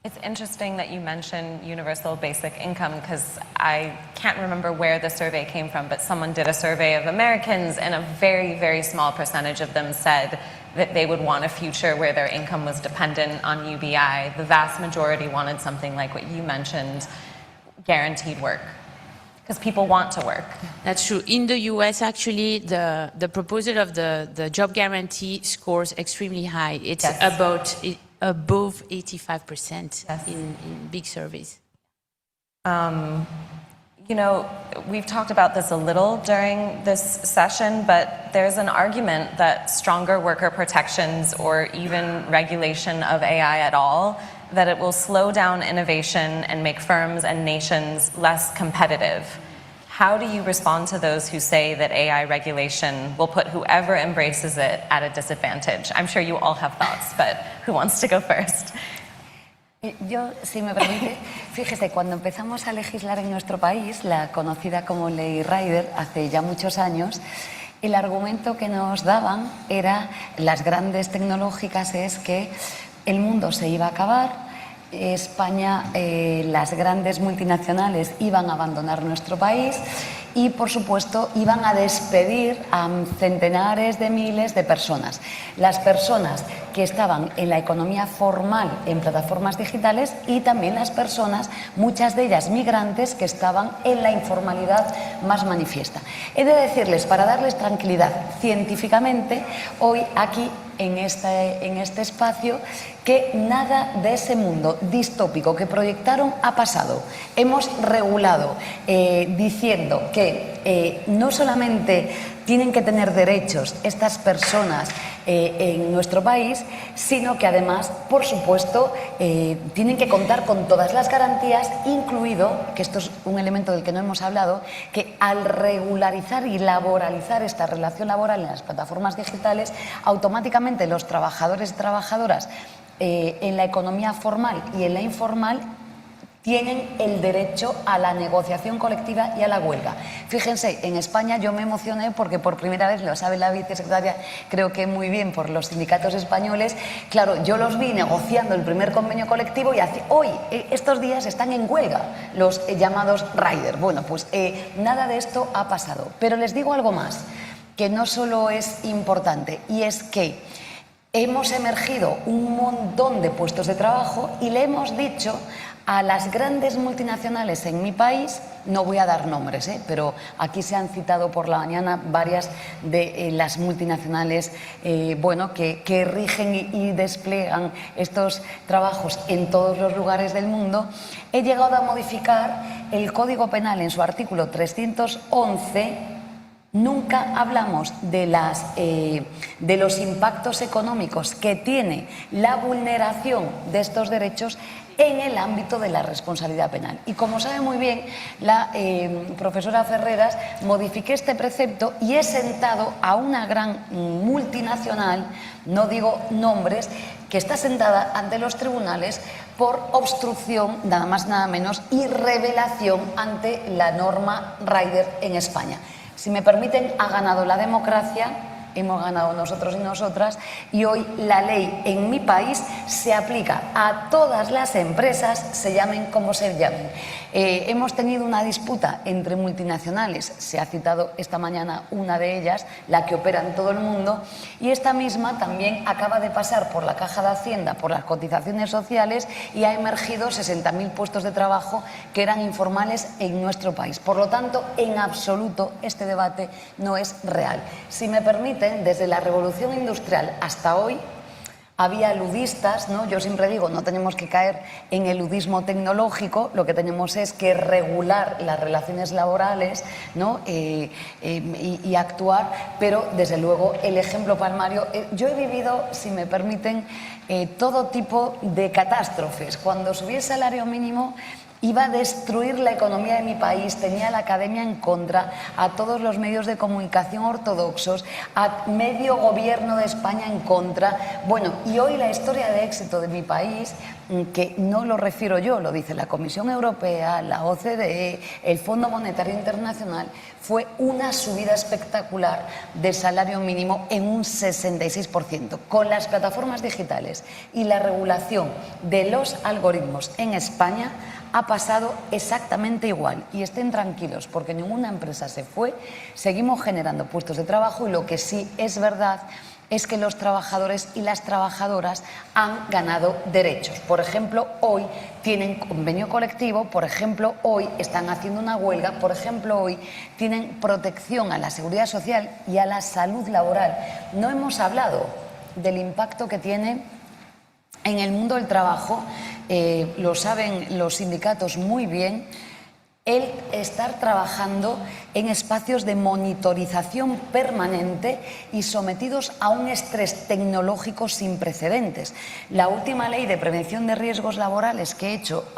S6: It's interesting that you mention universal basic income, because I can't remember where the survey came from, but someone did a survey of Americans, and a very, very small percentage of them said that they would want a future where their income was dependent on UBI. The vast majority wanted something like what you mentioned, guaranteed work, because people want to work.
S10: That's true. In the US, actually, the proposal of the job guarantee scores extremely high. It's above 85% in big surveys.
S6: You know, we've talked about this a little during this session, but there's an argument that stronger worker protections or even regulation of AI at all, that it will slow down innovation and make firms and nations less competitive. How do you respond to those who say that AI regulation will put whoever embraces it at a disadvantage? I'm sure you all have thoughts, but who wants to go first?
S7: Yo, si me permite, fíjese, cuando empezamos a legislar en nuestro país, la conocida como Ley Rider, hace ya muchos años, el argumento que nos daban era, las grandes tecnológicas, es que el mundo se iba a acabar, España, las grandes multinacionales iban a abandonar nuestro país y, por supuesto, iban a despedir a centenares de miles de personas. Las personas que estaban en la economía formal en plataformas digitales y también las personas, muchas de ellas migrantes, que estaban en la informalidad más manifiesta. He de decirles, para darles tranquilidad, científicamente, hoy aquí en este espacio, que nada de ese mundo distópico que proyectaron ha pasado. Hemos regulado diciendo que no solamente tienen que tener derechos estas personas en nuestro país, sino que además, por supuesto, tienen que contar con todas las garantías, incluido, que esto es un elemento del que no hemos hablado, que al regularizar y laboralizar esta relación laboral en las plataformas digitales, automáticamente los trabajadores y trabajadoras en la economía formal y en la informal tienen el derecho a la negociación colectiva y a la huelga. Fíjense, en España yo me emocioné porque por primera vez, lo sabe la vicesecretaria, creo que muy bien por los sindicatos españoles, claro, yo los vi negociando el primer convenio colectivo y hoy, estos días, están en huelga los llamados riders. Bueno, pues nada de esto ha pasado. Pero les digo algo más, que no solo es importante, y es que hemos emergido un montón de puestos de trabajo y le hemos dicho a las grandes multinacionales en mi país, no voy a dar nombres, pero aquí se han citado por la mañana varias de las multinacionales que rigen y despliegan estos trabajos en todos los lugares del mundo. He llegado a modificar el Código Penal en su artículo 311. Nunca hablamos de los impactos económicos que tiene la vulneración de estos derechos en el ámbito de la responsabilidad penal. Y como sabe muy bien la profesora Ferreras, modifiqué este precepto y he sentado a una gran multinacional, no digo nombres, que está sentada ante los tribunales por obstrucción, nada más nada menos, y revelación ante la norma Rider en España. Si me permiten, ha ganado la democracia, hemos ganado nosotros y nosotras, y hoy la ley en mi país se aplica a todas las empresas, se llamen como se llamen. Hemos tenido una disputa entre multinacionales, se ha citado esta mañana una de ellas, la que opera en todo el mundo, y esta misma también acaba de pasar por la Caja de Hacienda, por las cotizaciones sociales, y ha emergido 60.000 puestos de trabajo que eran informales en nuestro país. Por lo tanto, en absoluto este debate no es real. Si me permiten, desde la Revolución Industrial hasta hoy, había ludistas, ¿no? Yo siempre digo, no tenemos que caer en el ludismo tecnológico, lo que tenemos es que regular las relaciones laborales, ¿no? y actuar, pero desde luego el ejemplo palmario. Yo he vivido, si me permiten, todo tipo de catástrofes. Cuando subí el salario mínimo, iba a destruir la economía de mi país, tenía a la academia en contra, a todos los medios de comunicación ortodoxos, a medio gobierno de España en contra. Bueno, y hoy la historia de éxito de mi país, que no lo refiero yo, lo dice la Comisión Europea, la OCDE, el Fondo Monetario Internacional, fue una subida espectacular del salario mínimo en un 66%. Con las plataformas digitales y la regulación de los algoritmos en España, ha pasado exactamente igual. Y estén tranquilos, porque ninguna empresa se fue, seguimos generando puestos de trabajo y lo que sí es verdad es que los trabajadores y las trabajadoras han ganado derechos. Por ejemplo, hoy tienen convenio colectivo, por ejemplo, hoy están haciendo una huelga, por ejemplo, hoy tienen protección a la seguridad social y a la salud laboral. No hemos hablado del impacto que tiene en el mundo del trabajo, lo saben los sindicatos muy bien, el estar trabajando en espacios de monitorización permanente y sometidos a un estrés tecnológico sin precedentes. La última ley de prevención de riesgos laborales que he hecho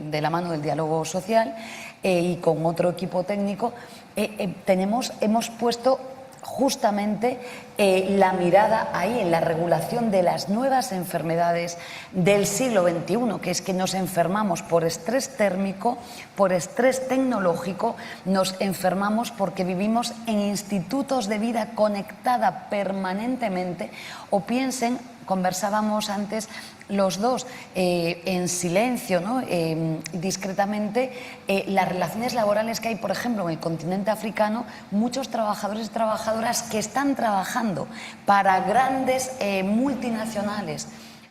S7: de la mano del diálogo social y con otro equipo técnico, hemos puesto justamente la mirada ahí en la regulación de las nuevas enfermedades del siglo XXI, que es que nos enfermamos por estrés térmico, por estrés tecnológico, nos enfermamos porque vivimos en institutos de vida conectada permanentemente, o piensen, conversábamos antes los dos en silencio, ¿no? Discretamente, las relaciones laborales que hay, por ejemplo, en el continente africano, muchos trabajadores y trabajadoras que están trabajando para grandes multinacionales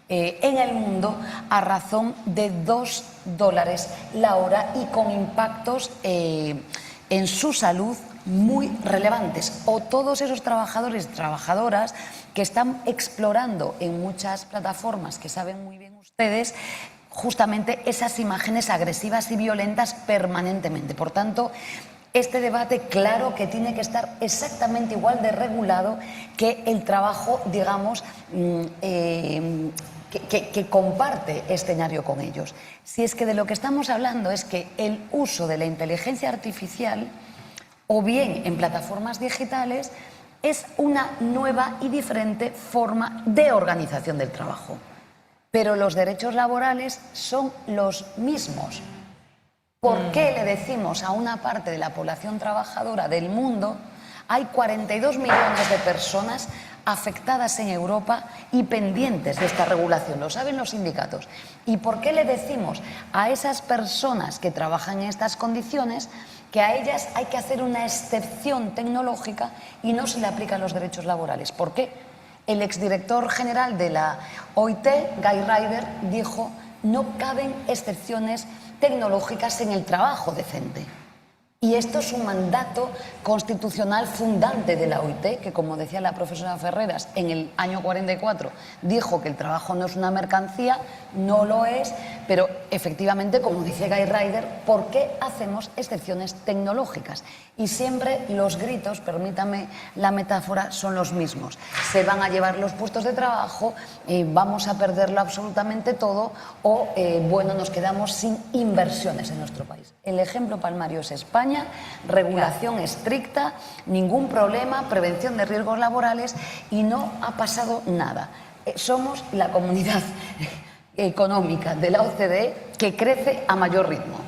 S7: en el mundo a razón de $2 la hora y con impactos en su salud muy relevantes. O todos esos trabajadores y trabajadoras que están explorando en muchas plataformas, que saben muy bien ustedes, justamente esas imágenes agresivas y violentas permanentemente. Por tanto, este debate, claro que tiene que estar exactamente igual de regulado que el trabajo, digamos, que comparte escenario con ellos. Si es que de lo que estamos hablando es que el uso de la inteligencia artificial, o bien en plataformas digitales, es una nueva y diferente forma de organización del trabajo. pero los derechos laborales son los mismos. ¿Por qué le decimos a una parte de la población trabajadora del mundo, hay 42 millones de personas afectadas en Europa y pendientes de esta regulación? Lo saben los sindicatos. ¿Y por qué le decimos a esas personas que trabajan en estas condiciones que a ellas hay que hacer una excepción tecnológica y no se le aplican los derechos laborales? ¿Por qué? El exdirector general de la OIT, Guy Ryder, dijo: no caben excepciones tecnológicas en el trabajo decente. Y esto es un mandato constitucional fundante de la OIT, que, como decía la profesora Ferreras, en el año 44 dijo que el trabajo no es una mercancía, no lo es, pero efectivamente, como dice Guy Ryder, ¿por qué hacemos excepciones tecnológicas? Y siempre los gritos, permítame la metáfora, son los mismos. Se van a llevar los puestos de trabajo, vamos a perderlo absolutamente todo, o bueno, nos quedamos sin inversiones en nuestro país. El ejemplo palmario es España, regulación estricta, ningún problema, prevención de riesgos laborales, y no ha pasado nada. Somos la comunidad económica de la OCDE que crece a mayor ritmo.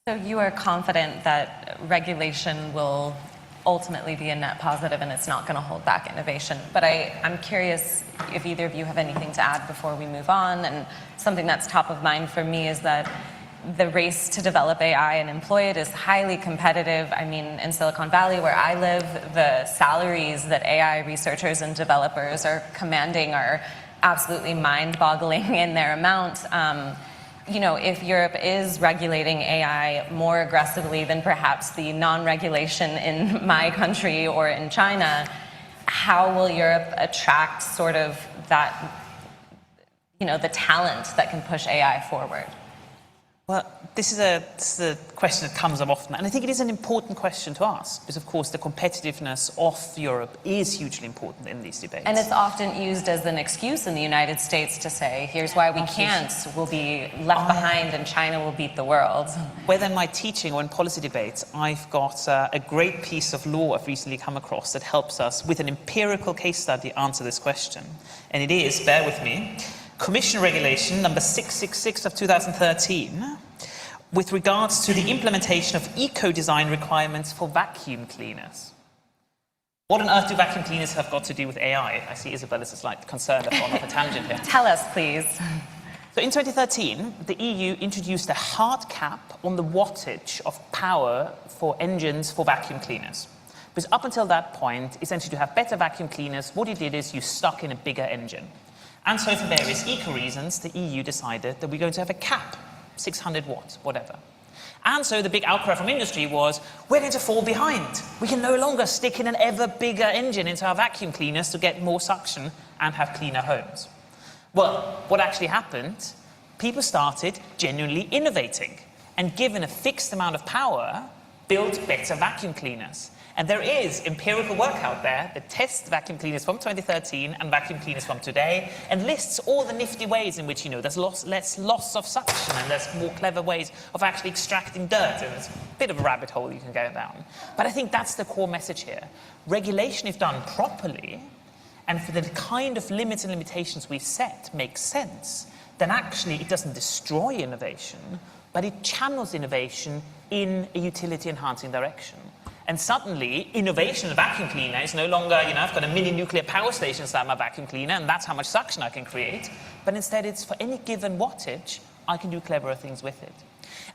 S6: So you are confident that regulation will ultimately be a net positive and it's not going to hold back innovation. But I'm curious if either of you have anything to add before we move on. And something that's top of mind for me is that the race to develop AI and employ it is highly competitive. I mean, in Silicon Valley, where I live, the salaries that AI researchers and developers are commanding are absolutely mind-boggling in their amount. You know, if Europe is regulating AI more aggressively than perhaps the non-regulation in my country or in China, how will Europe attract sort of that, you know, the talent that can push AI forward?
S8: Well, this is a question that comes up often, and I think it is an important question to ask, because of course the competitiveness of Europe is hugely important in these debates.
S6: And it's often used as an excuse in the United States to say, here's why we can't, we'll be left behind and China will beat the world.
S8: Whether in my teaching or in policy debates, I've got a great piece of law I've recently come across that helps us with an empirical case study answer this question. And it is, bear with me, Commission Regulation number 666 of 2013 with regards to the implementation of eco-design requirements for vacuum cleaners. What on earth do vacuum cleaners have got to do with AI? I see Isabella's is like concerned I've gone off a tangent here.
S6: Tell us, please.
S8: So in 2013, the EU introduced a hard cap on the wattage of power for engines for vacuum cleaners. Because up until that point, essentially to have better vacuum cleaners, what you did is you stuck in a bigger engine. And so for various eco reasons, the EU decided that we're going to have a cap, 600 watts, whatever. And so the big outcry from industry was, we're going to fall behind. We can no longer stick in an ever bigger engine into our vacuum cleaners to get more suction and have cleaner homes. Well, what actually happened, people started genuinely innovating and given a fixed amount of power, built better vacuum cleaners. And there is empirical work out there that tests vacuum cleaners from 2013 and vacuum cleaners from today and lists all the nifty ways in which, you know, there's less loss of suction and there's more clever ways of actually extracting dirt. And it's a bit of a rabbit hole you can go down. But I think that's the core message here. Regulation, if done properly, and for the kind of limits and limitations we've set makes sense, then actually it doesn't destroy innovation, but it channels innovation in a utility-enhancing direction. And suddenly, innovation in a vacuum cleaner is no longer, you know, I've got a mini nuclear power station inside my vacuum cleaner, and that's how much suction I can create. But instead, it's for any given wattage, I can do cleverer things with it.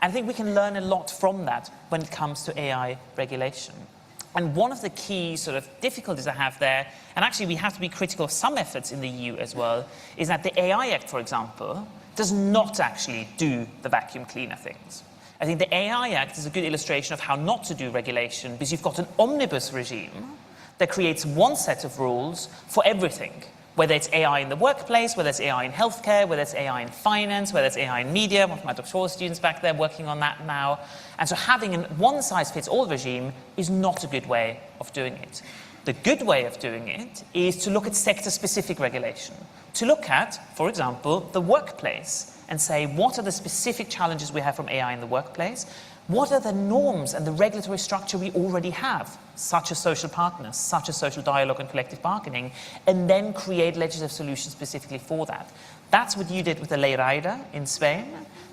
S8: And I think we can learn a lot from that when it comes to AI regulation. And one of the key sort of difficulties I have there, and actually we have to be critical of some efforts in the EU as well, is that the AI Act, for example, does not actually do the vacuum cleaner things. I think the AI Act is a good illustration of how not to do regulation, because you've got an omnibus regime that creates one set of rules for everything, whether it's AI in the workplace, whether it's AI in healthcare, whether it's AI in finance, whether it's AI in media. One of my doctoral students back there working on that now. And so having a one-size-fits-all regime is not a good way of doing it. The good way of doing it is to look at sector-specific regulation, to look at, for example, the workplace, and say, what are the specific challenges we have from AI in the workplace? What are the norms and the regulatory structure we already have, such as social partners, such as social dialogue and collective bargaining, and then create legislative solutions specifically for that. That's what you did with the Ley Rider in Spain.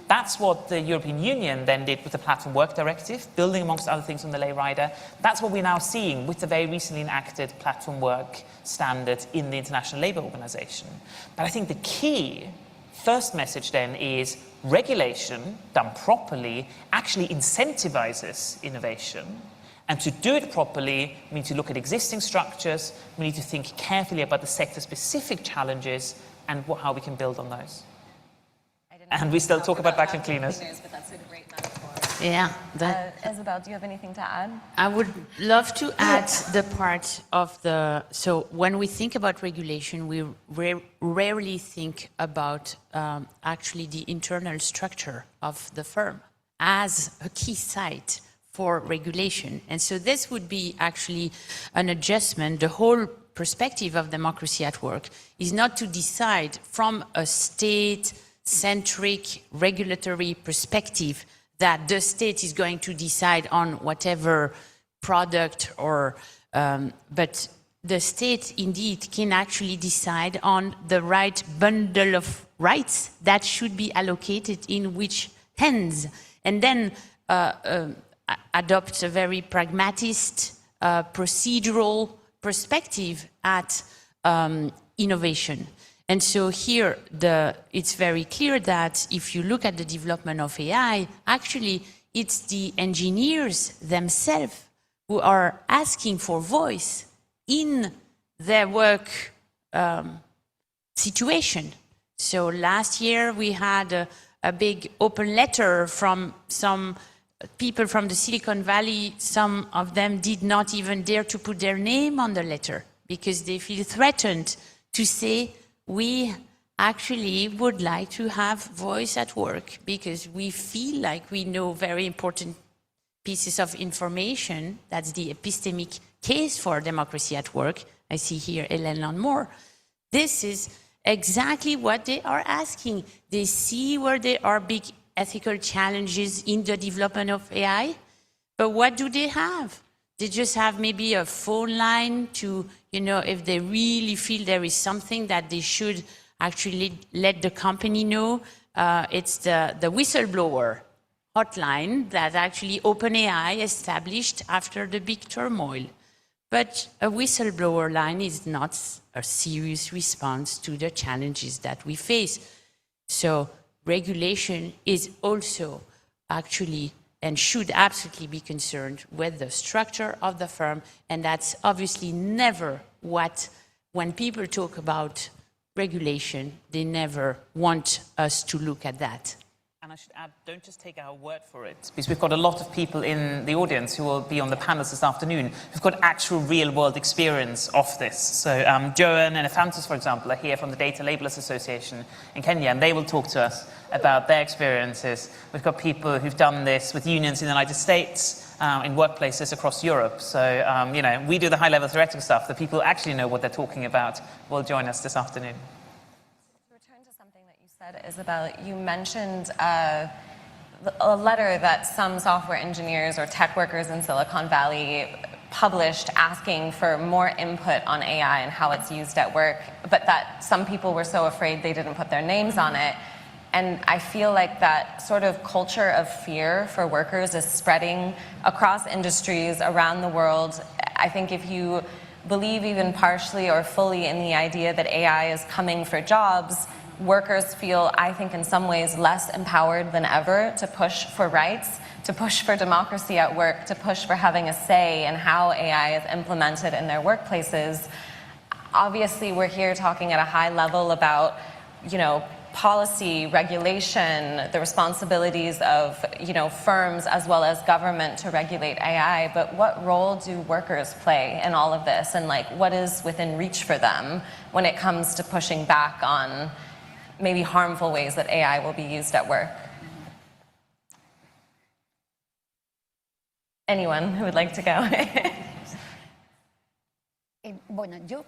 S8: That's what the European Union then did with the Platform Work Directive, building amongst other things on the Ley Rider. That's what we're now seeing with the very recently enacted Platform Work standard in the International Labour Organization. But I think the key first message then is regulation done properly actually incentivizes innovation. And to do it properly, we need to look at existing structures, we need to think carefully about the sector-specific challenges and how we can build on those. And we still talk about vacuum cleaners.
S6: But that's a great metaphor.
S10: Yeah.
S6: Isabel, do you have anything to add?
S10: I would love to add the part of the, so when we think about regulation, we rarely think about actually the internal structure of the firm as a key site for regulation. And so this would be actually an adjustment. The whole perspective of democracy at work is not to decide from a state-centric regulatory perspective that the state is going to decide on whatever product or, but the state indeed can actually decide on the right bundle of rights that should be allocated in which hands, and then adopt a very pragmatist, procedural perspective at innovation. And so here, it's very clear that if you look at the development of AI, actually, it's the engineers themselves who are asking for voice in their work situation. So last year, we had a big open letter from some people from the Silicon Valley. Some of them did not even dare to put their name on the letter because they feel threatened to say, we actually would like to have voice at work because we feel like we know very important pieces of information. That's the epistemic case for democracy at work. I see here Hélène Landmore. This is exactly what they are asking. They see where there are big ethical challenges in the development of AI, but what do they have? They just have maybe a phone line to, you know, if they really feel there is something that they should actually let the company know. It's the whistleblower hotline that actually OpenAI established after the big turmoil. But a whistleblower line is not a serious response to the challenges that we face. So regulation is also actually and should absolutely be concerned with the structure of the firm. And that's obviously never what, when people talk about regulation, they never want us to look at that.
S8: And I should add, don't just take our word for it, because we've got a lot of people in the audience who will be on the panels this afternoon who've got actual real-world experience of this. So Joan and Ephantus, for example, are here from the Data Labelers Association in Kenya, and they will talk to us about their experiences. We've got people who've done this with unions in the United States, in workplaces across Europe. So, you know, we do the high-level theoretical stuff. The people who actually know what they're talking about will join us this afternoon.
S6: Isabel, you mentioned a letter that some software engineers or tech workers in Silicon Valley published asking for more input on AI and how it's used at work, but that some people were so afraid they didn't put their names on it. And I feel like that sort of culture of fear for workers is spreading across industries around the world. I think if you believe even partially or fully in the idea that AI is coming for jobs, workers feel, I think, in some ways less empowered than ever to push for rights, to push for democracy at work, to push for having a say in how AI is implemented in their workplaces. Obviously, we're here talking at a high level about, you know, policy, regulation, the responsibilities of, you know, firms as well as government to regulate AI, but what role do workers play in all of this? And like, what is within reach for them when it comes to pushing back on maybe harmful ways that AI will be used at work? Anyone who would like to go?
S7: Bueno, yo,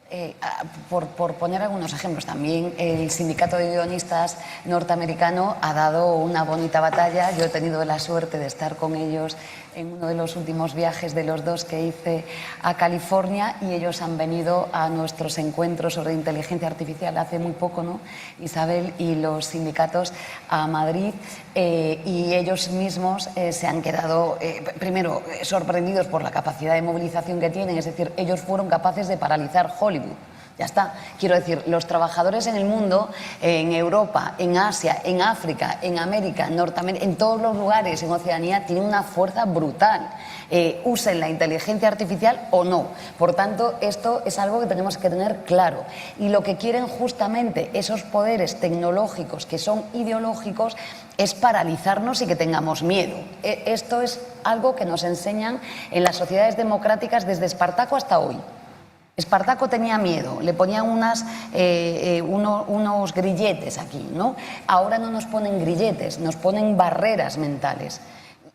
S7: por poner algunos ejemplos, también el sindicato de guionistas norteamericano ha dado una bonita batalla. Yo he tenido la suerte de estar con ellos en uno de los últimos viajes de los 2 que hice a California, y ellos han venido a nuestros encuentros sobre inteligencia artificial hace muy poco, ¿no? Isabel y los sindicatos a Madrid, y ellos mismos se han quedado, primero, sorprendidos por la capacidad de movilización que tienen. Es decir, ellos fueron capaces de paralizar Hollywood. Ya está. Quiero decir, los trabajadores en el mundo, en Europa, en Asia, en África, en América, en Norteamérica, en todos los lugares, en Oceanía, tienen una fuerza brutal. Usen la inteligencia artificial o no. Por tanto, esto es algo que tenemos que tener claro. Y lo que quieren justamente esos poderes tecnológicos que son ideológicos es paralizarnos y que tengamos miedo. Esto es algo que nos enseñan en las sociedades democráticas desde Espartaco hasta hoy. Espartaco tenía miedo, le ponían unos grilletes aquí, ¿no? Ahora no nos ponen grilletes, nos ponen barreras mentales,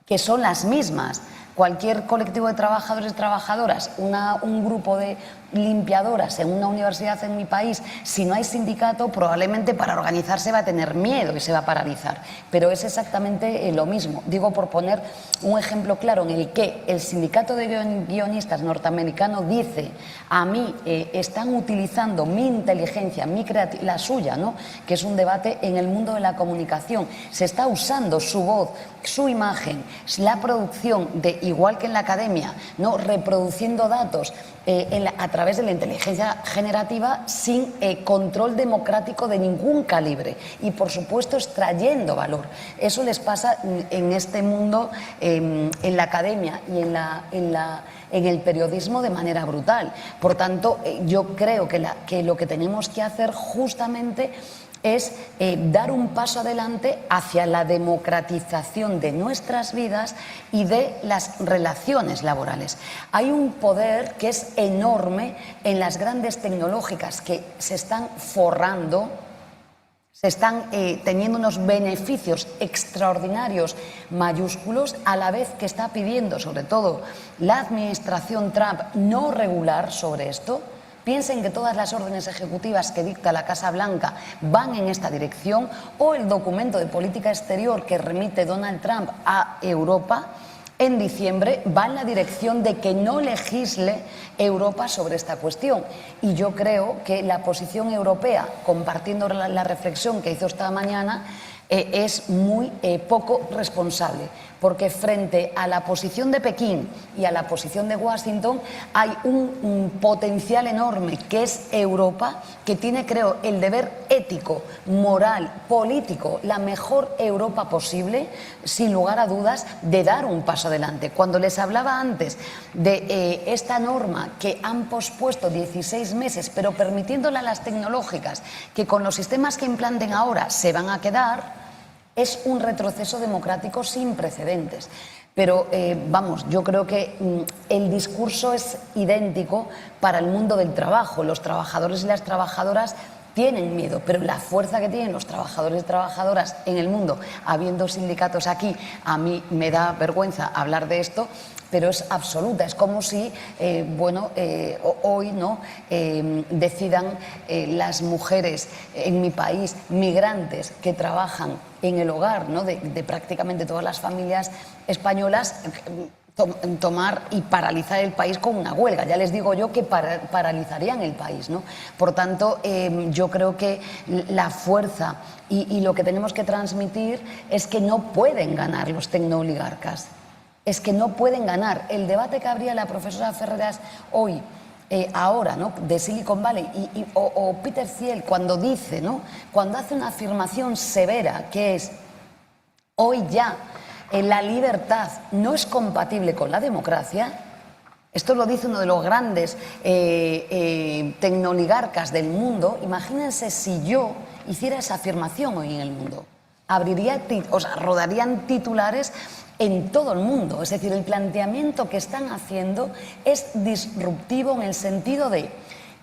S7: que son las mismas. Cualquier colectivo de trabajadores y trabajadoras, un grupo de limpiadoras en una universidad en mi país, si no hay sindicato, probablemente para organizarse va a tener miedo y se va a paralizar. Pero es exactamente lo mismo. Digo, por poner un ejemplo claro en el que el sindicato de guionistas norteamericano dice: a mí están utilizando mi inteligencia, mi creatividad, la suya, ¿no? Que es un debate en el mundo de la comunicación. Se está usando su voz, su imagen, la producción, igual que en la academia, ¿no? Reproduciendo datos a través de la inteligencia generativa sin control democrático de ningún calibre, y por supuesto extrayendo valor. Eso les pasa en este mundo, en la academia y en el periodismo, de manera brutal. Por tanto, yo creo que lo que tenemos que hacer justamente es dar un paso adelante hacia la democratización de nuestras vidas y de las relaciones laborales. Hay un poder que es enorme en las grandes tecnológicas que se están forrando, se están teniendo unos beneficios extraordinarios, mayúsculos, a la vez que está pidiendo, sobre todo la administración Trump, no regular sobre esto. Piensen que todas las órdenes ejecutivas que dicta la Casa Blanca van en esta dirección, o el documento de política exterior que remite Donald Trump a Europa en diciembre va en la dirección de que no legisle Europa sobre esta cuestión. Y yo creo que la posición europea, compartiendo la reflexión que hizo esta mañana, es muy poco responsable, porque frente a la posición de Pekín y a la posición de Washington hay un potencial enorme, que es Europa, que tiene, creo, el deber ético, moral, político, la mejor Europa posible, sin lugar a dudas, de dar un paso adelante. Cuando les hablaba antes de esta norma que han pospuesto 16 meses, pero permitiéndole a las tecnológicas que con los sistemas que implanten ahora se van a quedar, es un retroceso democrático sin precedentes. Pero, vamos, yo creo que el discurso es idéntico para el mundo del trabajo. Los trabajadores y las trabajadoras tienen miedo, pero la fuerza que tienen los trabajadores y trabajadoras en el mundo, habiendo sindicatos aquí, a mí me da vergüenza hablar de esto, pero es absoluta. Es como si, hoy, ¿no?, decidan las mujeres en mi país, migrantes que trabajan en el hogar, ¿no?, de prácticamente todas las familias españolas, tomar y paralizar el país con una huelga. Ya les digo yo que paralizarían el país, ¿no? Por tanto, yo creo que la fuerza y lo que tenemos que transmitir es que no pueden ganar los tecnooligarcas. Es que no pueden ganar. El debate que abría la profesora Ferreras hoy, ahora, ¿no?, de Silicon Valley, o Peter Thiel, cuando dice, ¿no?, cuando hace una afirmación severa, que es: hoy ya la libertad no es compatible con la democracia. Esto lo dice uno de los grandes tecnooligarcas del mundo. Imagínense si yo hiciera esa afirmación hoy en el mundo. Rodarían titulares en todo el mundo. Es decir, el planteamiento que están haciendo es disruptivo en el sentido de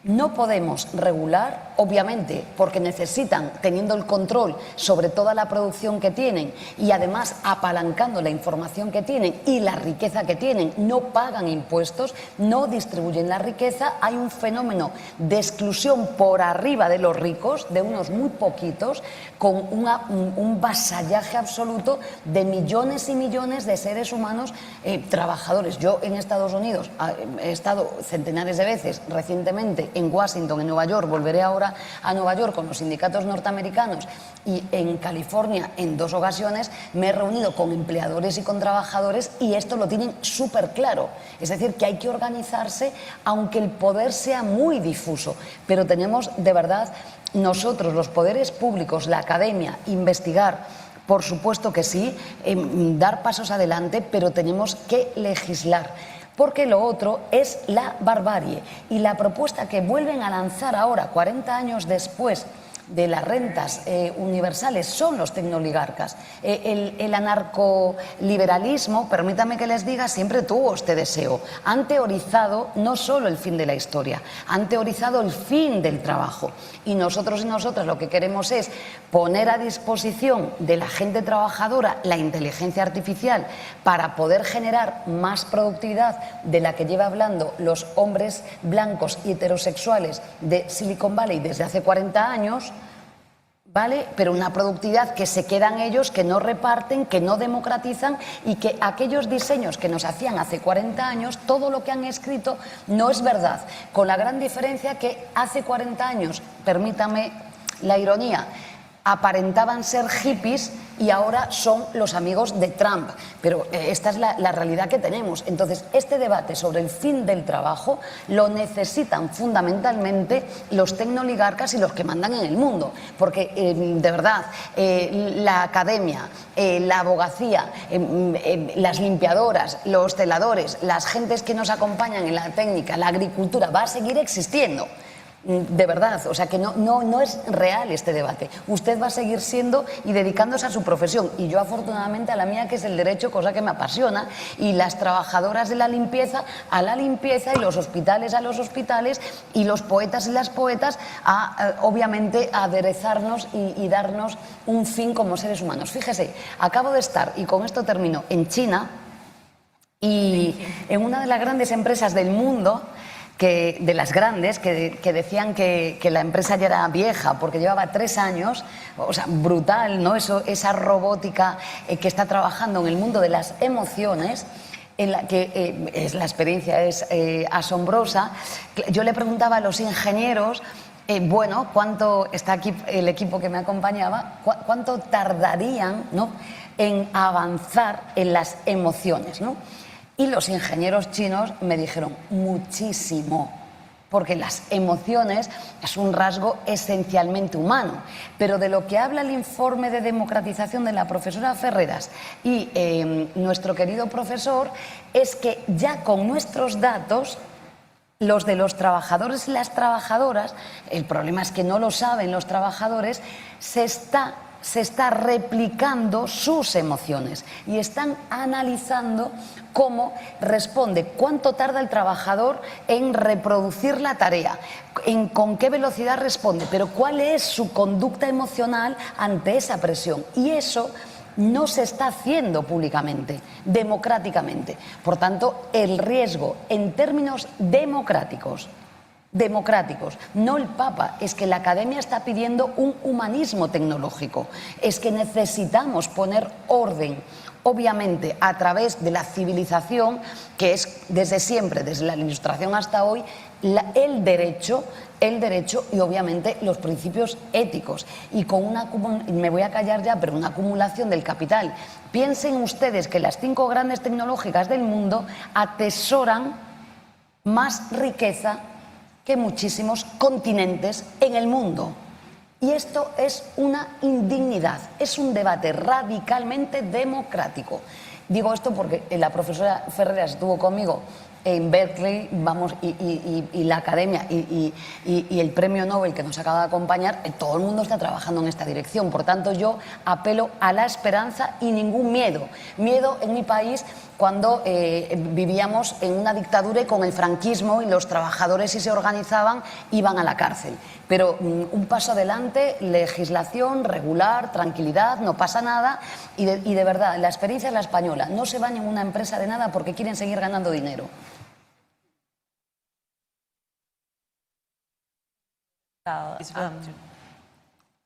S7: No podemos regular, obviamente, porque necesitan, teniendo el control sobre toda la producción que tienen y además apalancando la información que tienen y la riqueza que tienen, no pagan impuestos, no distribuyen la riqueza, hay un fenómeno de exclusión por arriba de los ricos, de unos muy poquitos, con un vasallaje absoluto de millones y millones de seres humanos trabajadores. Yo en Estados Unidos he estado centenares de veces recientemente en Washington, en Nueva York, volveré ahora a Nueva York con los sindicatos norteamericanos, y en California en 2 ocasiones me he reunido con empleadores y con trabajadores y esto lo tienen súper claro. Es decir, que hay que organizarse aunque el poder sea muy difuso, pero tenemos de verdad nosotros, los poderes públicos, la academia, investigar. Por supuesto que sí, dar pasos adelante, pero tenemos que legislar. Porque lo otro es la barbarie. Y la propuesta que vuelven a lanzar ahora, 40 años después de las rentas universales, son los tecnooligarcas. El anarcoliberalismo, permítame que les diga, siempre tuvo este deseo. Han teorizado no solo el fin de la historia, han teorizado el fin del trabajo. Y nosotros y nosotras lo que queremos es poner a disposición de la gente trabajadora la inteligencia artificial para poder generar más productividad de la que lleva hablando los hombres blancos y heterosexuales de Silicon Valley desde hace 40 años, ¿vale? Pero una productividad que se quedan ellos, que no reparten, que no democratizan y que aquellos diseños que nos hacían hace 40 años, todo lo que han escrito no es verdad. Con la gran diferencia que hace 40 años, permítame la ironía, aparentaban ser hippies y ahora son los amigos de Trump. Pero esta es la realidad que tenemos. Entonces, este debate sobre el fin del trabajo lo necesitan fundamentalmente los tecnooligarcas y los que mandan en el mundo. Porque, de verdad, la academia, la abogacía, las limpiadoras, los celadores, las gentes que nos acompañan en la técnica, la agricultura, va a seguir existiendo. De verdad, o sea que no es real este debate. Usted va a seguir siendo y dedicándose a su profesión, y yo afortunadamente a la mía, que es el derecho, cosa que me apasiona, y las trabajadoras de la limpieza a la limpieza, y los hospitales a los hospitales, y los poetas y las poetas a obviamente aderezarnos y darnos un fin como seres humanos. Fíjese, acabo de estar, y con esto termino, en China, y en una de las grandes empresas del mundo, de las grandes, que decían que la empresa ya era vieja porque llevaba 3 años, o sea, brutal, ¿no? Esa robótica que está trabajando en el mundo de las emociones, en la que la experiencia es asombrosa. Yo le preguntaba a los ingenieros, bueno, ¿cuánto, está aquí el equipo que me acompañaba, cuánto tardarían, ¿no?, en avanzar en las emociones, ¿no? Y los ingenieros chinos me dijeron muchísimo, porque las emociones es un rasgo esencialmente humano. Pero de lo que habla el informe de democratización de la profesora Ferreras y nuestro querido profesor es que ya con nuestros datos, los de los trabajadores y las trabajadoras, el problema es que no lo saben los trabajadores, se está replicando sus emociones y están analizando cómo responde, cuánto tarda el trabajador en reproducir la tarea, con qué velocidad responde, pero cuál es su conducta emocional ante esa presión. Y eso no se está haciendo públicamente, democráticamente. Por tanto, el riesgo en términos democráticos, no el Papa, es que la academia está pidiendo un humanismo tecnológico, es que necesitamos poner orden, obviamente a través de la civilización, que es desde siempre, desde la Ilustración hasta hoy, el derecho y obviamente los principios éticos, y con me voy a callar ya, pero una acumulación del capital. Piensen ustedes que las 5 grandes tecnológicas del mundo atesoran más riqueza que muchísimos continentes en el mundo. Y esto es una indignidad, es un debate radicalmente democrático. Digo esto porque la profesora Ferreras estuvo conmigo en Berkeley, vamos, y la academia y el premio Nobel que nos acaba de acompañar, todo el mundo está trabajando en esta dirección. Por tanto, yo apelo a la esperanza y ningún miedo. Miedo en mi país cuando vivíamos en una dictadura y con el franquismo, y los trabajadores, si se organizaban, iban a la cárcel. Pero un paso adelante, legislación, regular, tranquilidad, no pasa nada, y de verdad, la experiencia es la española. No se van en una empresa de nada porque quieren seguir ganando dinero.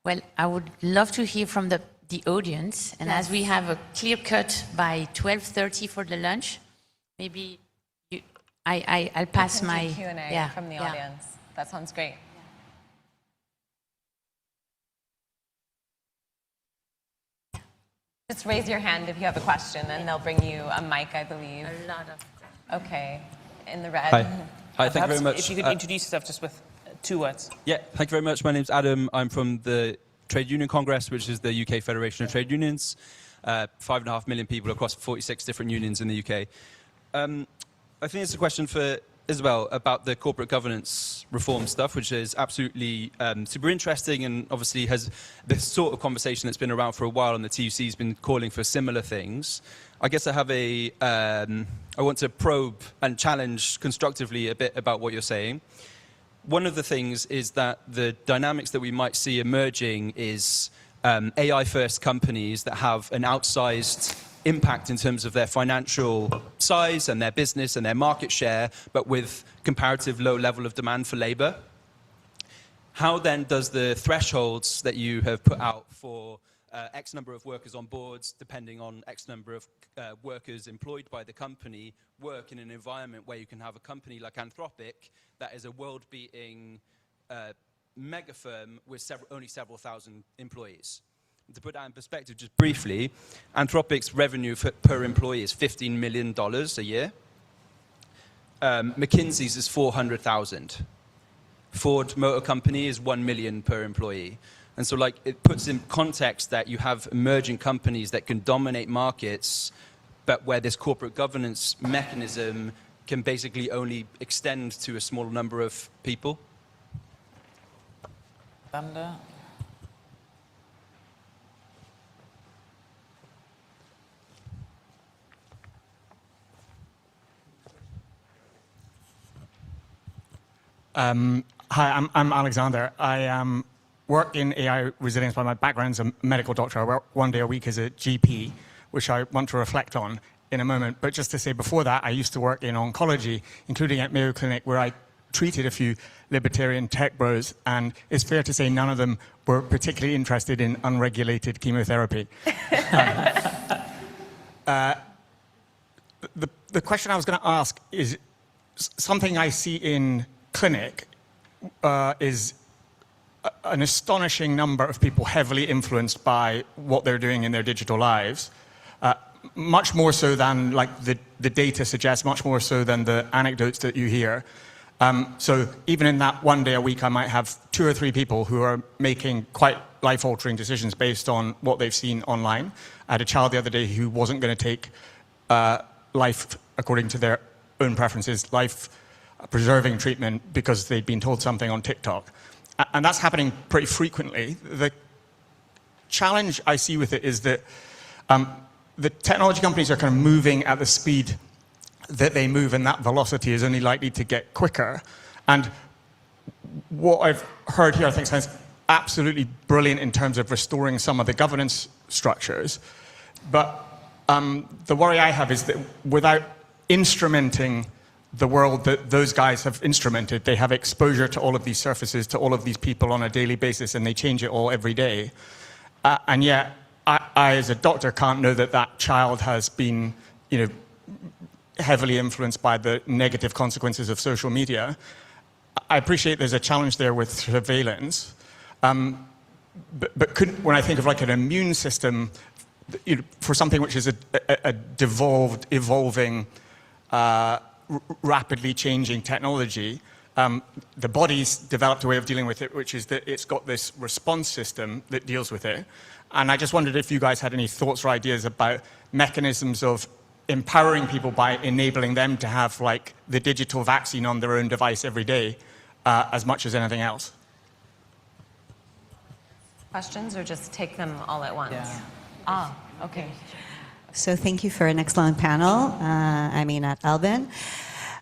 S11: Well, I would love to hear from the audience, and as we have a clear cut by 12:30 for the lunch, maybe I'll pass my
S6: Q&A from the audience. That sounds great. Just raise your hand if you have a question, and they'll bring you a mic, I believe.
S11: A lot of.
S6: Okay, in the red.
S12: Hi, thank you very much.
S8: If you could introduce yourself just with 2 words.
S12: Yeah, thank you very much. My name's Adam. I'm from the Trade Union Congress, which is the UK Federation of Trade Unions. 5.5 million people across 46 different unions in the UK. I think it's a question for Isabel about the corporate governance reform stuff, which is absolutely super interesting, and obviously has this sort of conversation that's been around for a while, and the TUC has been calling for similar things. I guess I have I want to probe and challenge constructively a bit about what you're saying. One of the things is that the dynamics that we might see emerging is AI-first companies that have an outsized impact in terms of their financial size and their business and their market share, but with comparative low level of demand for labor. How then does the thresholds that you have put out for X number of workers on boards, depending on X number of workers employed by the company, work in an environment where you can have a company like Anthropic that is a world-beating mega firm with only several thousand employees? To put that in perspective, just briefly, Anthropic's revenue per employee is $15 million a year. McKinsey's is 400,000. Ford Motor Company is 1 million per employee. And so, like, it puts in context that you have emerging companies that can dominate markets, but where this corporate governance mechanism can basically only extend to a smaller number of people.
S8: Thunder.
S13: Hi, I'm Alexander. I work in AI resilience by my background as a medical doctor. I work 1 day a week as a GP, which I want to reflect on in a moment. But just to say, before that, I used to work in oncology, including at Mayo Clinic, where I treated a few libertarian tech bros, and it's fair to say none of them were particularly interested in unregulated chemotherapy. The question I was going to ask is something I see in clinic is an astonishing number of people heavily influenced by what they're doing in their digital lives, much more so than like the data suggests, much more so than the anecdotes that you hear. So even in that 1 day a week, I might have 2 or 3 people who are making quite life-altering decisions based on what they've seen online. I had a child the other day who wasn't going to take life according to their own preferences, life-preserving treatment because they'd been told something on TikTok. And that's happening pretty frequently. The challenge I see with it is that the technology companies are kind of moving at the speed that they move, and that velocity is only likely to get quicker. And what I've heard here, I think, sounds absolutely brilliant in terms of restoring some of the governance structures. But the worry I have is that without instrumenting the world that those guys have instrumented, they have exposure to all of these surfaces, to all of these people on a daily basis, and they change it all every day. And yet, I, as a doctor, can't know that that child has been, heavily influenced by the negative consequences of social media. I appreciate there's a challenge there with surveillance. But when I think of like an immune system, for something which is a evolving, rapidly changing technology, the body's developed a way of dealing with it, which is that it's got this response system that deals with it. And I just wondered if you guys had any thoughts or ideas about mechanisms of empowering people by enabling them to have like the digital vaccine on their own device every day as much as anything else.
S6: Questions or just take them all at once?
S11: Ah, okay.
S14: So thank you for an excellent panel. I'm Inat Albin.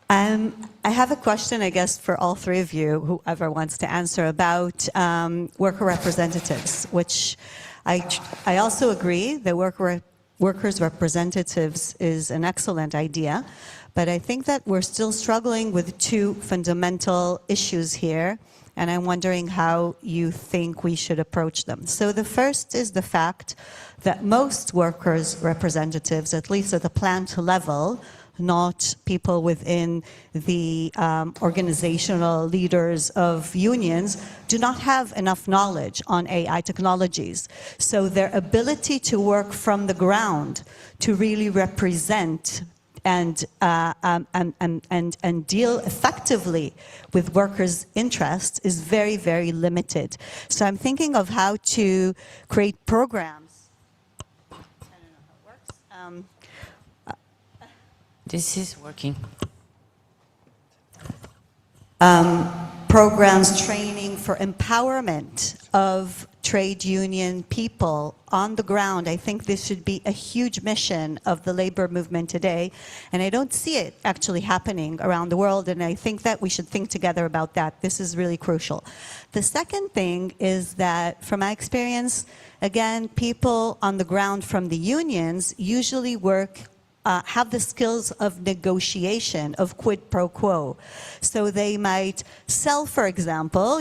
S14: I have a question, I guess, for all three of you, whoever wants to answer, about worker representatives, which I also agree that workers' representatives is an excellent idea, but I think that we're still struggling with two fundamental issues here, and I'm wondering how you think we should approach them. So the first is the fact that most workers' representatives, at least at the plant level, not people within the organizational leaders of unions, do not have enough knowledge on AI technologies. So their ability to work from the ground to really represent and deal effectively with workers' interests is very, very limited. So I'm thinking of how to create programs. I don't know how it works.
S11: This is working.
S14: Programs, training for empowerment of trade union people on the ground. I think this should be a huge mission of the labor movement today, and I don't see it actually happening around the world, and I think that we should think together about that. This is really crucial. The second thing is that, from my experience, again, people on the ground from the unions usually have the skills of negotiation, of quid pro quo. So they might sell, for example,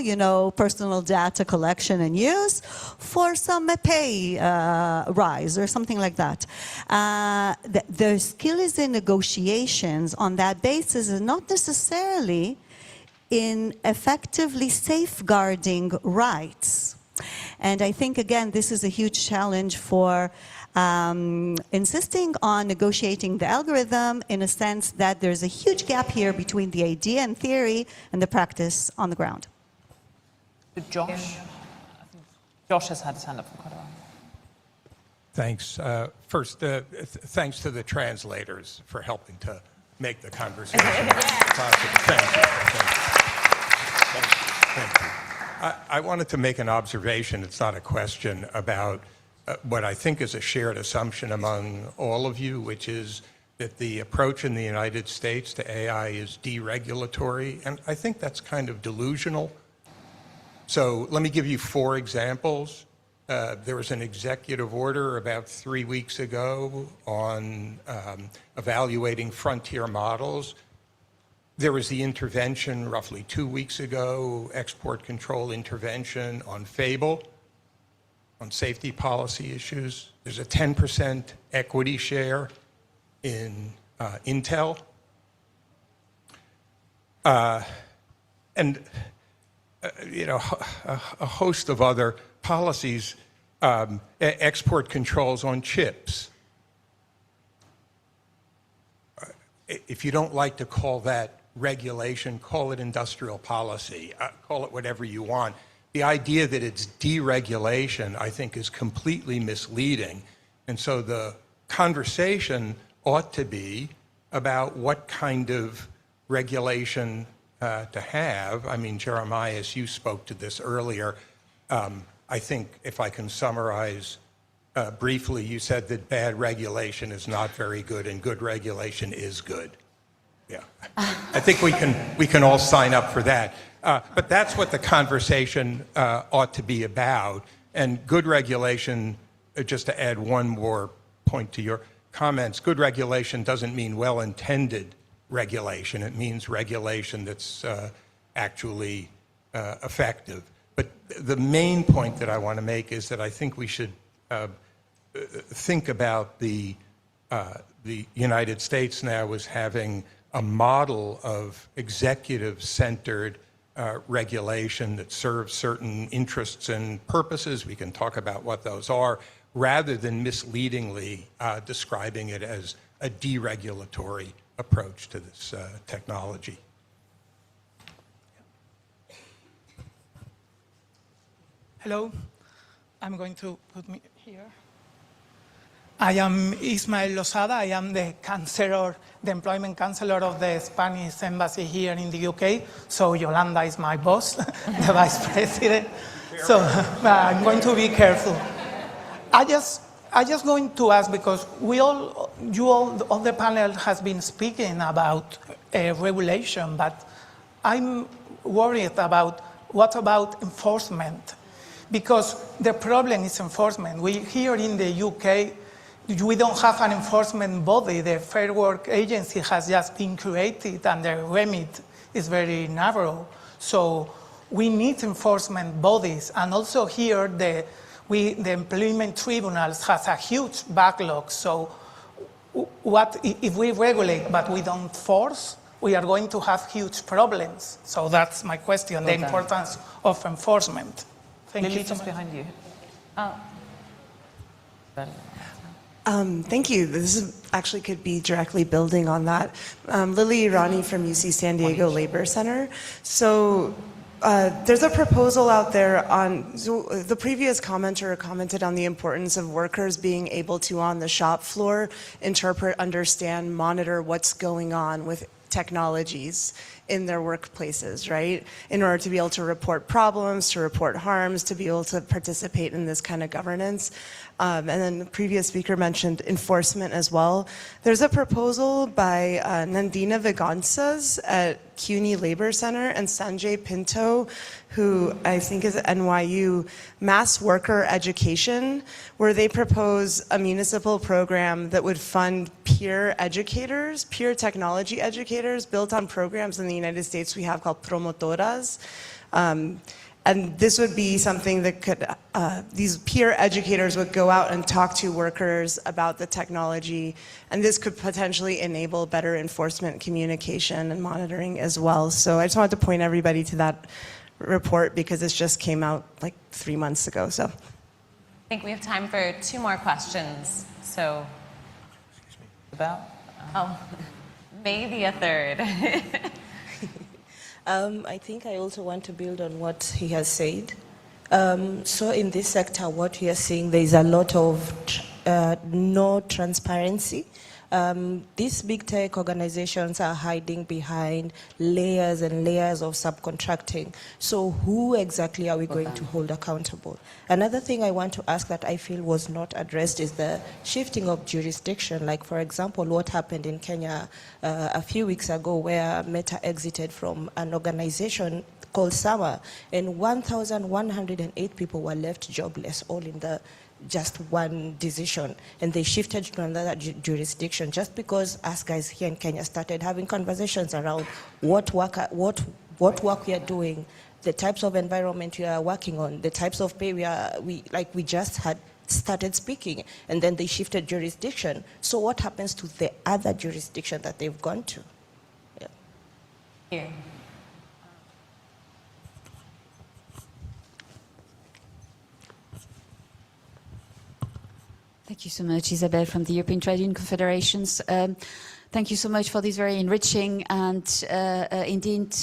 S14: personal data collection and use for some pay rise or something like that. The skill is in negotiations on that basis and not necessarily in effectively safeguarding rights. And I think, again, this is a huge challenge for insisting on negotiating the algorithm in a sense that there's a huge gap here between the idea and theory and the practice on the ground.
S8: Josh? Josh has had his hand up for quite a while.
S15: Thanks. First, thanks to the translators for helping to make the conversation possible. Thank you. Thank you. I wanted to make an observation. It's not a question about what I think is a shared assumption among all of you, which is that the approach in the United States to AI is deregulatory, and I think that's kind of delusional. So let me give you 4 examples. There was an executive order about 3 weeks ago on evaluating frontier models. There was the intervention roughly 2 weeks ago, export control intervention on Fable, on safety policy issues. There's a 10% equity share in Intel. And a host of other policies, export controls on chips. If you don't like to call that regulation, call it industrial policy, call it whatever you want. The idea that it's deregulation, I think, is completely misleading. And so the conversation ought to be about what kind of regulation to have. I mean, Jeremiah, you spoke to this earlier. I think if I can summarize briefly, you said that bad regulation is not very good and good regulation is good. Yeah, I think we can all sign up for that. But that's what the conversation ought to be about. And good regulation, just to add one more point to your comments, good regulation doesn't mean well-intended regulation. It means regulation that's actually effective. But the main point that I want to make is that I think we should think about the United States now as having a model of executive-centered regulation that serves certain interests and purposes. We can talk about what those are, rather than misleadingly describing it as a deregulatory approach to this technology.
S16: Hello, I'm going to put me here. I am Ismael Losada. I am the counselor, the employment counselor of the Spanish embassy here in the UK. So Yolanda is my boss, the vice president. So I'm going to be careful. I just going to ask, because all the panel has been speaking about regulation, but I'm worried about what about enforcement? Because the problem is enforcement. We here in the UK, we don't have an enforcement body. The Fair Work Agency has just been created and the remit is very narrow. So we need enforcement bodies. And also here, the employment tribunals has a huge backlog. So what if we regulate but we don't force? We are going to have huge problems. So that's my question, the importance of enforcement. Thank
S8: Lily,
S16: you.
S8: just behind you.
S17: Thank you. This actually could be directly building on that. Lily Irani from UC San Diego Labor Center. So there's a proposal out there on, so the previous commenter commented on the importance of workers being able to, on the shop floor, interpret, understand, monitor what's going on with technologies in their workplaces, right? In order to be able to report problems, to report harms, to be able to participate in this kind of governance. And then the previous speaker mentioned enforcement as well. There's a proposal by Nandina Vigansas at CUNY Labor Center and Sanjay Pinto, who I think is at NYU, Mass Worker Education, where they propose a municipal program that would fund peer educators, peer technology educators, built on programs in the United States we have called promotoras. And this would be something that could, these peer educators would go out and talk to workers about the technology, and this could potentially enable better enforcement, communication, and monitoring as well. So I just wanted to point everybody to that report because this just came out like 3 months ago. So
S6: I think we have time for 2 more questions. So, maybe a third.
S18: I think I also want to build on what he has said. So in this sector, what we are seeing, there is a lot of no transparency. These big tech organizations are hiding behind layers and layers of subcontracting. So who exactly are we going to hold accountable? Another thing I want to ask that I feel was not addressed is the shifting of jurisdiction. Like, for example, what happened in Kenya a few weeks ago where Meta exited from an organization called Sama, and 1,108 people were left jobless, all in the just one decision, and they shifted to another jurisdiction just because us guys here in Kenya started having conversations around what work we are doing, the types of environment we are working on, the types of pay we just had started speaking, and then they shifted jurisdiction. So what happens to the other jurisdiction that they've gone to? Yeah.
S6: Here.
S19: Thank you so much, Isabel, from the European Trade Union Confederations. Thank you so much for these very enriching and indeed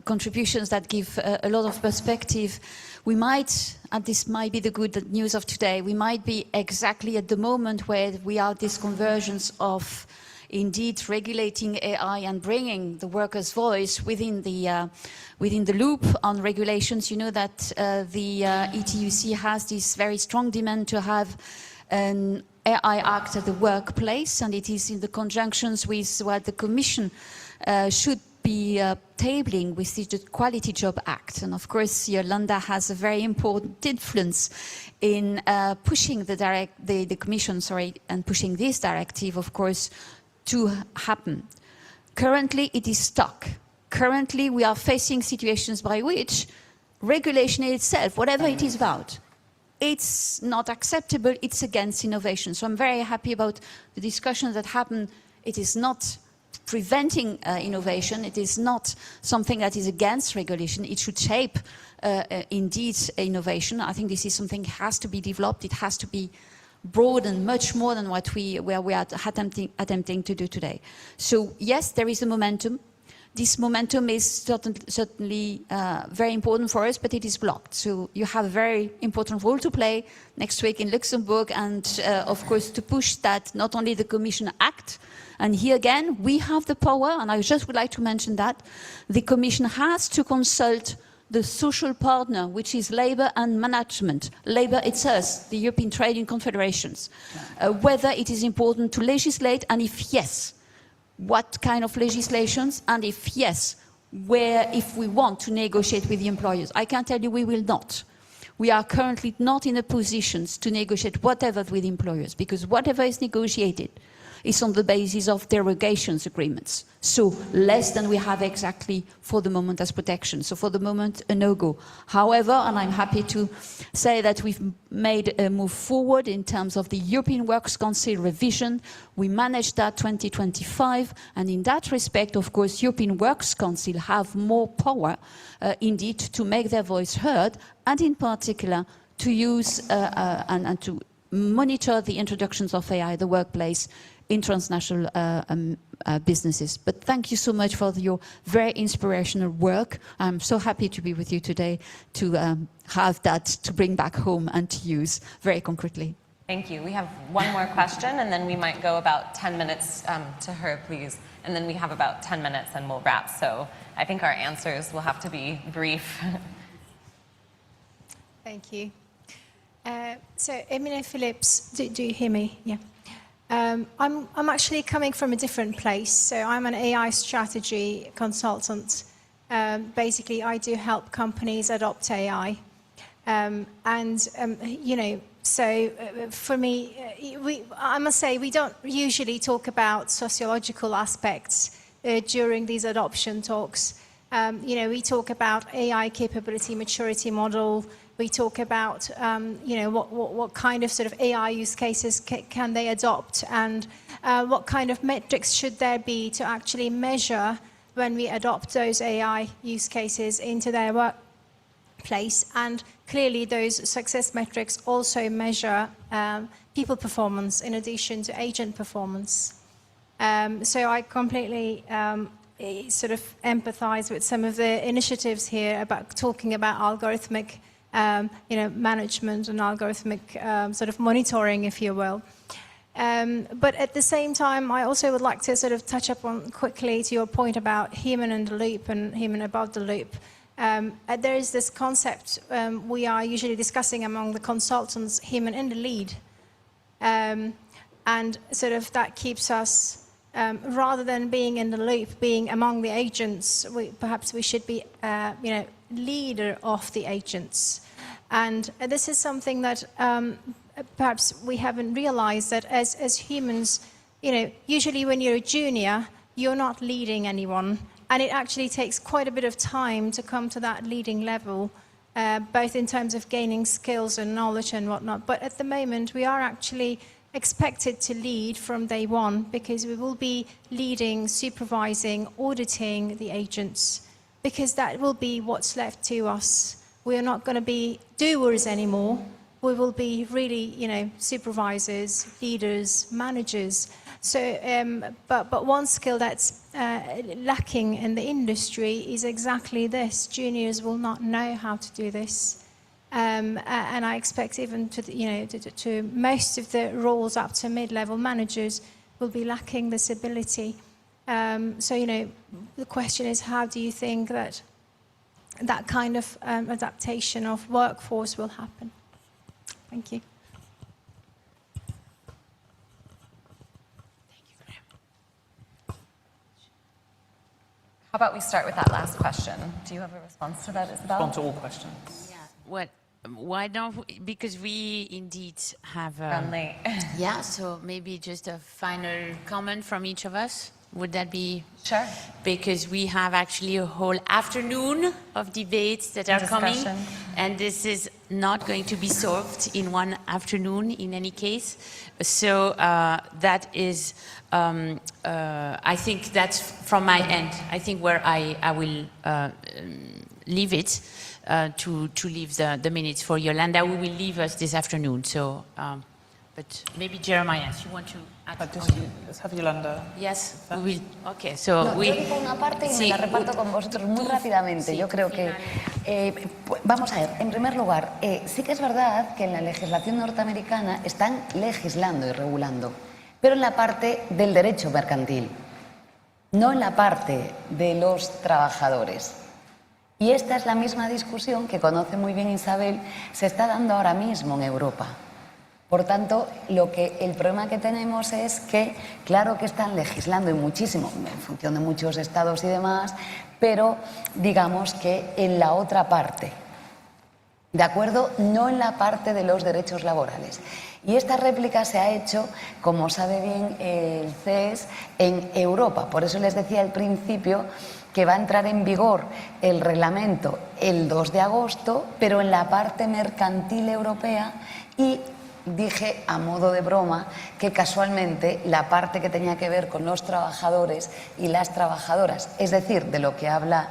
S19: contributions that give a lot of perspective. We might, and this might be the good news of today, we might be exactly at the moment where we are this convergence of indeed regulating AI and bringing the workers' voice within the loop on regulations. You know that the ETUC has this very strong demand to have an AI Act at the workplace, and it is in the conjunctions with what the Commission should be tabling with the Quality Job Act. And of course, Yolanda has a very important influence in pushing the Commission, and pushing this directive, of course, to happen. Currently, it is stuck. Currently, we are facing situations by which regulation itself, whatever it is about, it's not acceptable, it's against innovation. So I'm very happy about the discussions that happen. It is not preventing innovation, it is not something that is against regulation, it should shape indeed innovation. I think this is something that has to be developed, it has to be broadened much more than what we are attempting to do today. So yes, there is a momentum. This momentum is certainly very important for us, but it is blocked. So you have a very important role to play next week in Luxembourg, and of course to push that not only the Commission act, and here again we have the power, and I just would like to mention that the Commission has to consult the social partner, which is labour and management. Labour, it's us, the European Trading Confederations, whether it is important to legislate, and if yes, what kind of legislations, and if yes, where, if we want to negotiate with the employers. I can tell you we will not. We are currently not in a position to negotiate whatever with employers, because whatever is negotiated is on the basis of derogations agreements. So less than we have exactly for the moment as protection. So for the moment, a no-go. However, and I'm happy to say that we've made a move forward in terms of the European Works Council revision. We managed that 2025, and in that respect, of course, European Works Council have more power, indeed, to make their voice heard, and in particular, to use and to monitor the introductions of AI in the workplace in transnational businesses. But thank you so much for your very inspirational work. I'm so happy to be with you today to have that to bring back home and to use very concretely.
S6: Thank you. We have one more question, and then we might go about 10 minutes to her, please. And then we have about 10 minutes and we'll wrap. So I think our answers will have to be brief.
S20: Thank you. So, Emine Phillips, do you hear me? Yeah. I'm actually coming from a different place. So I'm an AI strategy consultant. Basically, I do help companies adopt AI. You know, so for me, I must say, we don't usually talk about sociological aspects during these adoption talks. You know, we talk about AI capability maturity model. We talk about, you know, what kind of sort of AI use cases can they adopt, and what kind of metrics should there be to actually measure when we adopt those AI use cases into their workplace. And clearly those success metrics also measure people performance in addition to agent performance. So I completely sort of empathize with some of the initiatives here about talking about algorithmic you know, management and algorithmic sort of monitoring, if you will. But at the same time, I also would like to sort of touch upon quickly to your point about human in the loop and human above the loop. There is this concept we are usually discussing among the consultants, human in the lead. And sort of that keeps us, rather than being in the loop, being among the agents, perhaps we should be, you know, leader of the agents. And this is something that perhaps we haven't realized, that as humans, you know, usually when you're a junior, you're not leading anyone. And it actually takes quite a bit of time to come to that leading level, both in terms of gaining skills and knowledge and whatnot. But at the moment, we are actually expected to lead from day one, because we will be leading, supervising, auditing the agents, because that will be what's left to us. We are not going to be doers anymore. We will be really, you know, supervisors, leaders, managers. So, but one skill that's lacking in the industry is exactly this. Juniors will not know how to do this. And I expect even to, you know, to most of the roles up to mid-level managers will be lacking this ability. So, you know, the question is, how do you think that that kind of adaptation of workforce will happen? Thank you.
S6: How about we start with that last question? Do you have a response to that, Isabel?
S8: Respond to all questions.
S11: Yeah. Well, why don't we, because we indeed have...
S6: Friendly.
S11: Yeah, so maybe just a final comment from each of us. Would that be?
S6: Sure.
S11: Because we have actually a whole afternoon of debates that are coming, and this is not going to be solved in one afternoon in any case. So that is, I think that's from my end. I think where I will leave it to leave the minutes for Yolanda, who will leave us this afternoon. So, but maybe Jeremiah, if you want to
S8: Let's have Yolanda.
S11: Yes, we will. Okay, so
S7: No, yo digo una parte y me la reparto con vosotros muy rápidamente. Yo creo que, vamos a ver, en primer lugar, sí que es verdad que en la legislación norteamericana están legislando y regulando, pero en la parte del derecho mercantil, no en la parte de los trabajadores. Y esta es la misma discusión que conoce muy bien Isabel, se está dando ahora mismo en Europa. Por tanto, el problema que tenemos es que, claro que están legislando y muchísimo, en función de muchos estados y demás, pero digamos que en la otra parte, ¿de acuerdo? No en la parte de los derechos laborales. Y esta réplica se ha hecho, como sabe bien el CES, en Europa. Por eso les decía al principio que va a entrar en vigor el reglamento el 2 de agosto, pero en la parte mercantil europea, y dije a modo de broma que casualmente la parte que tenía que ver con los trabajadores y las trabajadoras, es decir, de lo que habla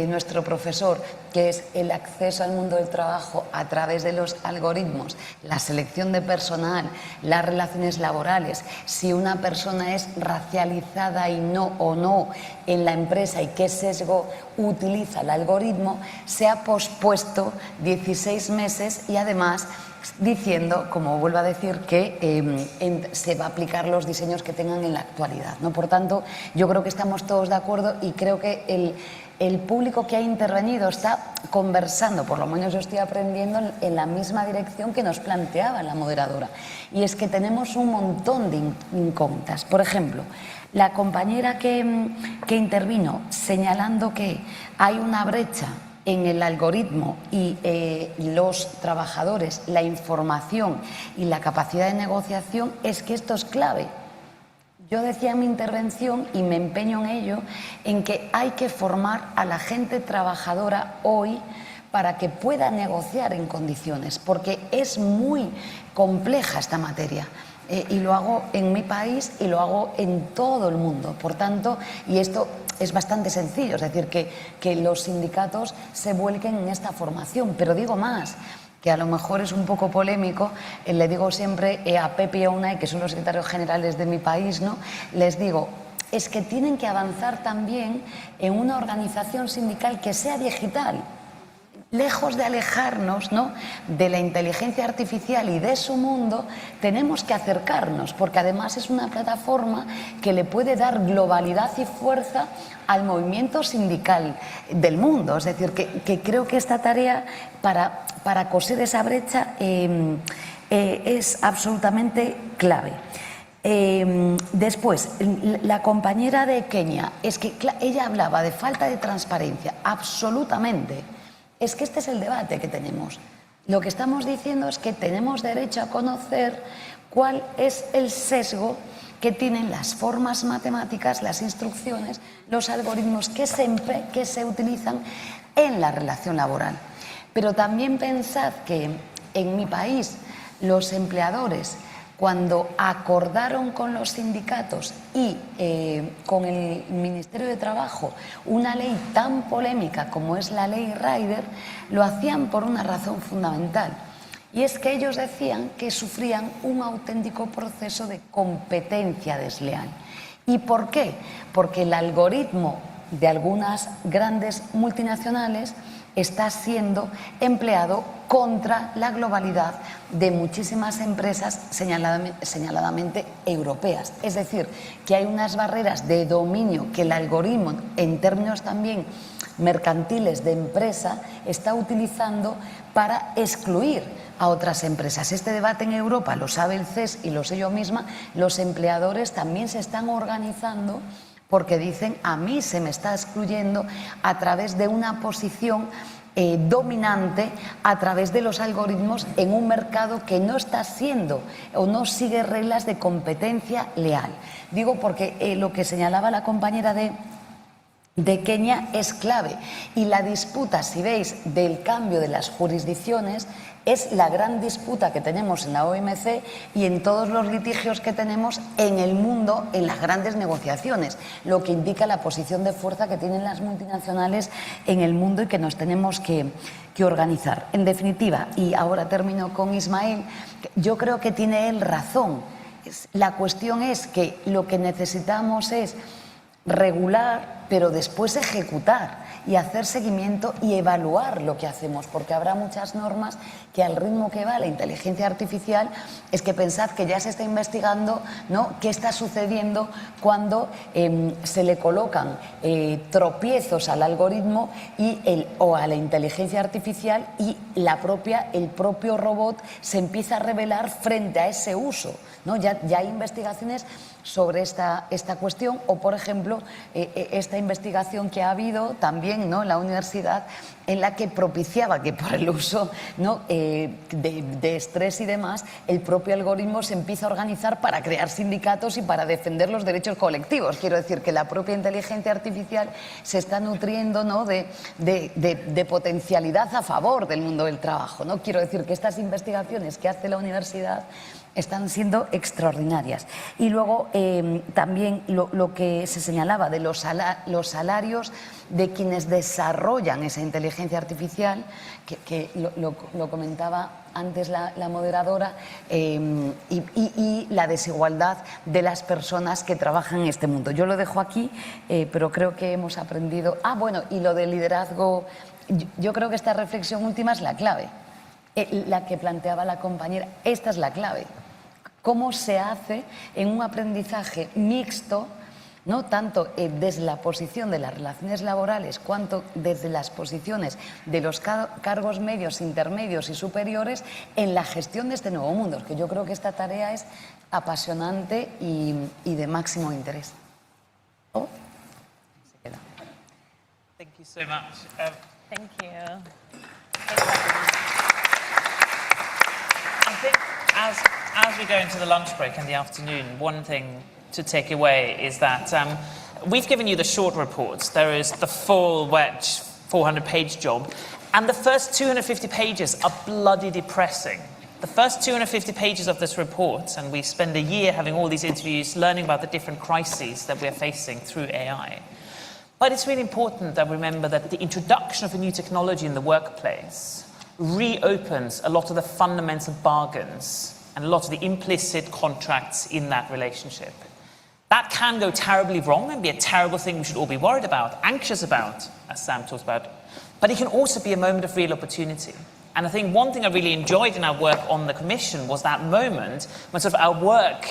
S7: nuestro profesor, que es el acceso al mundo del trabajo a través de los algoritmos, la selección de personal, las relaciones laborales, si una persona es racializada y no o no en la empresa y qué sesgo utiliza el algoritmo, se ha pospuesto 16 meses y además diciendo, como vuelvo a decir, que se va a aplicar los diseños que tengan en la actualidad, ¿no? Por tanto, yo creo que estamos todos de acuerdo y creo que el público que ha intervenido está conversando, por lo menos yo estoy aprendiendo en la misma dirección que nos planteaba la moderadora. Y es que tenemos un montón de incógnitas. Por ejemplo, la compañera que intervino señalando que hay una brecha en el algoritmo y los trabajadores, la información y la capacidad de negociación, es que esto es clave. Yo decía en mi intervención, y me empeño en ello, en que hay que formar a la gente trabajadora hoy para que pueda negociar en condiciones, porque es muy compleja esta materia. Y lo hago en mi país y lo hago en todo el mundo. Por tanto, y esto es bastante sencillo, es decir, que los sindicatos se vuelquen en esta formación. Pero digo más, que a lo mejor es un poco polémico, le digo siempre a Pepe y a Unai, que son los secretarios generales de mi país, ¿no? Les digo, es que tienen que avanzar también en una organización sindical que sea digital. Lejos de alejarnos, ¿no?, de la inteligencia artificial y de su mundo, tenemos que acercarnos, porque además es una plataforma que le puede dar globalidad y fuerza al movimiento sindical del mundo. Es decir, que creo que esta tarea para coser esa brecha es absolutamente clave. Después, la compañera de Kenia, es que ella hablaba de falta de transparencia, absolutamente. Es que este es el debate que tenemos. Lo que estamos diciendo es que tenemos derecho a conocer cuál es el sesgo que tienen las formas matemáticas, las instrucciones, los algoritmos que se utilizan en la relación laboral. Pero también pensad que en mi país los empleadores, cuando acordaron con los sindicatos y con el Ministerio de Trabajo una ley tan polémica como es la ley Rider, lo hacían por una razón fundamental. Y es que ellos decían que sufrían un auténtico proceso de competencia desleal. ¿Y por qué? Porque el algoritmo de algunas grandes multinacionales está siendo empleado contra la globalidad de muchísimas empresas señaladamente europeas. Es decir, que hay unas barreras de dominio que el algoritmo, en términos también mercantiles de empresa, está utilizando para excluir a otras empresas. Este debate en Europa lo sabe el CES y lo sé yo misma. Los empleadores también se están organizando porque dicen, a mí se me está excluyendo a través de una posición dominante, a través de los algoritmos en un mercado que no está siendo o no sigue reglas de competencia leal. Digo porque lo que señalaba la compañera de Kenia es clave, y la disputa, si veis, del cambio de las jurisdicciones es la gran disputa que tenemos en la OMC y en todos los litigios que tenemos en el mundo, en las grandes negociaciones, lo que indica la posición de fuerza que tienen las multinacionales en el mundo y que nos tenemos que organizar. En definitiva, y ahora termino con Ismael, yo creo que tiene él razón. La cuestión es que lo que necesitamos es regular, pero después ejecutar y hacer seguimiento y evaluar lo que hacemos, porque habrá muchas normas que al ritmo que va la inteligencia artificial es que pensad que ya se está investigando, ¿no?, qué está sucediendo cuando se le colocan tropiezos al algoritmo o a la inteligencia artificial y el propio robot se empieza a revelar frente a ese uso, ¿no? Ya hay investigaciones sobre esta cuestión, o por ejemplo esta investigación que ha habido también, ¿no?, en la universidad, en la que propiciaba que por el uso, ¿no?, de estrés y demás, el propio algoritmo se empieza a organizar para crear sindicatos y para defender los derechos colectivos. Quiero decir que la propia inteligencia artificial se está nutriendo, ¿no?, de potencialidad a favor del mundo del trabajo, ¿no? Quiero decir que estas investigaciones que hace la universidad están siendo extraordinarias. Y luego también lo que se señalaba de los salarios de quienes desarrollan esa inteligencia artificial, que lo comentaba antes la moderadora, y la desigualdad de las personas que trabajan en este mundo. Yo lo dejo aquí, pero creo que hemos aprendido... bueno, y lo del liderazgo, yo creo que esta reflexión última es la clave. La que planteaba la compañera, esta es la clave. ¿Cómo se hace en un aprendizaje mixto, no tanto desde la posición de las relaciones laborales, cuanto desde las posiciones de los cargos medios, intermedios y superiores en la gestión de este nuevo mundo? Es que yo creo que esta tarea es apasionante y de máximo interés. Se queda.
S8: Thank you so much.
S6: Thank you.
S8: I think as we go into the lunch break in the afternoon, one thing to take away is that we've given you the short reports. There is the full wedge 400-page job, and the first 250 pages are bloody depressing. The first 250 pages of this report, and we spend a year having all these interviews, learning about the different crises that we're facing through AI. But it's really important that we remember that the introduction of a new technology in the workplace reopens a lot of the fundamental bargains and a lot of the implicit contracts in that relationship. That can go terribly wrong and be a terrible thing we should all be worried about, anxious about, as Sam talks about. But it can also be a moment of real opportunity. And I think one thing I really enjoyed in our work on the Commission was that moment when sort of our work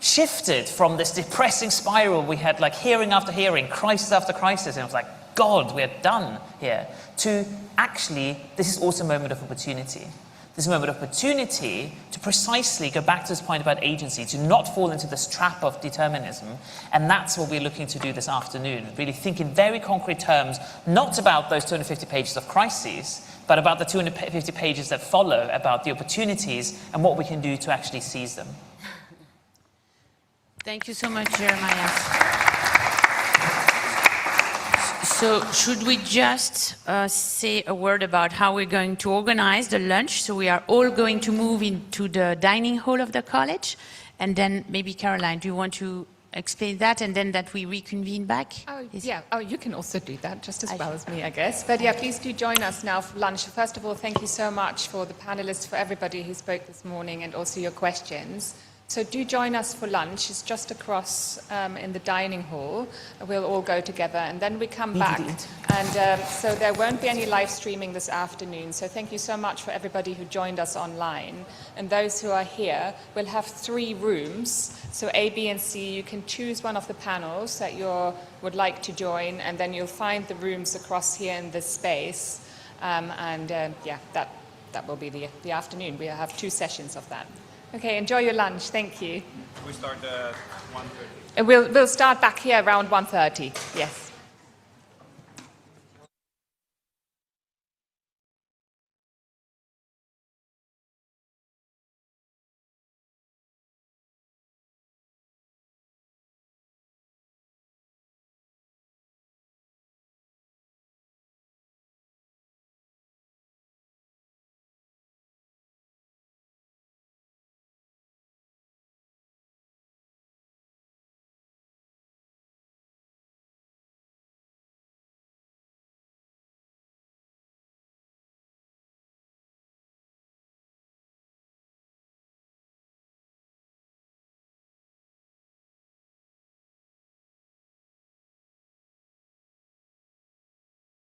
S8: shifted from this depressing spiral we had, like hearing after hearing, crisis after crisis, and it was like, God, we're done here, to actually, this is also a moment of opportunity. This is a moment of opportunity to precisely go back to this point about agency, to not fall into this trap of determinism. And that's what we're looking to do this afternoon. Really think in very concrete terms, not about those 250 pages of crises, but about the 250 pages that follow, about the opportunities and what we can do to actually seize them.
S11: Thank you so much, Jeremiah. So should we just say a word about how we're going to organize the lunch? So we are all going to move into the dining hall of the college. And then maybe, Caroline, do you want to explain that and then that we reconvene back?
S2: Yeah, you can also do that just as well as me, I guess. But yeah, please do join us now for lunch. First of all, thank you so much for the panelists, for everybody who spoke this morning, and also your questions. So do join us for lunch. It's just across in the dining hall. We'll all go together, and then we come back. And so there won't be any live streaming this afternoon. So thank you so much for everybody who joined us online. And those who are here, we'll have 3 rooms. So A, B, and C. You can choose one of the panels that you would like to join, and then you'll find the rooms across here in this space. Yeah, that will be the afternoon. We'll have 2 sessions of that. Okay, enjoy your lunch. Thank you.
S21: We start at 1:30.
S2: We'll start back here around 1:30. Yes.